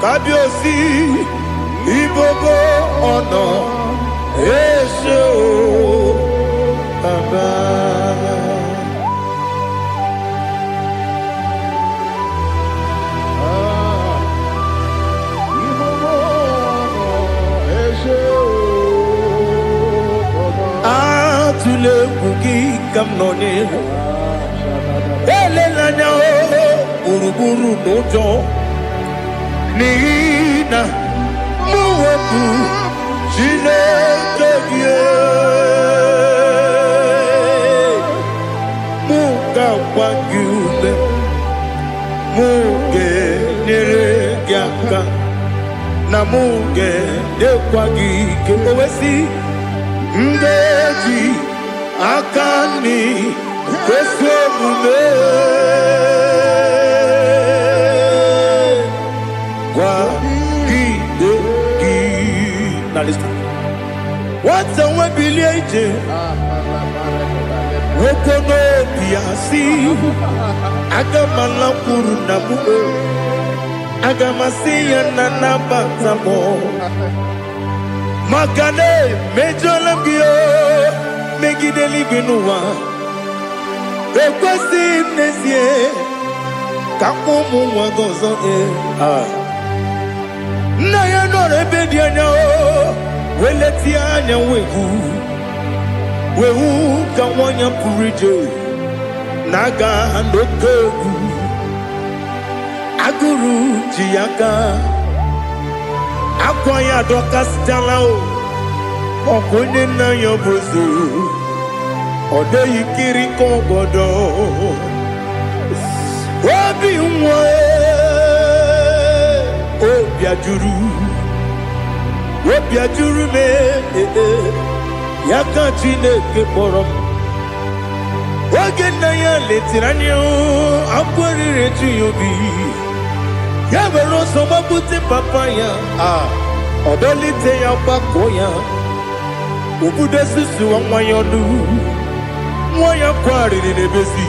Kabiosi, Ibobo honor, Ese o Baba. Tule kuki kamnone ele lanya o uruburu nojo nina muwebu chine kege muga wagule muge nere aka na muge dekwa gị ike owesi ngeji aka ni kwesị omume gwa gide gị na listen nwata nwe bilie ije nwoke n'obi ya si aga m alakwuru na mụ aga m asị ya na nabata m maka na emejuola m gị megide eluigwe n'ụwa ekwesịghị m n'ezie ka ụmụ nwa gị ọzọ nna ya nọrọ ebe dị anya weleti anya wehu ka nwanyị pụrụ ije na-aga n'oke egwu agụrụ ji ya gaa akwa ya dọkasịtala ọkwa onye nna ya bụzo ọ dịghị kiri ka ọgọdọ obi nwa obi ajuru m ya ka Chineke kpọrọ m oge nna ya letiri anya akwụkwọ riri eju ya obi ya were ọsọ gbapute papa ya ọdọlite ya gbakọ ya obodo susuwa nwa ya ọnụ nwa ya kwarịrị n'ebezi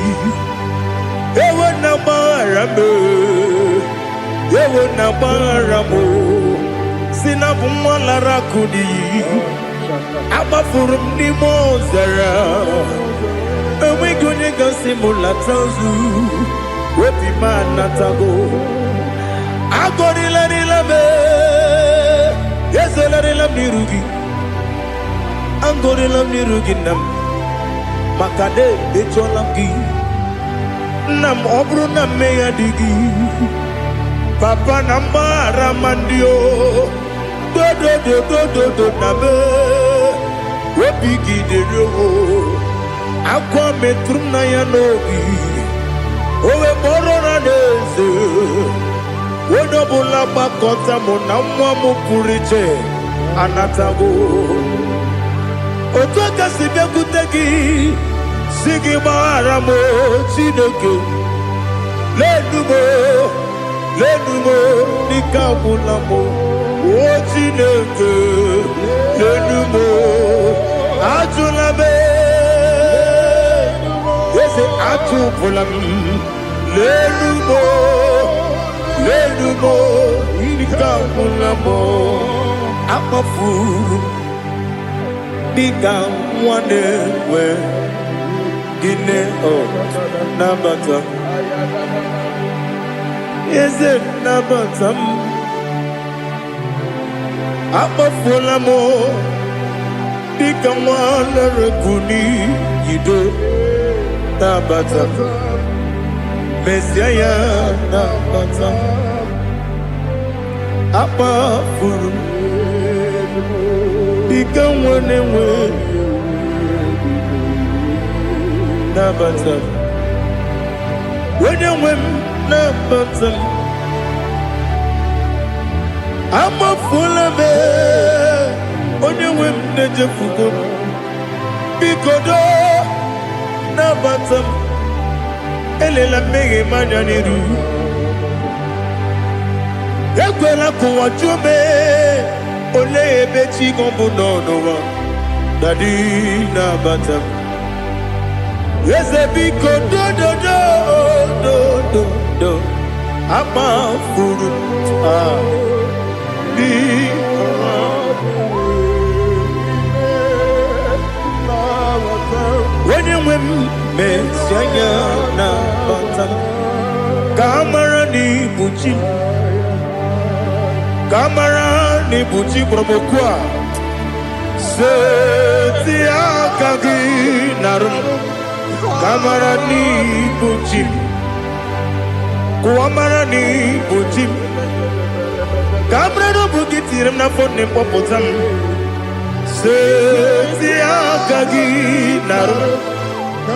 ewe na gbaghara m ewe na gbaghara m si na bụ nwa lara akụ n'iyi agbafuru m n'ime ọzara enweghị onye gasị m lata nzu obi m anatago agọrịlarịla m ezelarịla m n'iru gị agọrịla m n'iru gị nna m maka na emechuola m gị nna m ọ bụrụ na mmehie dị gị papa na mgbaghara ma ndị dodododododo na be obi gị dịrị akwa metụrụ na ya n'obi owe kpọrọ na n'eze onye ọbụla gbakọta mụ na nwa m pụrụ iche anatago otu aka si bịakwute gị si gị gbaghara m Chineke lenumo dịka agwụla m o Chineke lenumo ajụla m eze atụpụla m lenumo dịka agwụla m akpafuru dịka nwa na-enwe gịnị nabata eze nabata m akpafuola m dịka nwa na-erekwu n'iyido nabata mesia ya nabata akpafuru dịka nwa na-enwe nabata onye nwe m nabata m amafuola m onye nwe m na-ejefugo m biko nabata m elela mmehie m anya n'iru ekwela ka ụwa jụọ m olee ebe chi gị bụ n'ụwa dadi nabata m eze biko do akpafuru onye nwe m mesi anya nabata m ka amara n'ibu chi ka amara n'ibu chi gwara m okwu a seti aka gị narụ m kamara n'ibu chi m kụwamara n'ibu chi m kamara n'obu gị tiri m n'afọ nne mkpọpụta m seti aka gị narụ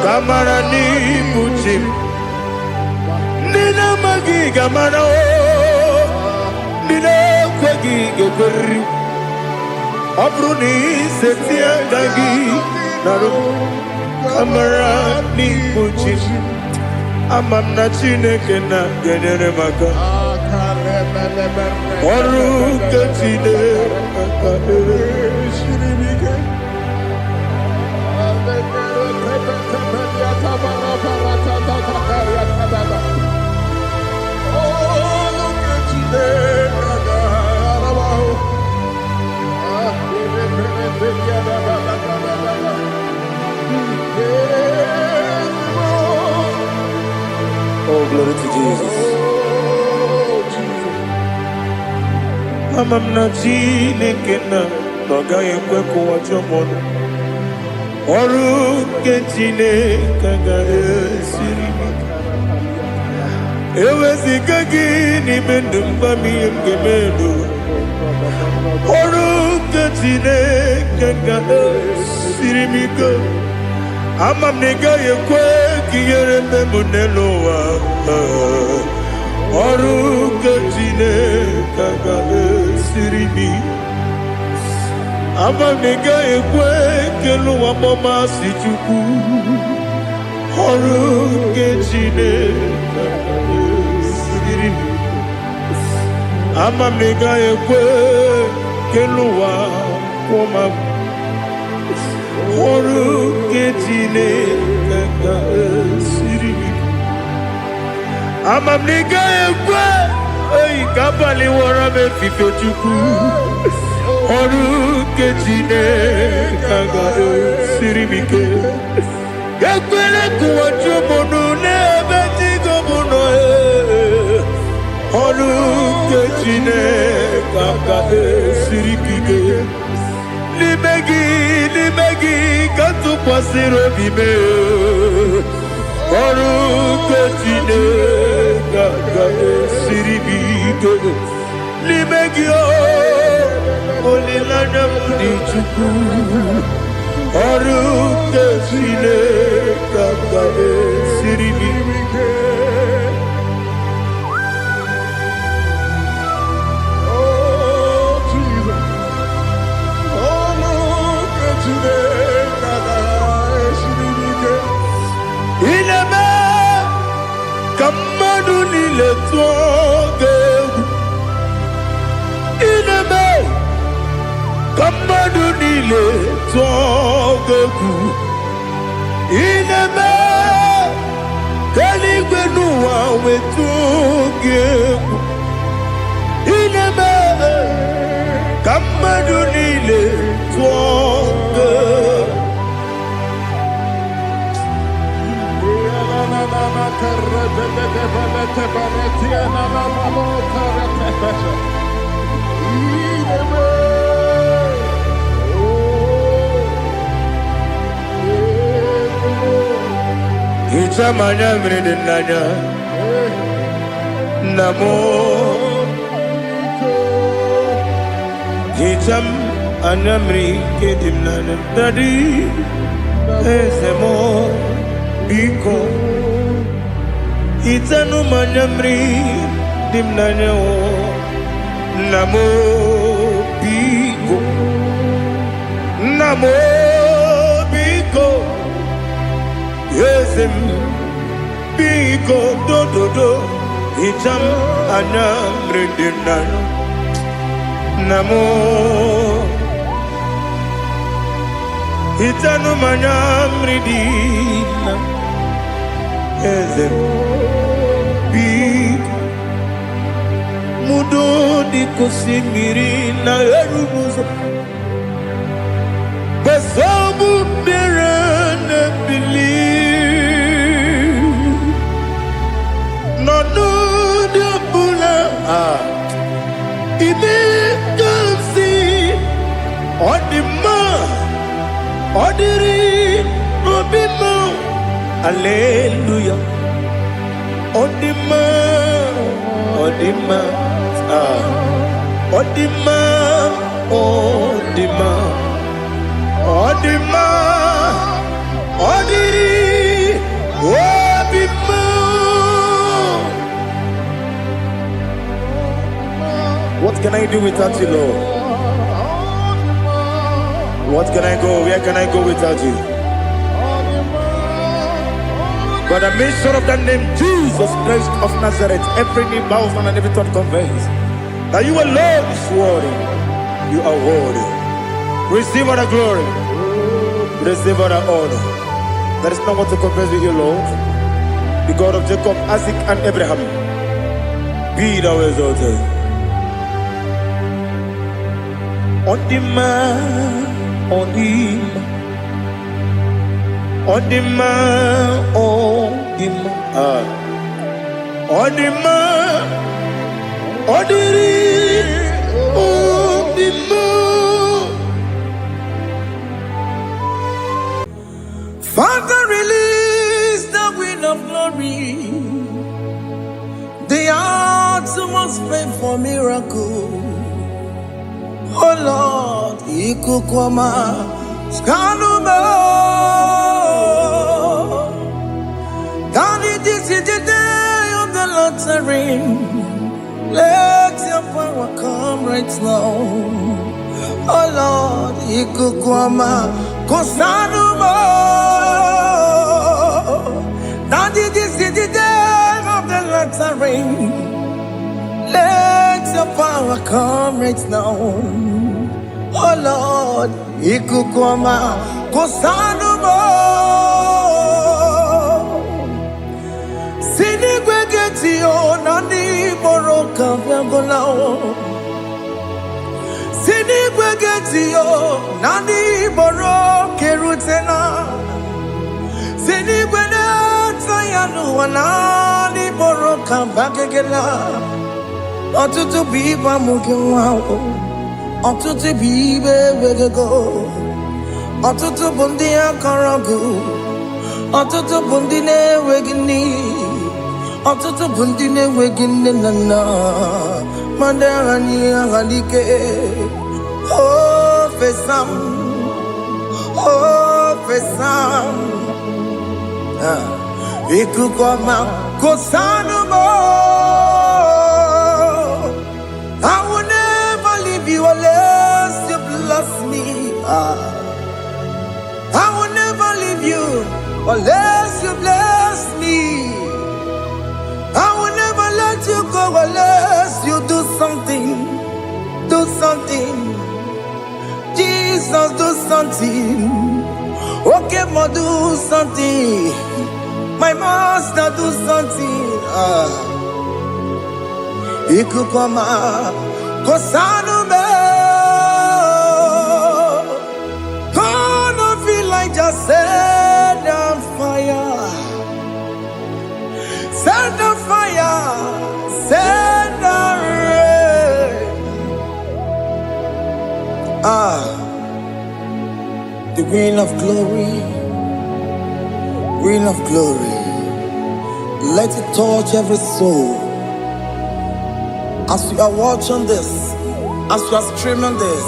kamara n'ibu chi m ndị na-amaghị ga-amara ndị kweri Obruni setia dagi Naru Kamara ni kuchi Amam na Chineke na genyere maka Oru kachine Oh, glory to Jesus. Amam na Chineke na noga ekwe kuwa chomono. Oru ke Chineke ga esiri mi. Ewezika gị n'ime ndụ mbami ngemedo. Oru ke Chineke ga esiri mi go. Amam na ị gaghị ekwe ka ihere mee m n'elu ụwa. Ọrụ nke Chineke ga-esiri m. Amam na ị gaghị ekwe ka elu ụwa gbamasị Chukwu. Ọrụ nke Chineke ga-esiri m. Amam na ị gaghị ekwe ka elu ụwa kwụma m. Ọrụ nke Chineke ga-esiri m. Amam na ị gaghị ekwe ka abalị wara m efife Chukwu. Ọrụ nke Chineke ga-esiri m ike. Ekwela ka ụwa jụọ m n'ebe Chigo m nọ. Ọrụ nke Chineke ga-esiri m ike. N'ime gị ka tụkwasịrị obi m. Ọrụ nke Chineke ga-esiri m ike. N'ime gị olileanya m dị Chukwu. Ọrụ nke Chineke ga-esiri m ike. Ineme ka mmadụ niile tụọ gị egwu. Ineme ka mmadụ niile tụọ gị egwu. Ineme ka eluigwe n'ụwa wee tụọ gị egwu. Ineme ka mmadụ niile tụọ gị egwu. Ichamanya mrede nanya Namo Icham anyamri kedim nanya Dadi Ezemo Biko Itanu manyamri dimnanya o Namo Biko Namo Biko Yesem Biko do do do Icham anyamri dimnanya Namo Itanu manyamri dimnanya Yesem Mudo di kusimiri na erumuzo Basabu mirane bili Nonu de bula Ibe kansi Odima Odiri Obima Alleluia Odima Odima Odima Odima Odima Odiri Obima What can I do without you, Lord? What can I go? Where can I go without you? By the mention of that name, Jesus Christ of Nazareth, every knee bows and every tongue confesses that you alone is worthy. You are worthy. Receive all the glory. Receive all the honor. There is no one to confess with you, Lord. The God of Jacob, Isaac, and Abraham. Be thou exalted. On the man, on him. On the man, on the man. On the man, on the man. Father, release the wind of glory. The hearts must pray for miracle. Oh Lord, Ikukwama, Skanuma. Daddy, this is the day of the Lord's reign. Let your power come right now. Oh Lord, Ikukwama, Kosanuma. Daddy, this is the day of the Lord's reign. Let your power come right now. Oh Lord, Ikukwama, Kosanuma. Sinigwegetio nani boroka vyangolao. Sinigwegetio nani boroke rutena. Sinigweneta yanu wanani boroka bagegela. Ọtụtụ bụ ibe amụghị nwa ahụ. Ọtụtụ bụ ibe wegego. Ọtụtụ bụ ndị akọrọ ọgụ. Ọtụtụ bụ ndị na-enweghị nne. Ọtụtụ bụ ndị na-enweghị nne na nna. Ma ndị agha n'ihe agha n'ike. O fesam. O fesam. Ikuku ọma Kosanuma. I will never leave you unless you bless me. I will never leave you unless you bless me. I will never let you go unless you do something. Do something. Jesus, do something. Okay, ma, do something. My master, do something. Ikukwama, Kosanuma. Gonna feel like just set on fire. Set on fire. Set on rain. The wind of glory. Wind of glory. Let it touch every soul. As you are watching this, as you are streaming this,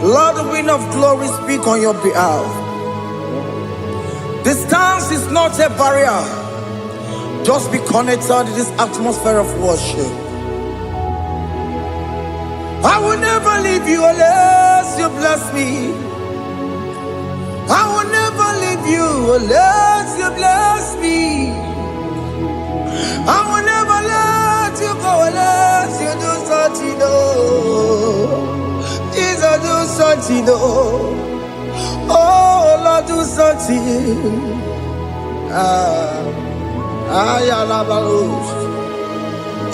Lord, the wind of glory speak on your behalf. Distance is not a barrier. Just be connected to this atmosphere of worship. I will never leave you unless you bless me. I will never leave you unless you bless me. I will never let you go unless you do something. Jesus, do something. Oh Lord, do something. Ayalabalos.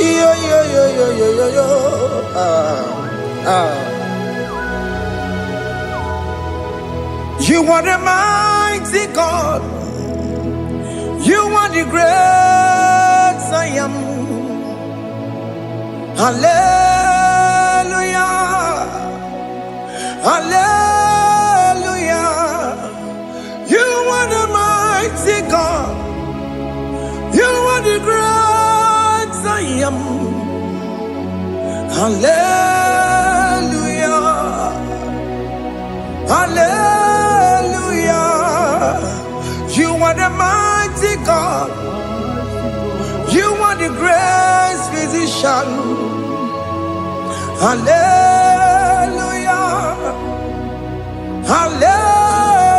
Yo. You are the mighty God. You are the great I am. Hallelujah. Hallelujah. You are the mighty God. You are the great I am. Hallelujah. Hallelujah. You are the mighty God. You are the great physician. Hallelujah. Hallelujah.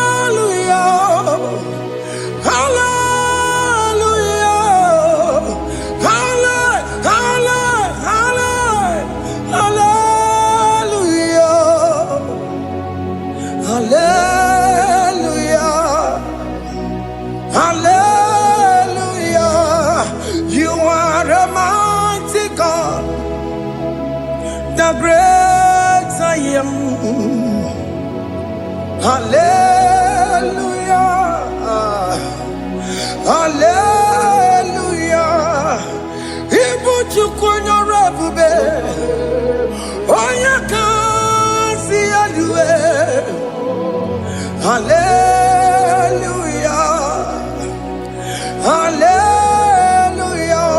Hallelujah. Hallelujah. Hallelujah. Hallelujah. You are a mighty God, the great I am. Hallelujah. Hallelujah. Ibuchukunyo rebube. Oyakasi alue. Hallelujah. Hallelujah.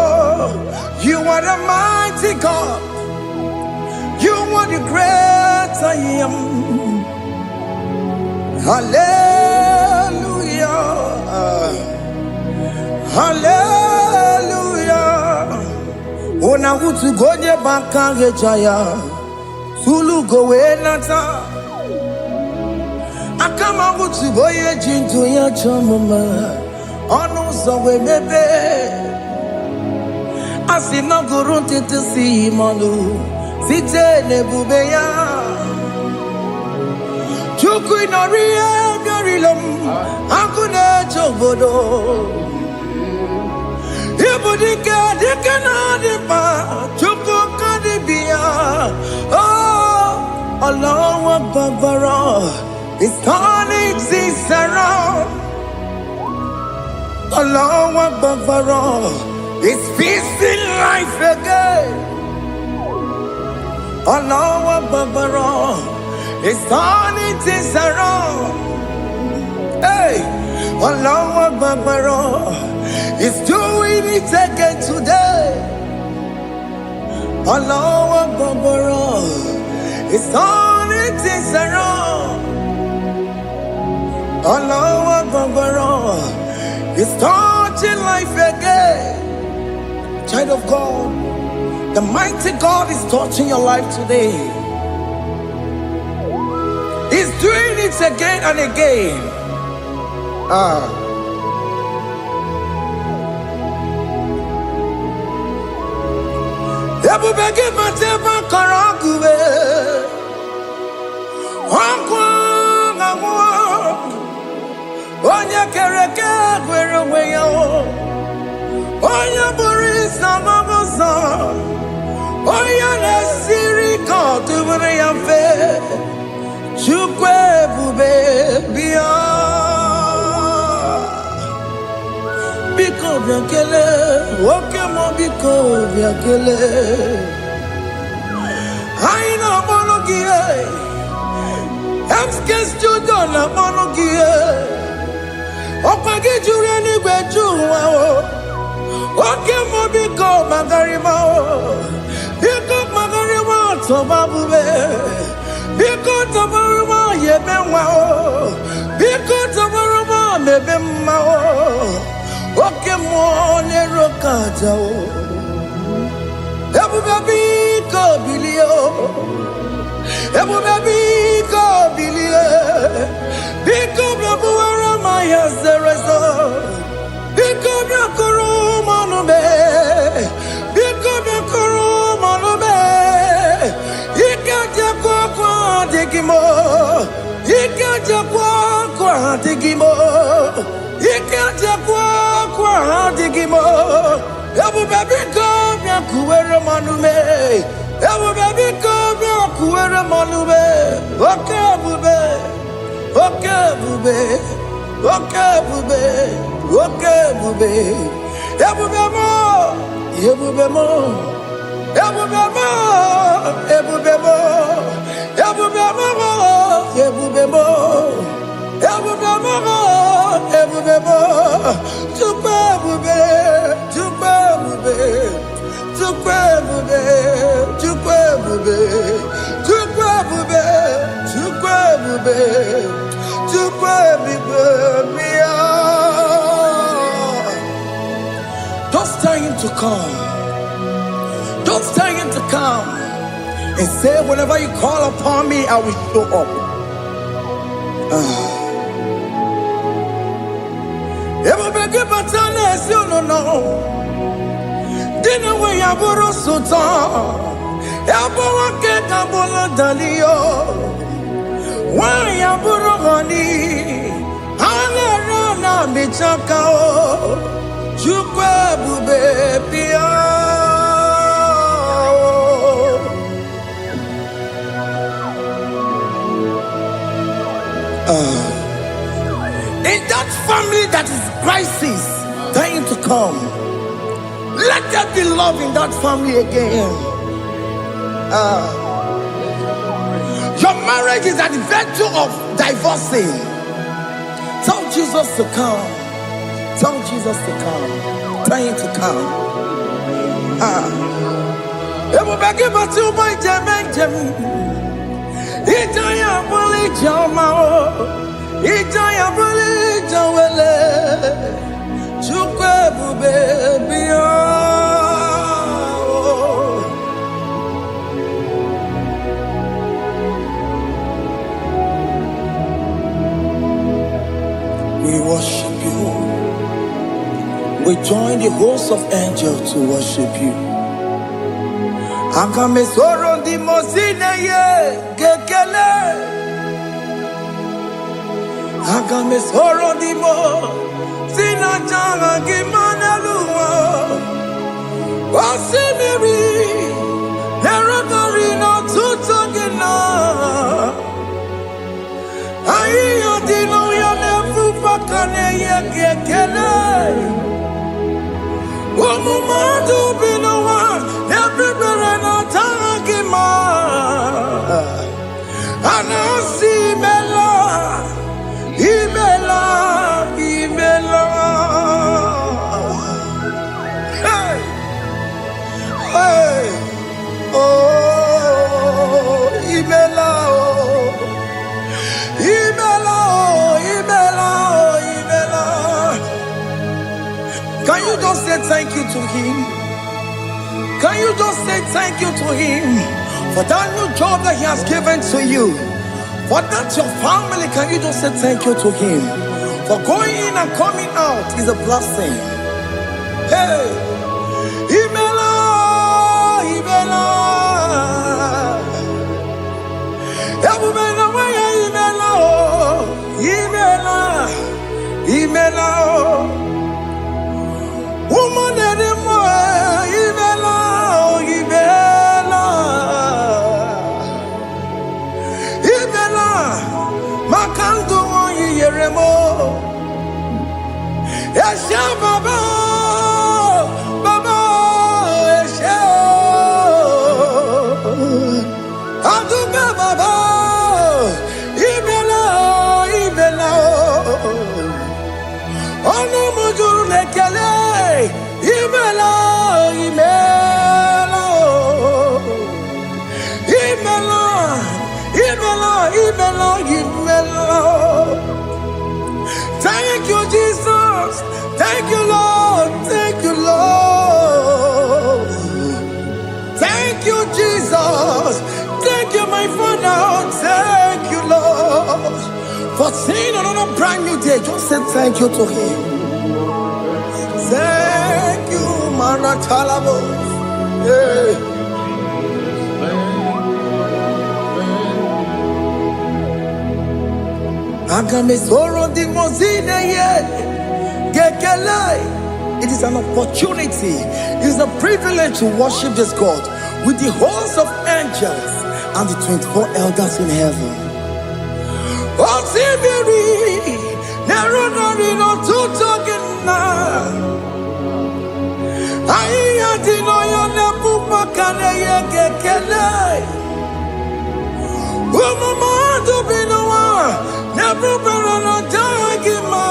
You are the mighty God. You are the great I am. Hallelujah. Hallelujah. Ona utu gonye bakange jaya. Sulu gowe nata. Akama utu boye jinto ya chamama. Ono zawe mebe. Asina gurunti tisi manu. Site nebubeya. Chuku inoriya garilom. Akune chobodo. Ibudika dikana dipa. Chuku kadibia. Oh, Allah Akbar. His turning exists around. Allah Akbar. His peace in life again. Allah Akbar. His turning things around. Hey, Allah Akbar. He's doing it again today. Allah Akbar. He's turning things around. Allah Akbar. He's touching life again. Child of God, the mighty God is touching your life today. He's doing it again and again. Ebubege mateba karaguwe. Onya kereke gwerewe yo. Onya borisa mabosa. Onya nesiri kotubure yamfe. Chukwe bube biya. Biko biakele. Woke mo biko biakele. Aina monogie. Emskes judona monogie. Opage jure ni gwejuwa o. Oke mo biko magarima o. Biko magarima toba bube. Biko tobaruma yebenwa o. Biko tobaruma mebemma o. Oke mo nero kaja o. Ebube biko bilio. Ebube biko bilie. Biko bebuwara maya zerezo. Biko biakuru manume. Biko biakuru manume. Ikaja kwa digimo. Ikaja kwa digimo. Ikaja kwa digimo. Ebube biko biakuwere manume. Ebube biko biakuwere manume. Oke bube. Oke bube. Oke bube. Oke bube. Ebube mo. Ebube mo. Ebube mo. Ebube mo. Ebube mo. Ebube mo. Ebube mo. Ebube mo. Tukwe bube. Tukwe bube. Tukwe bube. Tukwe bube. Tukwe bube. Tukwe bube. to come. Don't tell him to come. And say, whenever you call upon me, I will show up. Dinner way I borrow so tall. Why I borrow honey? I me chakao. Chukwe baby. In that family that is crisis, trying to come, let there be love in that family again. Your marriage is at the verge of divorcing. Tell Jesus to come. Tell Jesus to come. Trying to come. Ijaya boli jamao, Ijaya boli jawele, chukwe bube biya. We worship you. We join the host of angels to worship you. Akame soro di mosine ye gekele. Akame soro di mo sina changa gimana luwa. Wasimiri nerogori no tutogina. Ayo dino ya nefu pakane ye gekele. Wamumadu binowa everybody no tangima. Anasi mela, imela, imela. Hey, hey, oh, imela, oh, imela, oh, imela, oh, imela. Can you just say thank you to him? Can you just say thank you to him for that new job that he has given to you? For that your family, can you just say thank you to him? For going in and coming out is a blessing. Hey, Imela, Imela, Imela, Imela, Imela, woman anymore, Imela. Esha baba, baba, esha. Aduka baba, ibela, ibela. Onu mujuru lekele, ibela, ibela. Ibela, ibela, ibela, ibela. Thank you, Jesus. Thank you, Lord. Thank you, Lord. Thank you, Jesus. Thank you, my Father. Thank you, Lord. For seeing another brand new day, just say thank you to him. Thank you, Maratalabo. Yeah. It is an opportunity, it is a privilege to worship this God with the host of angels and the 24 elders in heaven. Never better not Jagima.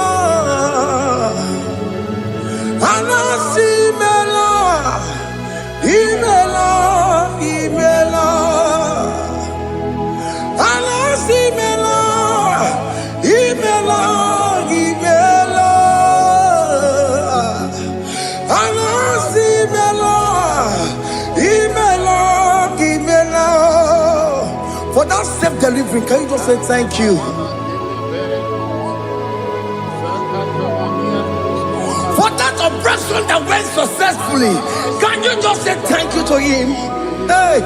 Anasi Mela, Imela, Imela. Anasi Mela, Imela, Imela. Anasi offering, can you just say thank you? For that operation that went successfully, can you just say thank you to him? Hey!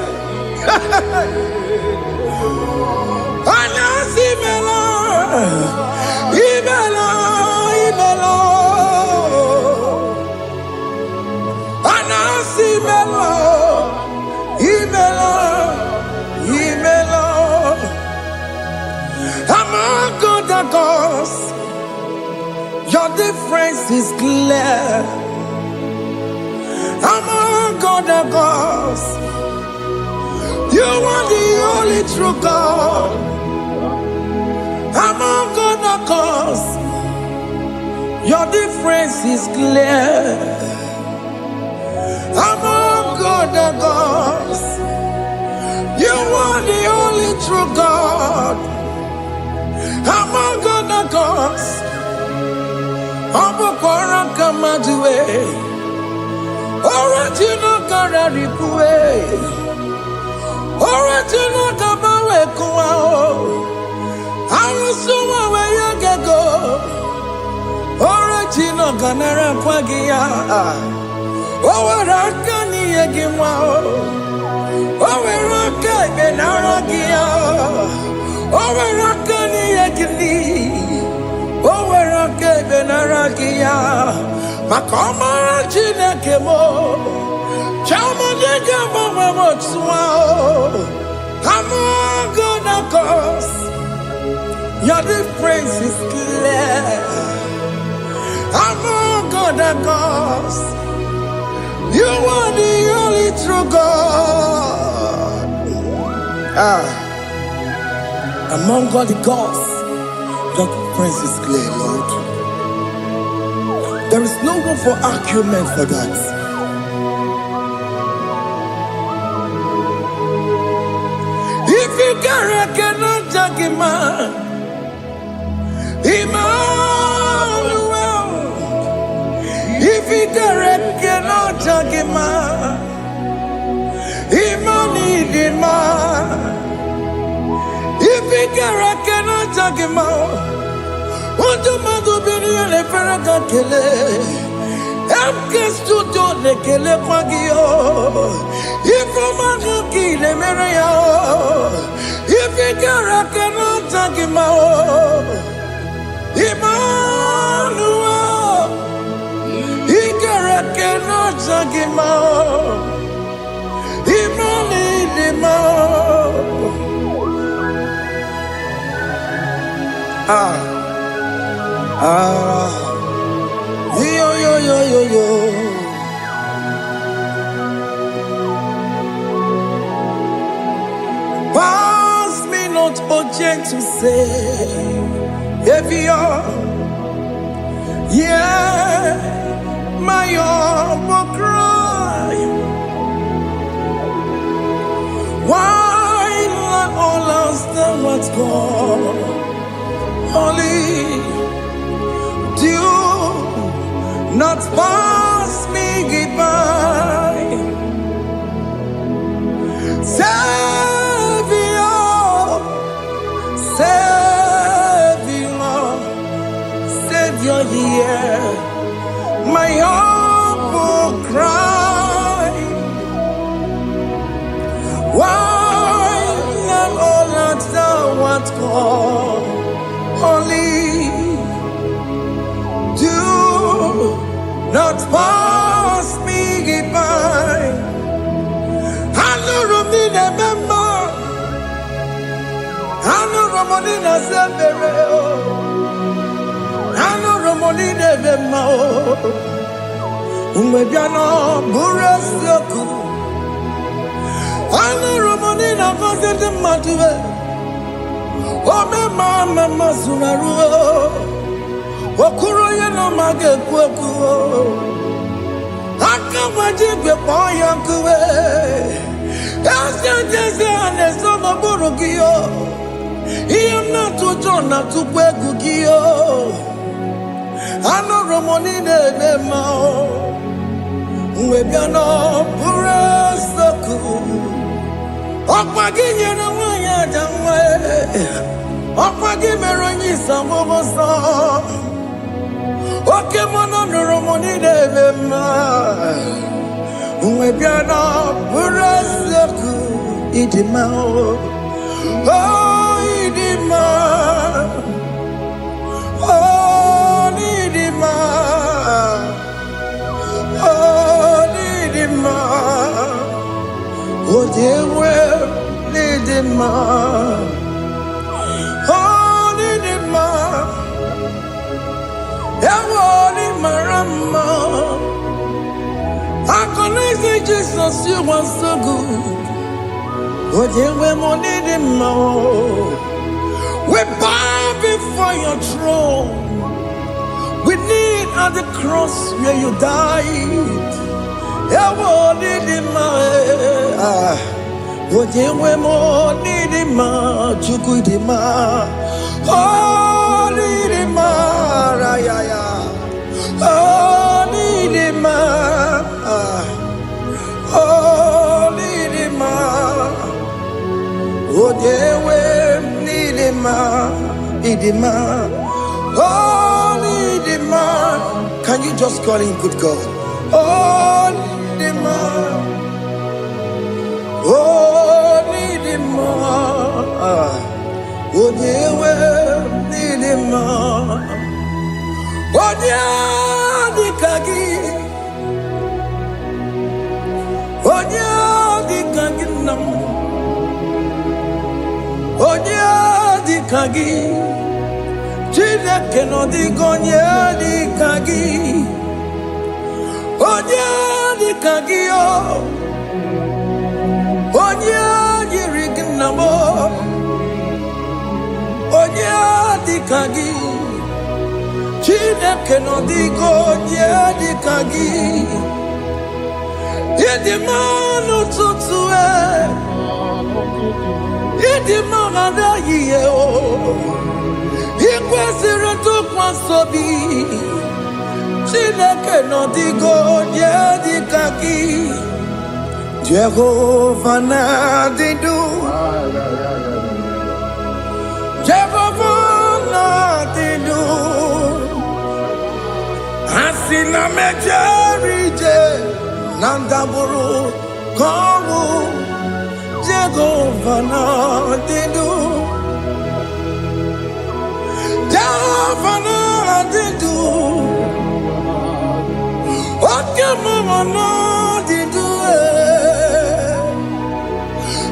Among other gods, your difference is clear. Among other gods, you are the only true God. Among other gods, your difference is clear. Among other gods, you are the only true God. Among other gods, Abukora Kamadue, original Kararipue, original Kabawe Kuao, Arusuma Wayagago, original Ganara Kwagia, Owarakani Yagimao, Owaraka Benaragia, Owarakani Yagini. Owerake benaragia, makoma chineke mo, chama dega mama motswao. Among other gods, your difference is clear. Among other gods, you are the only true God. Among all the gods, your difference is clear, Lord. There is no room for argument for that. If you cannot judge him, Emmanuel. If you cannot judge him, Emmanuel. If you cannot judge him, Untumadu bini le feraka kele, emke studio le kele kwagio. Ifomanga kile mereya, ifikara kena takimao. Emmanuel, ikara kena takimao. Yo. Pass me not, oh gentle Savior. Yeah, my humble cry. Why not all else than what's gone? Only do not pass me by. Savior, hear my humble cry. Why not all that thou art gone? Only do not pass me by. Hanurumine member, Hanurumonina Severeo, Hanurumonine Vemao, Umebiano Buresoku, Hanurumonina Vasente Matue. Ome mama sunaru, okuro ye no mage kweku, akawaji gbe poyankuwe, ese ane somo burukiyo, iyam na tujo na tukwegu kiyo, ano romoni nebe mao, uwebiano pure soku, okpagi nye na ya jamwe. Opa gimero nyisa mobosa. Oke mono nuromoni devema. Uwe biana buraseku idima. Oh idima. Oh idima. Oh idima. Oh dewe idima. Oh idima. Ewoni marama. I connect Jesus, you are so good. Oh, dear, we're more needing more. We bow before your throne. We need at the cross where you died. Oh, needing more. Oh, dear, we're more needing more. Chukudima. Oh, needing more. Oh, needing more. Oh, Nidima. Oh, dear, Nidima. Nidima. Oh, Nidima. Can you just call him good God? Oh, Nidima. Oh, Nidima. Oh, dear, Nidima. Oh, dear, Nikagi. Onya di kagi nam, onya di kagi, chile keno di gonya di kagi, onya di kagi o, onya di rignamo, onya di kagi, chile keno di gonya di kagi. Idimano tutue, idimano da yeo, ikwesire tu kwasobi, chineke no digo ye dikaki, Jehovah na didu, Jehovah na didu, asina mejerije. Nandaburu komu Jehovah na didu Jehovah na didu Oke mama na didu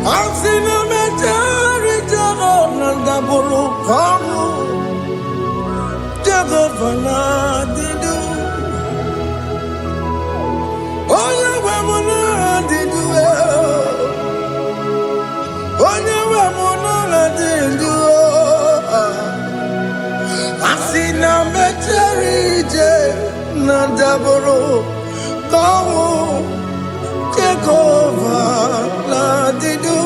Asina mejari Jehovah nandaburu komu Jehovah na didu Oya we mona didu Oya we mona didu Asina mecherije na daboro Kawo Jehovah na didu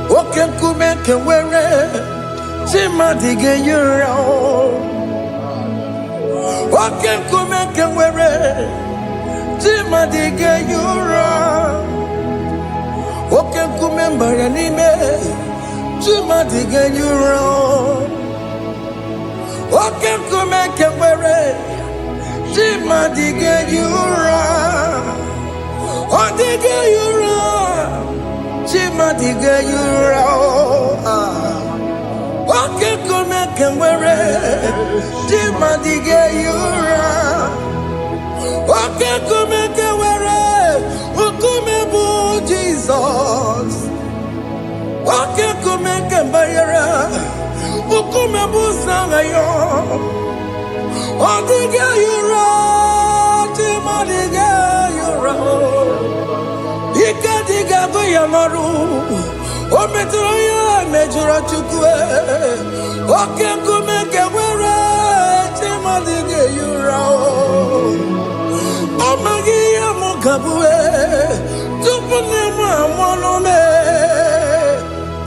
Oke kume kewere Chima dige yura Oke kume kewere Chima dige yura Oke kumembara nime Chima dige yura Oke kume kewere Chima dige yura Odige yura Chima dige yura Oke kume kewere Chima dige yura Oke kume kewere Ukume bu Jesus Oke kume kembayara Ukume bu sangayo Odige yura Chima dige yura Ika diga goyamaru Ometro ya mejura chukwe Oke kume kewere Chima dige yura Amagi ya mukabue Tupune mwa mwanome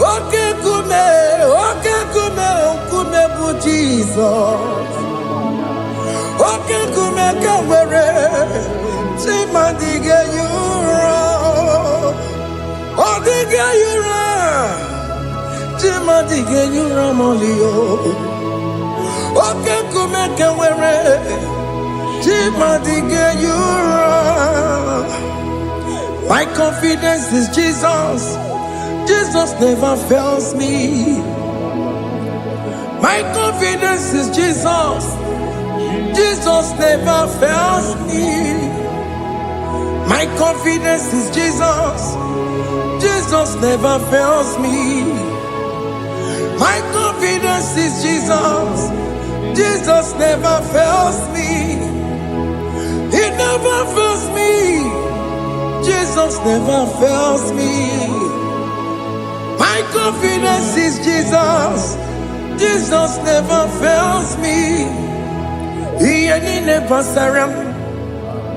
Oke kume Ukume bu Jesus Oke kume kewere Chima dige yura Odige yura Chimadigenu Ramolio. Okay, Kumeka Were. Chimadigenu. My confidence is Jesus. Jesus never fails me. My confidence is Jesus. Jesus never fails me. My confidence is Jesus. Jesus never fails me. My confidence is Jesus. Jesus never fails me. He never fails me. Jesus never fails me. My confidence is Jesus. Jesus never fails me. He ain't never surrender.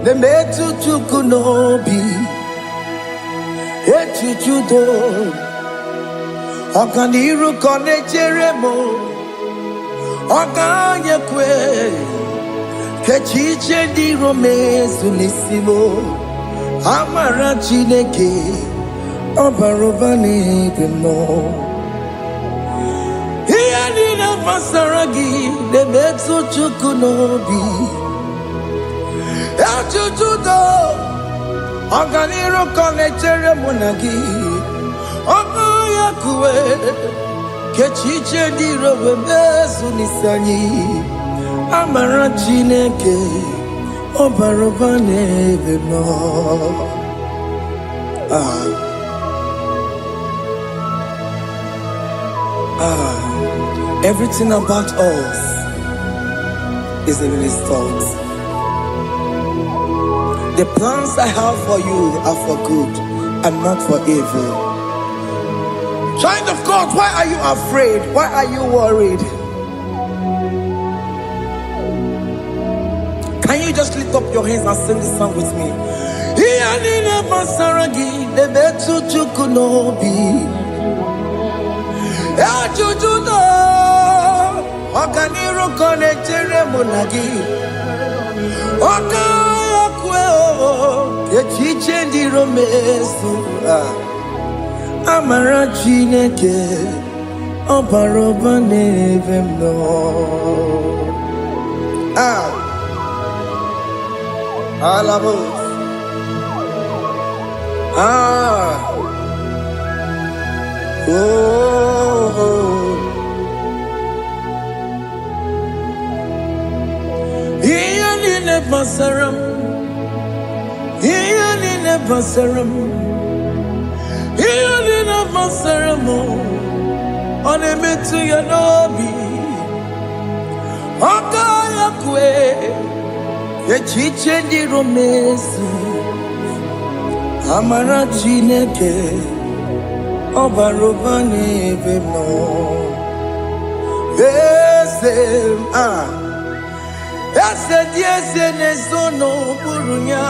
The metu chukunobi. Echuchudo. Okaniru kone jeremo. Okanye kwe. Kechiche di rome sunisimo. Amara chineke. Obarobane demo. Hiyanina masaragi. The metu chukunobi. Echuchudo. Oganiru kone jeremo nagi. Okanye kwe. Kechiche di rome sunisani. Amara chineke. Obarobane demo. Everything about us is in His thoughts. The plans I have for you are for good and not for evil. Child of God, why are you afraid? Why are you worried? Can you just lift up your hands and sing this song with me? Echuchudo. Okaniru kone jeremo nagi. Okanye kwe. Kechiche di romesu. Amara chineke. Obarobane vemno. Alabos. Basaram, Ianina Basaram, Ianina Basaramo, on a metu yanobi, Okaya kwe, Kechiche di romesu, Amara chineke, Obarobane vemo, Ese dieze ne sono burunya.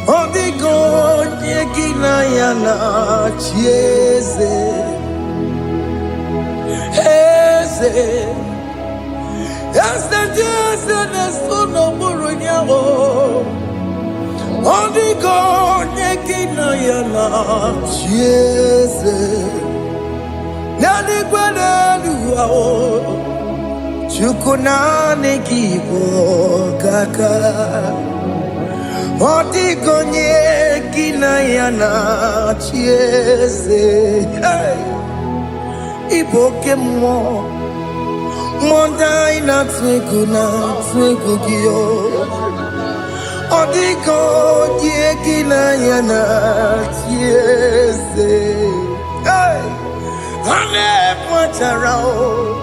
Odigo nyekina yana chieze. Ese dieze ne sono burunya. Odigo nyekina yana chieze. Nani kwene luwa. Chukunane kibo kaka. Odigonye kinayana chiese. Iboke mo. Monda ina twekuna twekugio. Odigonye kinayana chiese. Ane pacharao.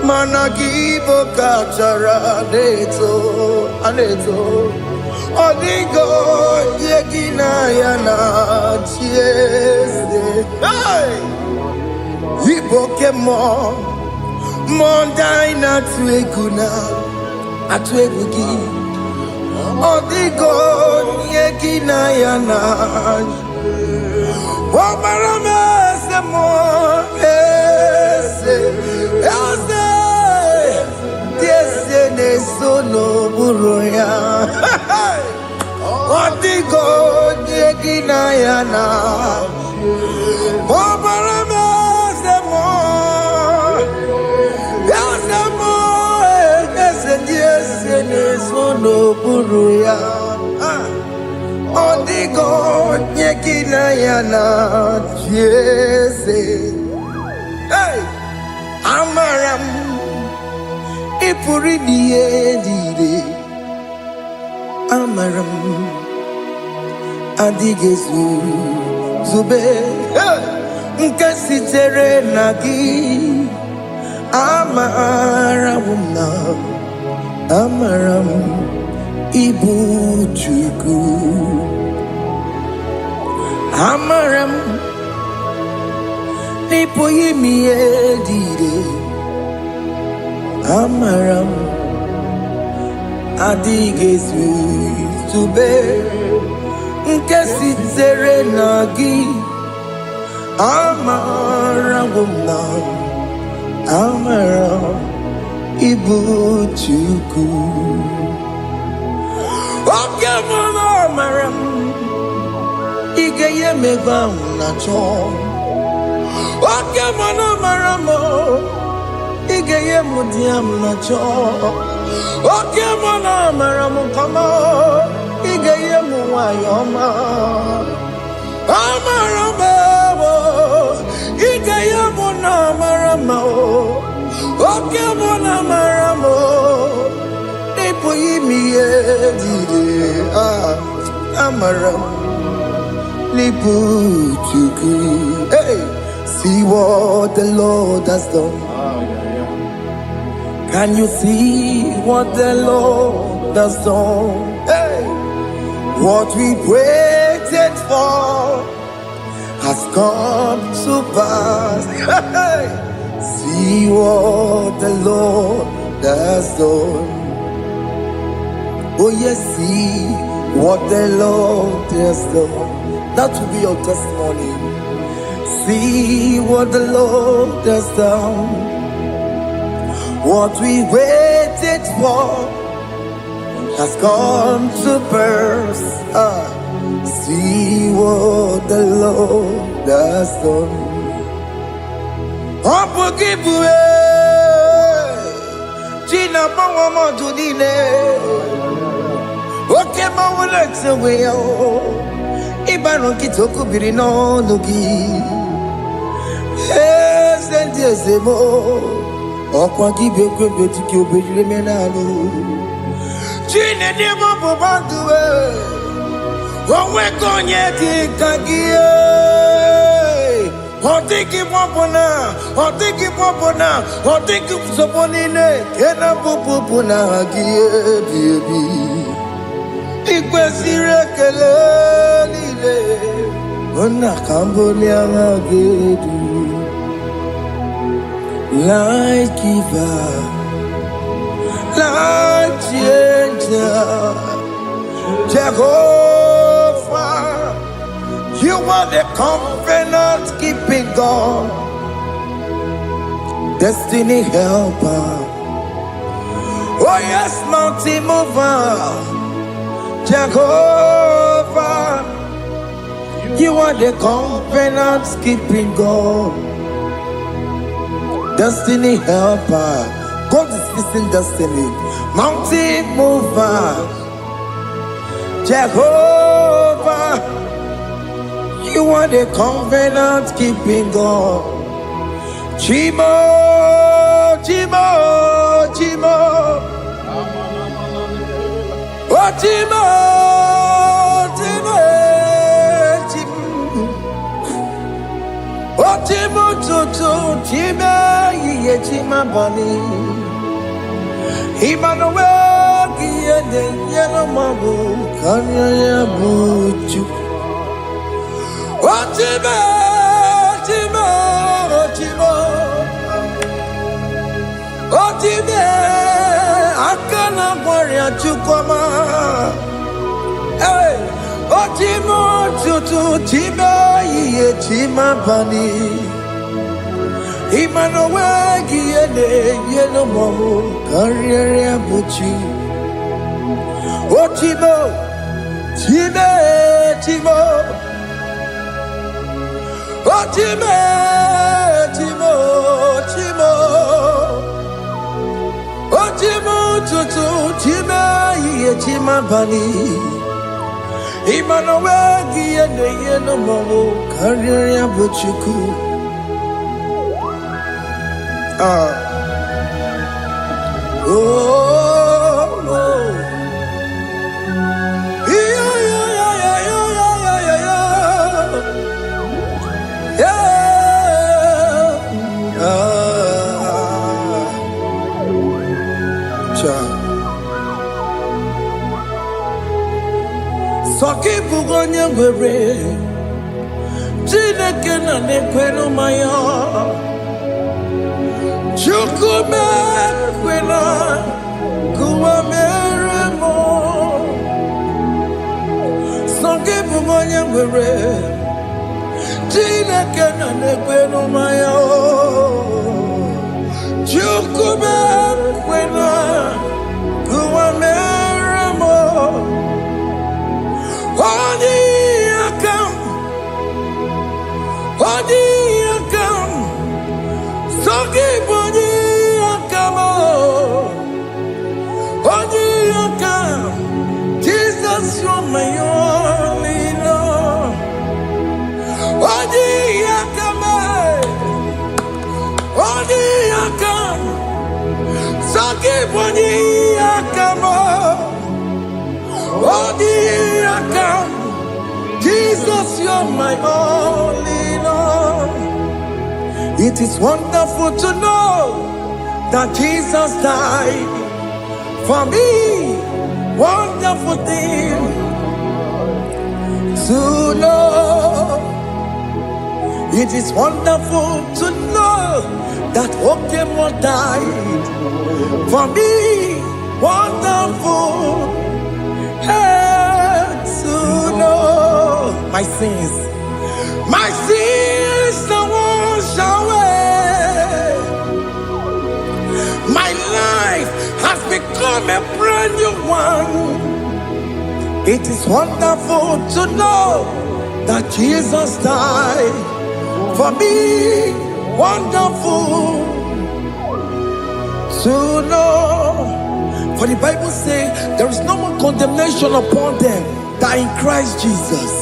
Managibo kachara aneto Odigo yekina yana chiese. Iboke mo Mondai na tueguna Atuegugi Odigo yekina yana Wabarame se mo Sono buruya. Odigo yekina yana. Obarame yana jese. Hey, amaram ipuri diye amaram adigezu zube. Hey, nkasitere nagi amaramuna amaram ibu chuku amaram nipo yimi edire amaram adigezu zube nkasitere nagi amaramuna amaram ibu chuku. Oke mama amaram igeye meva na cho. Oke mama maramo igeye mudiam na cho. Oke mama maramo kama igeye muwayoma. Amaramo igeye muna maramo. Oke mama maramo nipo yimi edire amaram nipo chuku. Hey, see what the Lord has done. Can you see what the Lord has done? Hey, what we waited for has come to pass. Hey, see what the Lord has done. Oh yes, see what the Lord has done. That will be your testimony. See what the Lord has done. What we waited for has come to pass. See what the Lord has done. Unforgivable, Gina Mama Judine. Okay, Mama, let's away. Ibano Kitoku Birino Nugi. Yes, and yes, more. Okwa give you good to kill Bimenano. Gina never Bobanduwe. When we're going yet, Kagia. Or take him up on her, or take him up on her, or take him upon in it. Can I put on a baby? It was irregularly on a Cambodia. Like giver, like changer, Jehovah. You are the covenant keeping God, destiny helper. Oh yes, mountain mover, Jehovah. You are the covenant keeping God, destiny helper. God is fixing destiny. Mountain mover, Jehovah. You are the covenant keeping God. Chimo, Chimo, Chimo. Oh, Chimo, Chimo, Chimo. Oh, Chimo, Chimo, Chimo, Ye Chima Bani. Emmanuel, Giede, Yellow Mabu, Kanya Buchu. Otime, Otime, Otime, Otime, Akana Maria Chukoma. Hey, Otime, Tutu, Time, Ye Chima Bani. Emmanuel, Giede, Yellow Mamu, Carrier Buchi. Otime, Time, Time. Oh, Chimo, Chimo, Chimo. Oh, Chimo, Tutu, Chima, Ye Chima Bani. Imanawegi ene yeno mawo Karya bochuku Oh, oh. Yeah, yeah, yeah, yeah, yeah, yeah, yeah, yeah. Soki bugonye ngwere Chineke na nekwenu maya Chukume kwena Kuwa meremo Soki bugonye ngwere Chineke na nekwenu maya Chukume kwena Kuwa meremo Odi akam, soki bodi akam, odi akam. Jesus, you're my only Lord. Odi akam, soki bodi akam, odi akam. Jesus, you're my only Lord. It is wonderful to know that Jesus died for me. Wonderful thing to know. It is wonderful to know that Okemo died for me. Wonderful. To know my sins are washed away. My life has become a brand new one. It is wonderful to know that Jesus died for me. Wonderful to know. For the Bible says there is no more condemnation upon them that in Christ Jesus.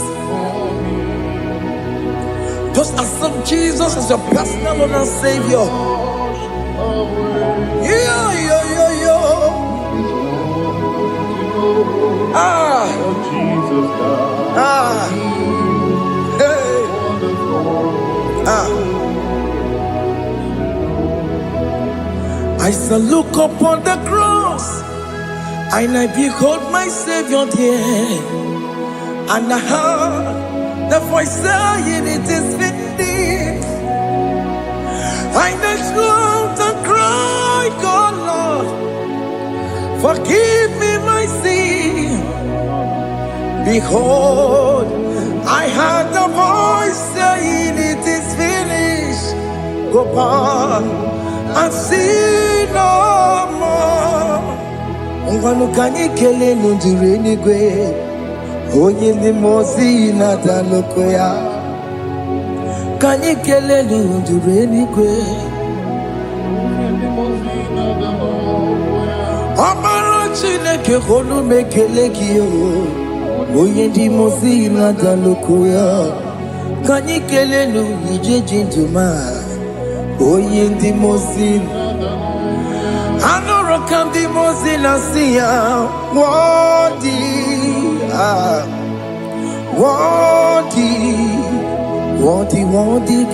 Just accept Jesus as your personal Lord and Savior. Yeah. Hey. I shall look upon the cross, and I behold my Savior there, and I heard the voice saying, "It is finished." And I looked and cried, "God, Lord, forgive me my sin." Behold, I heard the voice saying, "It is finished." Go back and sin no more. Ungwanu kanyi kele nundure nigwe, onye ndi mozi na daloko ya. Kanyi kele nundure nigwe, Amara Chineke honu mekele kiyo, onye ndi mozi na daloko ya. Kanyi kele nundure jinduma, onye ndi mozi. Anoro kandi mozi na siya, worthy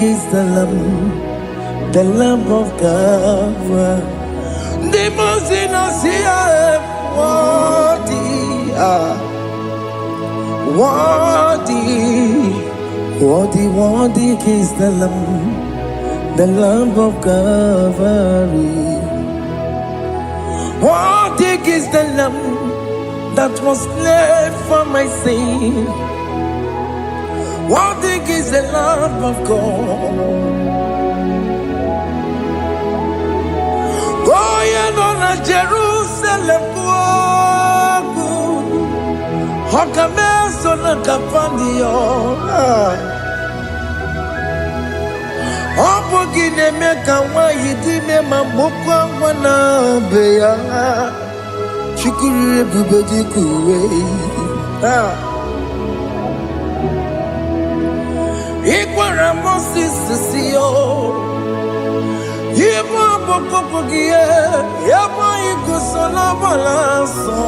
is the Lamb of God. The mozi na siya, worthy is the Lamb of Calvary. Worthy is the Lamb that was slain for my sin. Worthy is the Lamb of God. Going on a Jerusalem, Hokameso na kapandio. Opogine meka wa yidime mamokwa wana beya. Chukuri bubeji kuwe. Ikwara Moses siyo. Ibo bokopogie. Yabo ikusola balanso.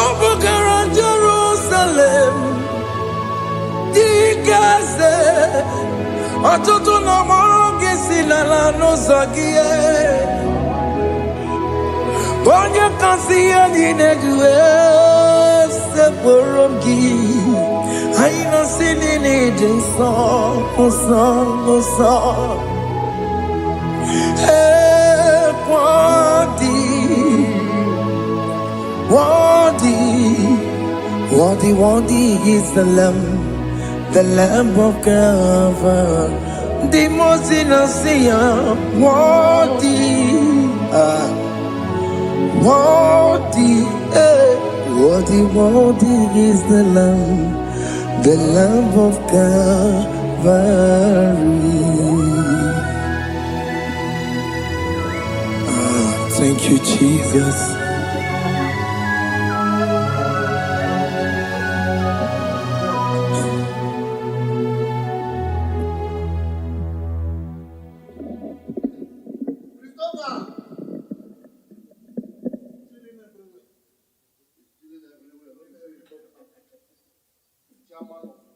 Obogara Jerusalem. Digaze. Ọtụtụ na mọrọ gị si n'ala n'ụzọ gị. Onye kasị ihe niile duwe sepụrụ gị. Anyị nọsi niile dị nsọ, nsọ, nsọ. Worthy, worthy, worthy, worthy is the Lamb of God. The most innocent, worthy. Worthy, worthy, worthy is the Lamb of Calvary. Thank you, Jesus. Chairman of